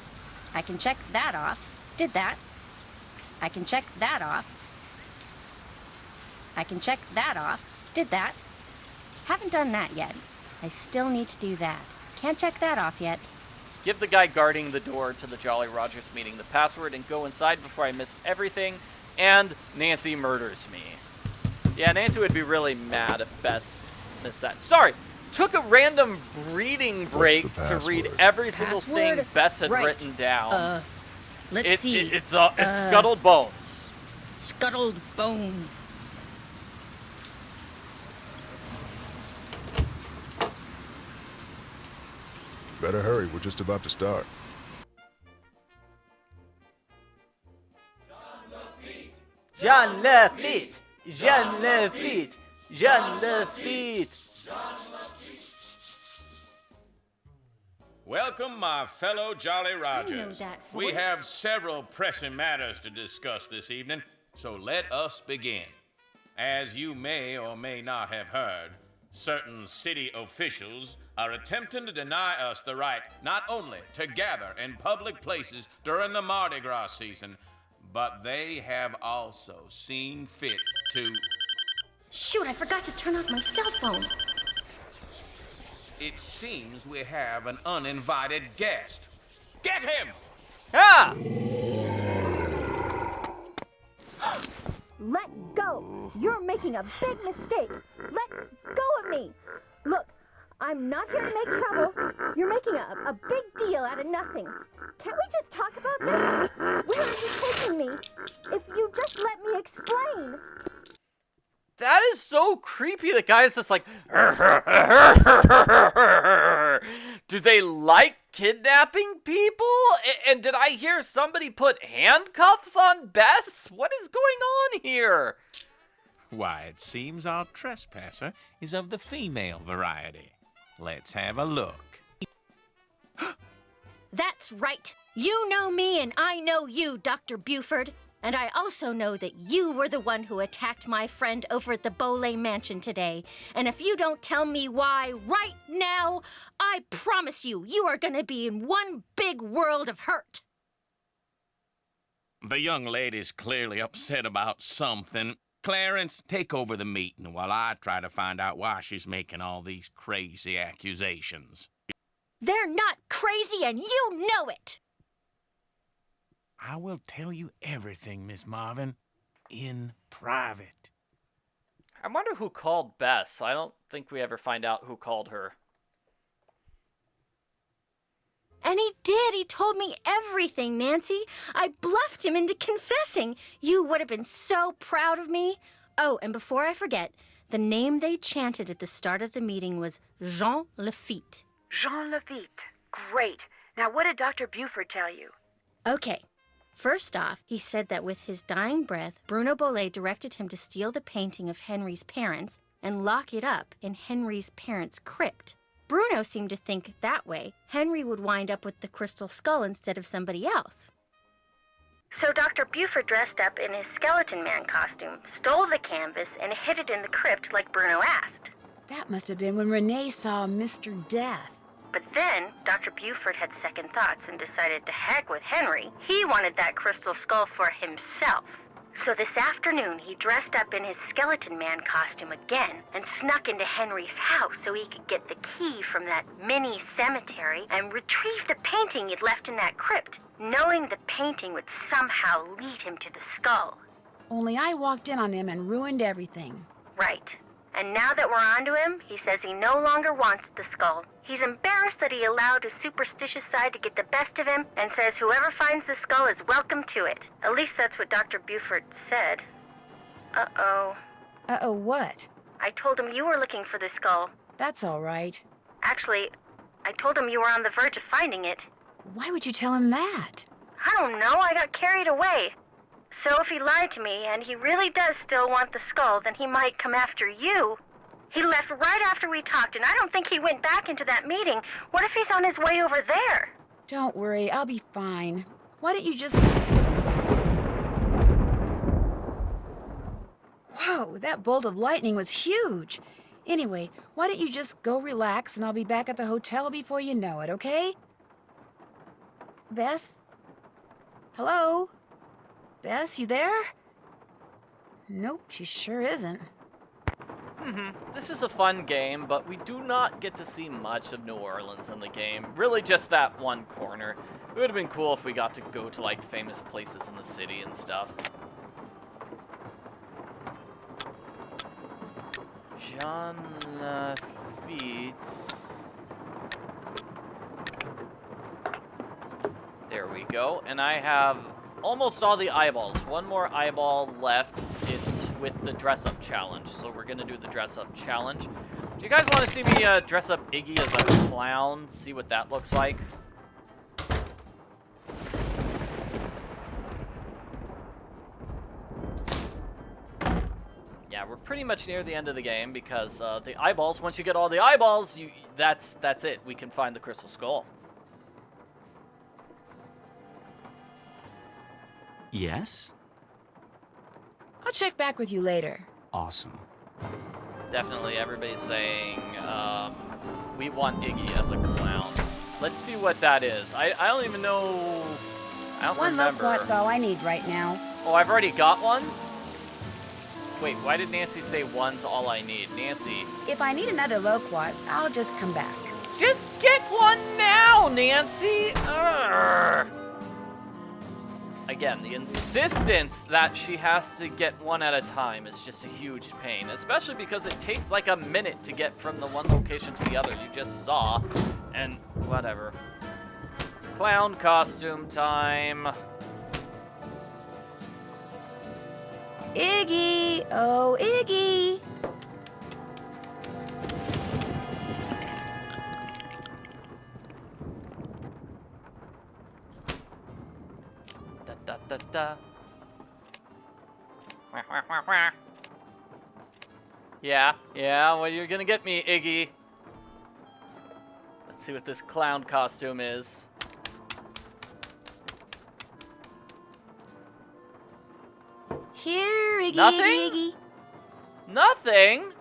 I can check that off. Did that. I can check that off. I can check that off. Did that. Haven't done that yet. I still need to do that. Can't check that off yet. Give the guy guarding the door to the Jolly Rogers meeting the password and go inside before I miss everything and Nancy murders me. Yeah, Nancy would be really mad if Bess missed that. Sorry, took a random reading break to read every single thing Bess had written down. Let's see. It's Scuttled Bones. Scuttled Bones. Better hurry, we're just about to start. Jean Lafitte! Jean Lafitte! Jean Lafitte! Welcome, my fellow Jolly Rogers. know that We voice. have several pressing matters to discuss this evening, so let us begin. As you may or may not have heard, certain city officials are attempting to deny us the right not only to gather in public places during the Mardi Gras season, but they have also seen fit to... Shoot, I forgot to turn off my cell phone. It seems we have an uninvited guest. Get him! Ah! Let go! You're making a big mistake! Let go of me! Look, I'm not here to make trouble. You're making a big deal out of nothing. Can't we just talk about this? Where are you taking me? If you just let me explain. That is so creepy. The guy's just like, do they like kidnapping people? And did I hear somebody put handcuffs on Bess? What is going on here? Why, it seems our trespasser is of the female variety. Let's have a look. That's right. You know me and I know you, Dr. Buford. And I also know that you were the one who attacked my friend over at the Bole Mansion today. And if you don't tell me why right now, I promise you, you are gonna be in one big world of hurt. The young lady's clearly upset about something. Clarence, take over the meeting while I try to find out why she's making all these crazy accusations. They're not crazy and you know it! I will tell you everything, Miss Marvin, in private. I wonder who called Bess. I don't think we ever find out who called her. And he did. He told me everything, Nancy. I bluffed him into confessing. You would have been so proud of me. Oh, and before I forget, the name they chanted at the start of the meeting was Jean Lafitte. Jean Lafitte. Great. Now, what did Dr. Buford tell you? Okay. First off, he said that with his dying breath, Bruno Bole directed him to steal the painting of Henry's parents and lock it up in Henry's parents' crypt. Bruno seemed to think that way Henry would wind up with the crystal skull instead of somebody else. So Dr. Buford dressed up in his skeleton man costume, stole the canvas, and hid it in the crypt like Bruno asked. That must have been when Renee saw Mr. Death. But then, Dr. Buford had second thoughts and decided to heck with Henry. He wanted that crystal skull for himself. So this afternoon, he dressed up in his skeleton man costume again and snuck into Henry's house so he could get the key from that mini cemetery and retrieve the painting he'd left in that crypt, knowing the painting would somehow lead him to the skull. Only I walked in on him and ruined everything. Right. And now that we're onto him, he says he no longer wants the skull. He's embarrassed that he allowed his superstitious side to get the best of him and says whoever finds the skull is welcome to it. At least that's what Dr. Buford said. Uh-oh. Uh-oh, what? I told him you were looking for the skull. That's all right. Actually, I told him you were on the verge of finding it. Why would you tell him that? I don't know, I got carried away. So if he lied to me and he really does still want the skull, then he might come after you. He left right after we talked, and I don't think he went back into that meeting. What if he's on his way over there? Don't worry, I'll be fine. Why don't you just... Whoa, that bolt of lightning was huge. Anyway, why don't you just go relax and I'll be back at the hotel before you know it, okay? Bess? Hello? Bess, you there? Nope, she sure isn't. This is a fun game, but we do not get to see much of New Orleans in the game. Really just that one corner. It would have been cool if we got to go to, like, famous places in the city and stuff. Jean Lafitte. There we go. And I have almost all the eyeballs. One more eyeball left. It's with the dress-up challenge. So we're going to do the dress-up challenge. Do you guys want to see me dress up Iggy as a clown? See what that looks like? Yeah, we're pretty much near the end of the game because the eyeballs, once you get all the eyeballs, that's it. We can find the crystal skull. Yes? I'll check back with you later. Awesome. Definitely, everybody's saying we want Iggy as a clown. Let's see what that is. I don't even know. I don't remember. One loquat's all I need right now. Oh, I've already got one? Wait, why did Nancy say one's all I need? Nancy. If I need another loquat, I'll just come back. Just get one now, Nancy! Urgh. Again, the insistence that she has to get one at a time is just a huge pain, especially because it takes like a minute to get from the one location to the other you just saw, and whatever. Clown costume time. Iggy! Oh, Iggy! Da, da, da. Wah, wah, wah, wah. Yeah, well, you're gonna get me, Iggy. Let's see what this clown costume is. Here, Iggy, Nothing? Iggy, Iggy. Nothing?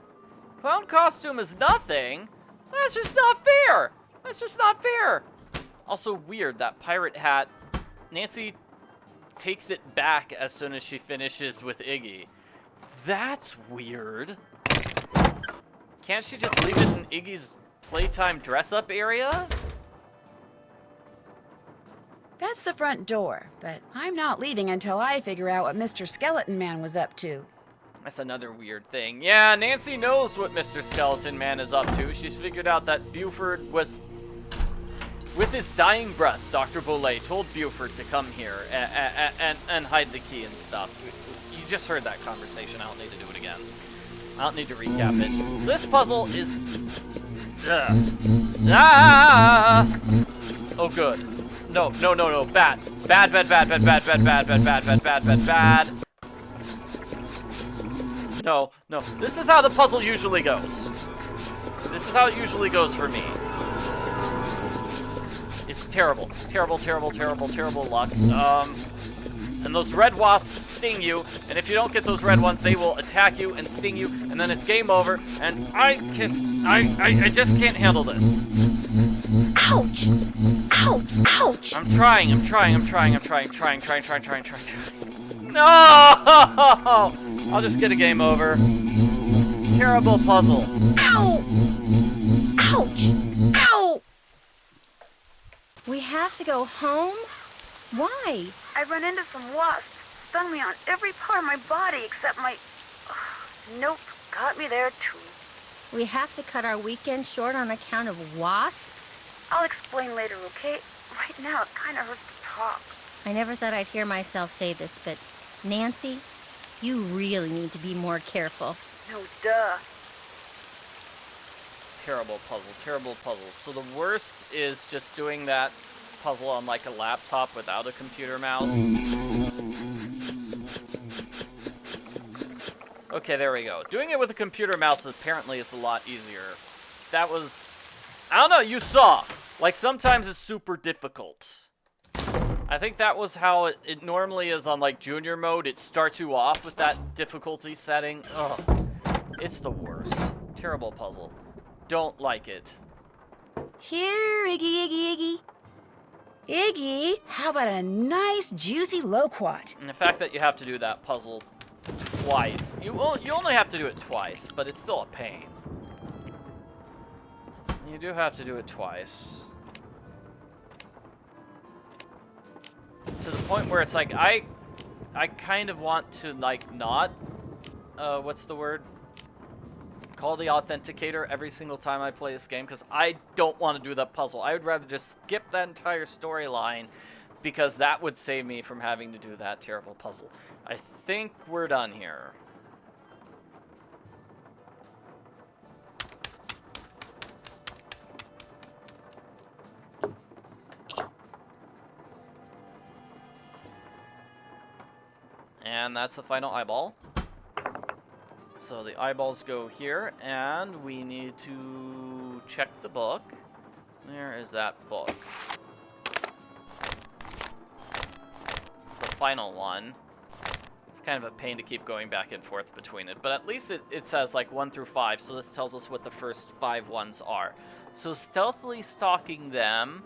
Clown costume is nothing? That's just not fair. That's just not fair. Also weird, that pirate hat. Nancy takes it back as soon as she finishes with Iggy. That's weird. Can't she just leave it in Iggy's playtime dress-up area? That's the front door, but I'm not leaving until I figure out what Mr. Skeleton Man was up to. That's another weird thing. Yeah, Nancy knows what Mr. Skeleton Man is up to. She's figured out that Buford was... With his dying breath, Dr. Bole told Buford to come here and hide the key and stuff. You just heard that conversation. I don't need to do it again. I don't need to recap it. So this puzzle is... Ah! Oh, good. No. Bad. Bad. No. This is how the puzzle usually goes. This is how it usually goes for me. It's terrible. Terrible luck. And those red wasps sting you, and if you don't get those red ones, they will attack you and sting you, and then it's game over, and I just can't handle this. Ouch! Ouch! I'm trying. No! I'll just get a game over. Terrible puzzle. Ow! Ouch! Ow! We have to go home? Why? I run into some wasps. Stung me on every part of my body except my... Nope, got me there too. We have to cut our weekend short on account of wasps? I'll explain later, okay? Right now, it kind of hurts to talk. I never thought I'd hear myself say this, but Nancy, you really need to be more careful. No, duh. Terrible puzzle. So the worst is just doing that puzzle on like a laptop without a computer mouse. Okay, there we go. Doing it with a computer mouse apparently is a lot easier. That was... I don't know, you saw. Like, sometimes it's super difficult. I think that was how it normally is on, like, junior mode. It starts you off with that difficulty setting. Ugh. It's the worst. Terrible puzzle. Don't like it. Here, Iggy. Iggy, how about a nice, juicy loquat? And the fact that you have to do that puzzle twice. You only have to do it twice, but it's still a pain. You do have to do it twice. To the point where it's like, I kind of want to, like, not, what's the word? Call the authenticator every single time I play this game, because I don't want to do that puzzle. I would rather just skip that entire storyline, because that would save me from having to do that terrible puzzle. I think we're done here. And that's the final eyeball. So the eyeballs go here, and we need to check the book. Where is that book? It's the final one. It's kind of a pain to keep going back and forth between it, but at least it says like 1 through 5, so this tells us what the first 5 ones are. So stealthily stalking them,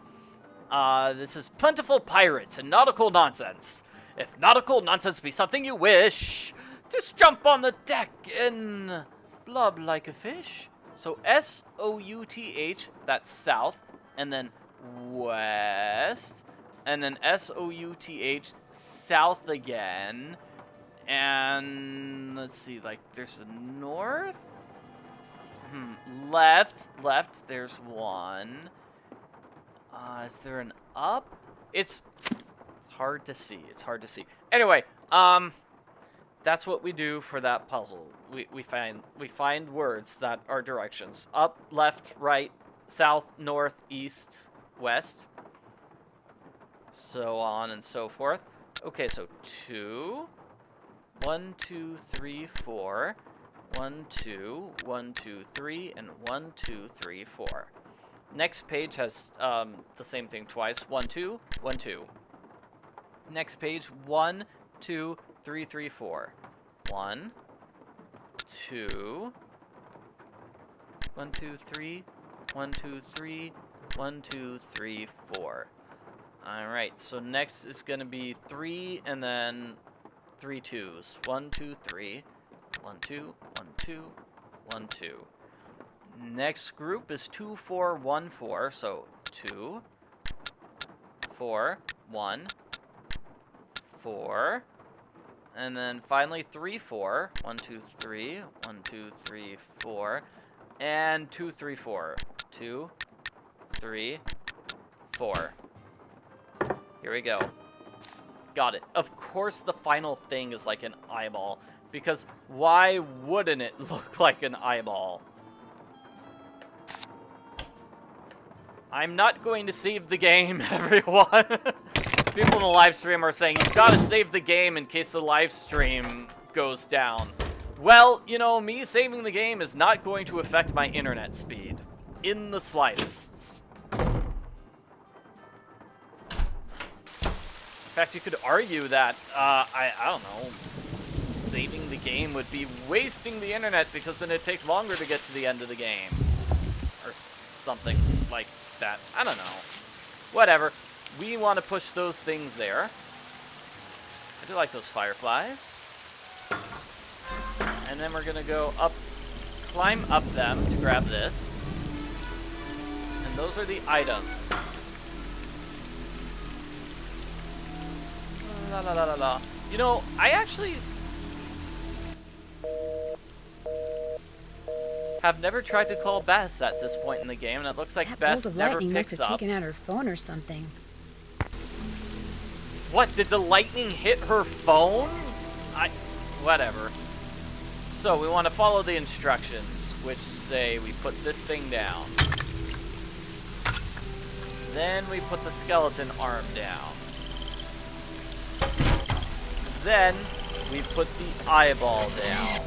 this is plentiful pirates and nautical nonsense. If nautical nonsense be something you wish, just jump on the deck and blub like a fish. So S-O-U-T-H, that's south, and then west, and then S-O-U-T-H, south again, and let's see, like, there's a north, left, there's one, is there an up? It's hard to see, Anyway, that's what we do for that puzzle. We find words that are directions. Up, left, right, south, north, east, west. So on and so forth. Okay, so 2. 1, 2, 3, 4. 1, 2, 1, 2, 3, and 1, 2, 3, 4. Next page has the same thing twice. 1, 2, 1, 2. Next page, 1, 2, 3, 3, 4. 1, 2, 1, 2, 3, 1, 2, 3, 1, 2, 3, 4. Alright, so next is going to be 3 and then 3 2s. 1, 2, 3. 1, 2, 1, 2, 1, 2. Next group is 2, 4, 1, 4. So 2, 4, 1, 4. And then finally 3, 4. 1, 2, 3. 1, 2, 3, 4. And 2, 3, 4. 2, 3, 4. Here we go. Got it. Of course the final thing is like an eyeball, because why wouldn't it look like an eyeball? I'm not going to save the game, everyone. People in the live stream are saying, you've got to save the game in case the live stream goes down. Well, you know, me saving the game is not going to affect my internet speed. In the slightest. In fact, you could argue that, I don't know, saving the game would be wasting the internet because then it'd take longer to get to the end of the game. Or something like that. I don't know. Whatever. We want to push those things there. I do like those fireflies. And then we're going to go up, climb up them to grab this. And those are the items. La la la la la. You know, I actually have never tried to call Bess at this point in the game, and it looks like That Bess bolt of never lightning must picks have up. taken out her phone or something. What, did the lightning hit her phone? Whatever. So, we want to follow the instructions, which say we put this thing down. Then we put the skeleton arm down. Then we put the eyeball down.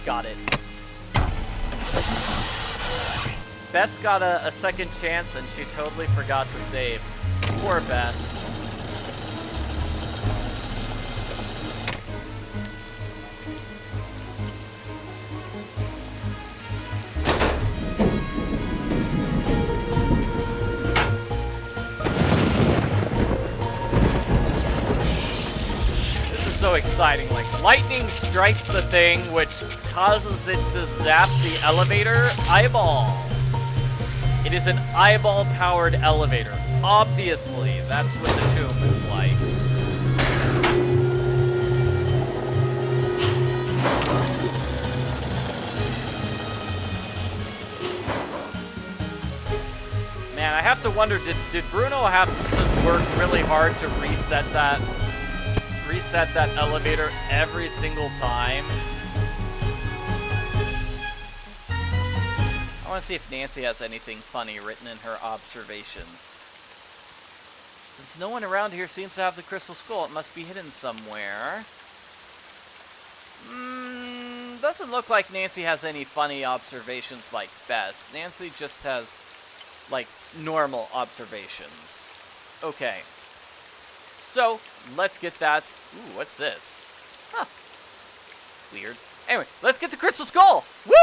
Got it. Bess got a second chance and she totally forgot to save. Poor Bess. so exciting. Like, lightning strikes the thing, which causes it to zap the elevator eyeball. It is an eyeball-powered elevator. Obviously, that's what the tomb is like. Man, I have to wonder, did Bruno have to work really hard to reset that elevator every single time? I want to see if Nancy has anything funny written in her observations. Since no one around here seems to have the crystal skull, it must be hidden somewhere. Doesn't look like Nancy has any funny observations like Bess. Nancy just has, like, normal observations. Okay. So, let's get that. Ooh, what's this? Huh. Weird. Anyway, let's get the crystal skull! Woo!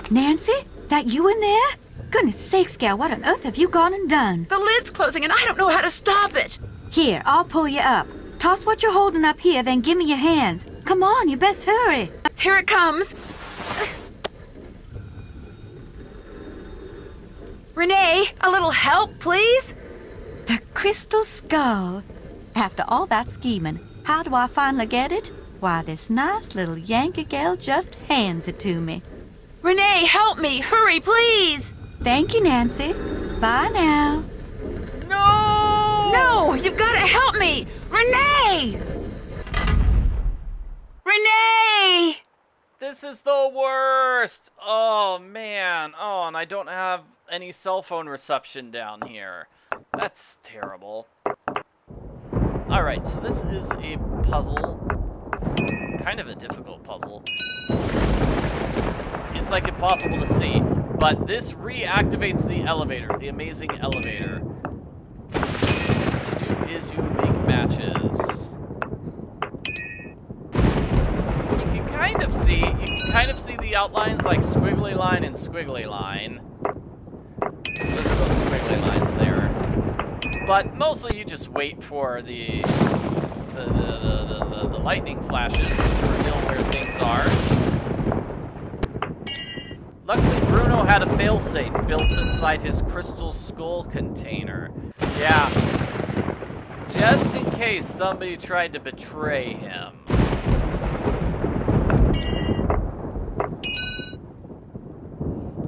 Nancy? That you in there? Goodness sakes, gal, what on earth have you gone and done? The lid's closing and I don't know how to stop it. Here, I'll pull you up. Toss what you're holding up here, then give me your hands. Come on, you best hurry. Here it comes. Renee, a little help, please? The crystal skull. After all that scheming, how do I finally get it? Why, this nice little Yankee gal just hands it to me. Renee, help me. Hurry, please. Thank you, Nancy. Bye now. No! No, you've got to help me. Renee! Renee! This is the worst! Oh, man. Oh, and I don't have any cell phone reception down here. That's terrible. Alright, so this is a puzzle. Kind of a difficult puzzle. It's like impossible to see, but this reactivates the elevator, the amazing elevator. What you do is you make matches. You can kind of see the outlines like squiggly line and squiggly line. Those are both squiggly lines there. But mostly you just wait for the lightning flashes to reveal where things are. Luckily, Bruno had a failsafe built inside his crystal skull container. Yeah. Just in case somebody tried to betray him.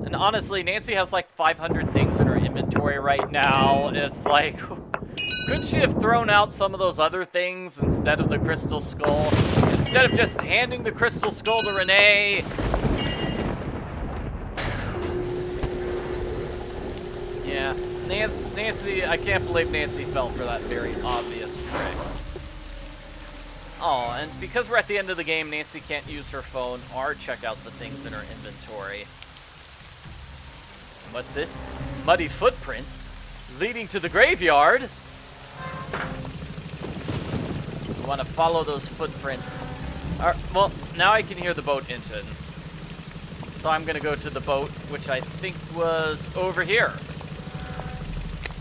And honestly, Nancy has like 500 things in her inventory right now. It's like, couldn't she have thrown out some of those other things instead of the crystal skull? Instead of just handing the crystal skull to Renee? Yeah, Nancy, I can't believe Nancy fell for that very obvious trick. Oh, and because we're at the end of the game, Nancy can't use her phone or check out the things in her inventory. What's this? Muddy footprints leading to the graveyard. We want to follow those footprints. Well, now I can hear the boat engine. So I'm going to go to the boat, which I think was over here.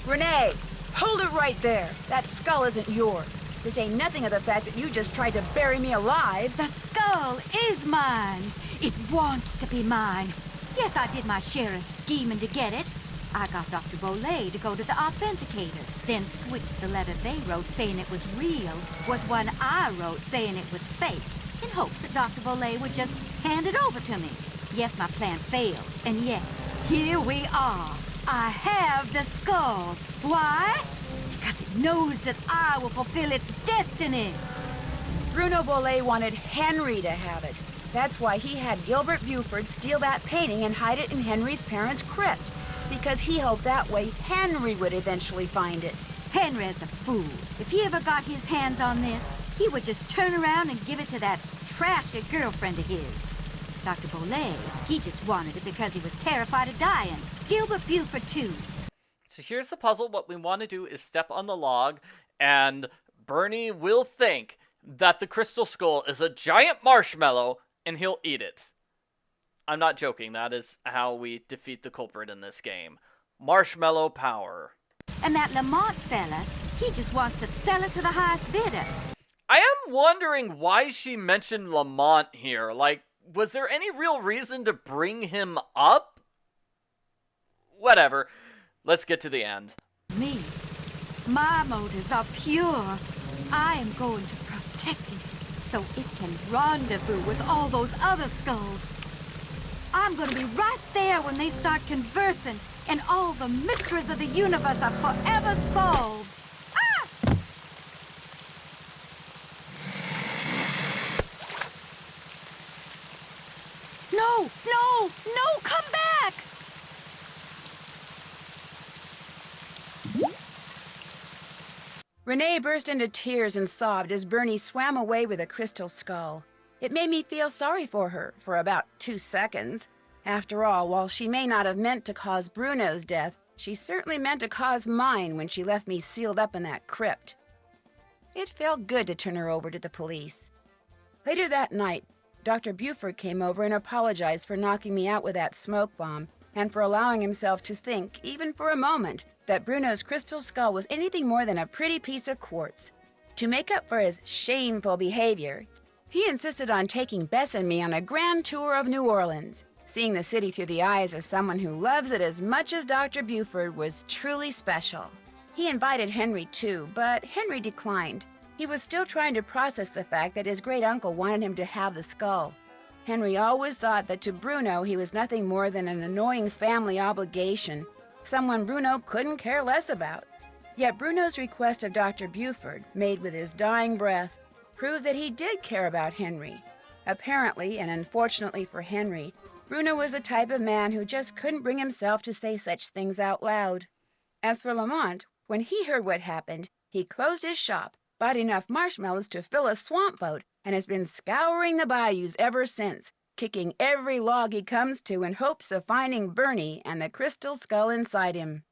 Renee, hold it right there. That skull isn't yours. To say nothing of the fact that you just tried to bury me alive. The skull is mine. It wants to be mine. Yes, I did my share of scheming to get it. I got Dr. Bole to go to the authenticators, then switched the letter they wrote saying it was real with one I wrote saying it was fake, in hopes that Dr. Bole would just hand it over to me. Yes, my plan failed, and yet, here we are. I have the skull. Why? Because it knows that I will fulfill its destiny. Bruno Bole wanted Henry to have it. That's why he had Gilbert Buford steal that painting and hide it in Henry's parents' crypt. Because he hoped that way Henry would eventually find it. Henry's a fool. If he ever got his hands on this, he would just turn around and give it to that trashy girlfriend of his. Dr. Bole, he just wanted it because he was terrified of dying. Gilbert Buford, too. So here's the puzzle. What we want to do is step on the log, and Bernie will think that the crystal skull is a giant marshmallow, and he'll eat it. I'm not joking. That is how we defeat the culprit in this game. Marshmallow power. And that Lamont fella, he just wants to sell it to the highest bidder. I am wondering why she mentioned Lamont here. Like, was there any real reason to bring him up? Whatever. Let's get to the end. Me, my motives are pure. I am going to protect it so it can rendezvous with all those other skulls. I'm going to be right there when they start conversing, and all the mysteries of the universe are forever solved. Ah! No, no, no, come back! Renee burst into tears and sobbed as Bernie swam away with a crystal skull. It made me feel sorry for her for about 2 seconds. After all, while she may not have meant to cause Bruno's death, she certainly meant to cause mine when she left me sealed up in that crypt. It felt good to turn her over to the police. Later that night, Dr. Buford came over and apologized for knocking me out with that smoke bomb and for allowing himself to think, even for a moment, that Bruno's crystal skull was anything more than a pretty piece of quartz. To make up for his shameful behavior, he insisted on taking Bess and me on a grand tour of New Orleans. Seeing the city through the eyes of someone who loves it as much as Dr. Buford was truly special. He invited Henry too, but Henry declined. He was still trying to process the fact that his great-uncle wanted him to have the skull. Henry always thought that to Bruno he was nothing more than an annoying family obligation, someone Bruno couldn't care less about. Yet Bruno's request of Dr. Buford, made with his dying breath, proved that he did care about Henry. Apparently, and unfortunately for Henry, Bruno was the type of man who just couldn't bring himself to say such things out loud. As for Lamont, when he heard what happened, he closed his shop, bought enough marshmallows to fill a swamp boat, and has been scouring the bayous ever since, kicking every log he comes to in hopes of finding Bernie and the crystal skull inside him.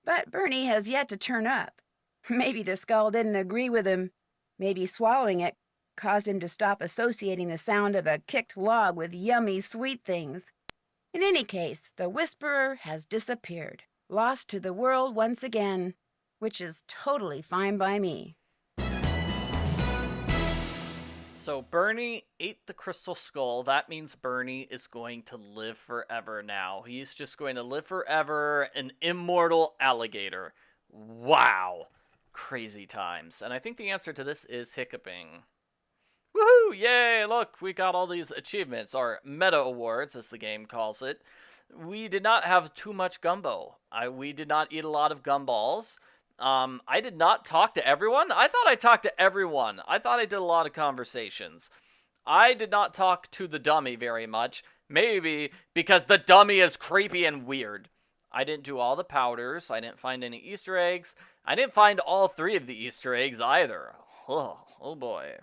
But Bernie has yet to turn up. Maybe the skull didn't agree with him. Maybe swallowing it caused him to stop associating the sound of a kicked log with yummy sweet things. In any case, the Whisperer has disappeared, lost to the world once again, which is totally fine by me. So Bernie ate the crystal skull. That means Bernie is going to live forever now. He's just going to live forever, an immortal alligator. Wow. Crazy times. And I think the answer to this is hiccuping. Woohoo! Yay! Look, we got all these achievements, or meta awards, as the game calls it. We did not have too much gumbo. We did not eat a lot of gumballs. I did not talk to everyone. I thought I talked to everyone. I thought I did a lot of conversations. I did not talk to the dummy very much. Maybe because the dummy is creepy and weird. I didn't do all the powders. I didn't find any Easter eggs. I didn't find all 3 of the Easter eggs either. Oh boy.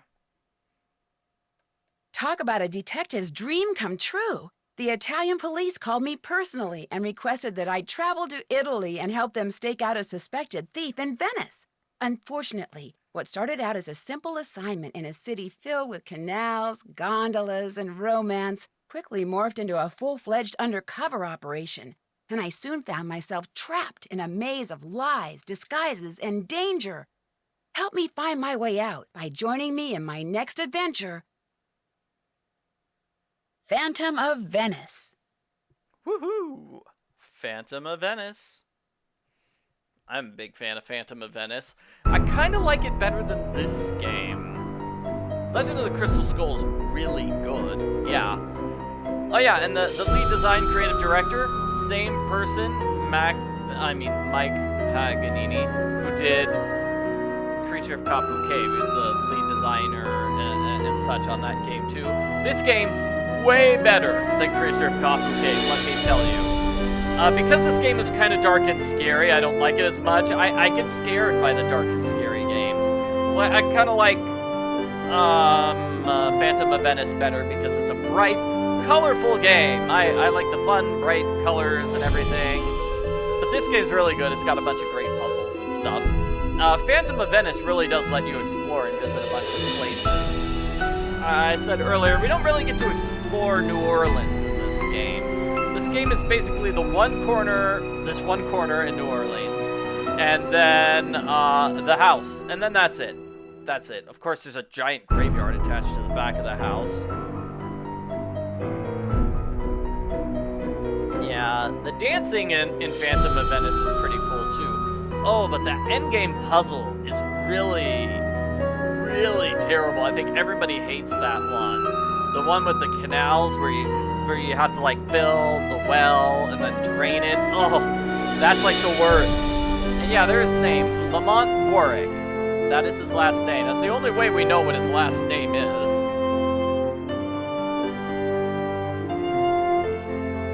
Talk about a detective's dream come true. The Italian police called me personally and requested that I travel to Italy and help them stake out a suspected thief in Venice. Unfortunately, what started out as a simple assignment in a city filled with canals, gondolas, and romance quickly morphed into a full-fledged undercover operation, and I soon found myself trapped in a maze of lies, disguises, and danger. Help me find my way out by joining me in my next adventure, Phantom of Venice. Woohoo! Phantom of Venice. I'm a big fan of Phantom of Venice. I kind of like it better than this game. Legend of the Crystal Skull is really good. Yeah. Oh yeah, and the lead design creative director, same person, Mike Paganini, who did Creature of Kapu Cave, who's the lead designer and such on that game too. This game, way better than Creature of Kapu Cave, let me tell you. Because this game is kind of dark and scary, I don't like it as much. I get scared by the dark and scary games. So I kind of like Phantom of Venice better because it's a bright, colorful game. I like the fun, bright colors and everything. But this game's really good. It's got a bunch of great puzzles and stuff. Phantom of Venice really does let you explore and visit a bunch of places. I said earlier, we don't really get to explore New Orleans in this game. This game is basically this one corner in New Orleans, and then the house, and then that's it. That's it. Of course, there's a giant graveyard attached to the back of the house. Yeah, the dancing in Phantom of Venice is pretty cool too. Oh, but the endgame puzzle is really terrible. I think everybody hates that one. The one with the canals where you have to like fill the well and then drain it. Oh, that's like the worst. And yeah, there's his name, Lamont Warwick. That is his last name. That's the only way we know what his last name is.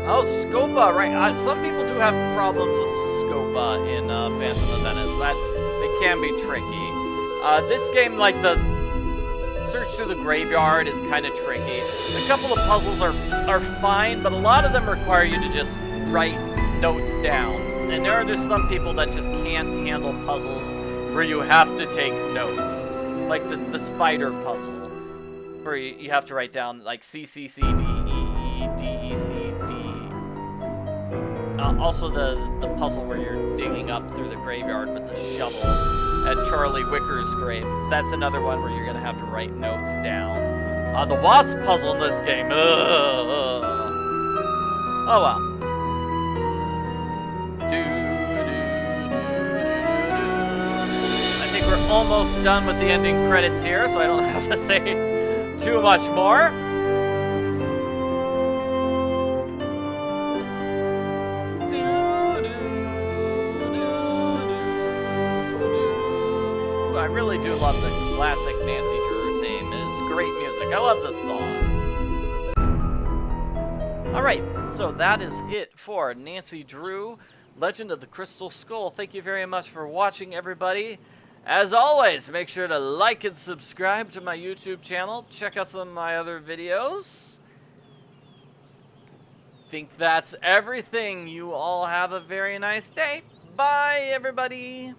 Oh, Scopa, right. Some people do have problems with Scopa in Phantom of Venice. It can be tricky. This game, like the search through the graveyard is kind of tricky. A couple of puzzles are fine, but a lot of them require you to just write notes down. And there are just some people that just can't handle puzzles where you have to take notes. Like the spider puzzle, where you have to write down like C, C, C, D, E, E, D, E, C, D. Also the puzzle where you're digging up through the graveyard with the shovel at Charlie Wicker's grave. That's another one where you're gonna have to write notes down. The wasp puzzle in this game. Oh well. I think we're almost done with the ending credits here, so I don't have to say too much more. I really do love the classic Nancy Drew theme. It's great music. I love this song. Alright, so that is it for Nancy Drew, Legend of the Crystal Skull. Thank you very much for watching, everybody. As always, make sure to like and subscribe to my YouTube channel. Check out some of my other videos. Think that's everything. You all have a very nice day. Bye, everybody.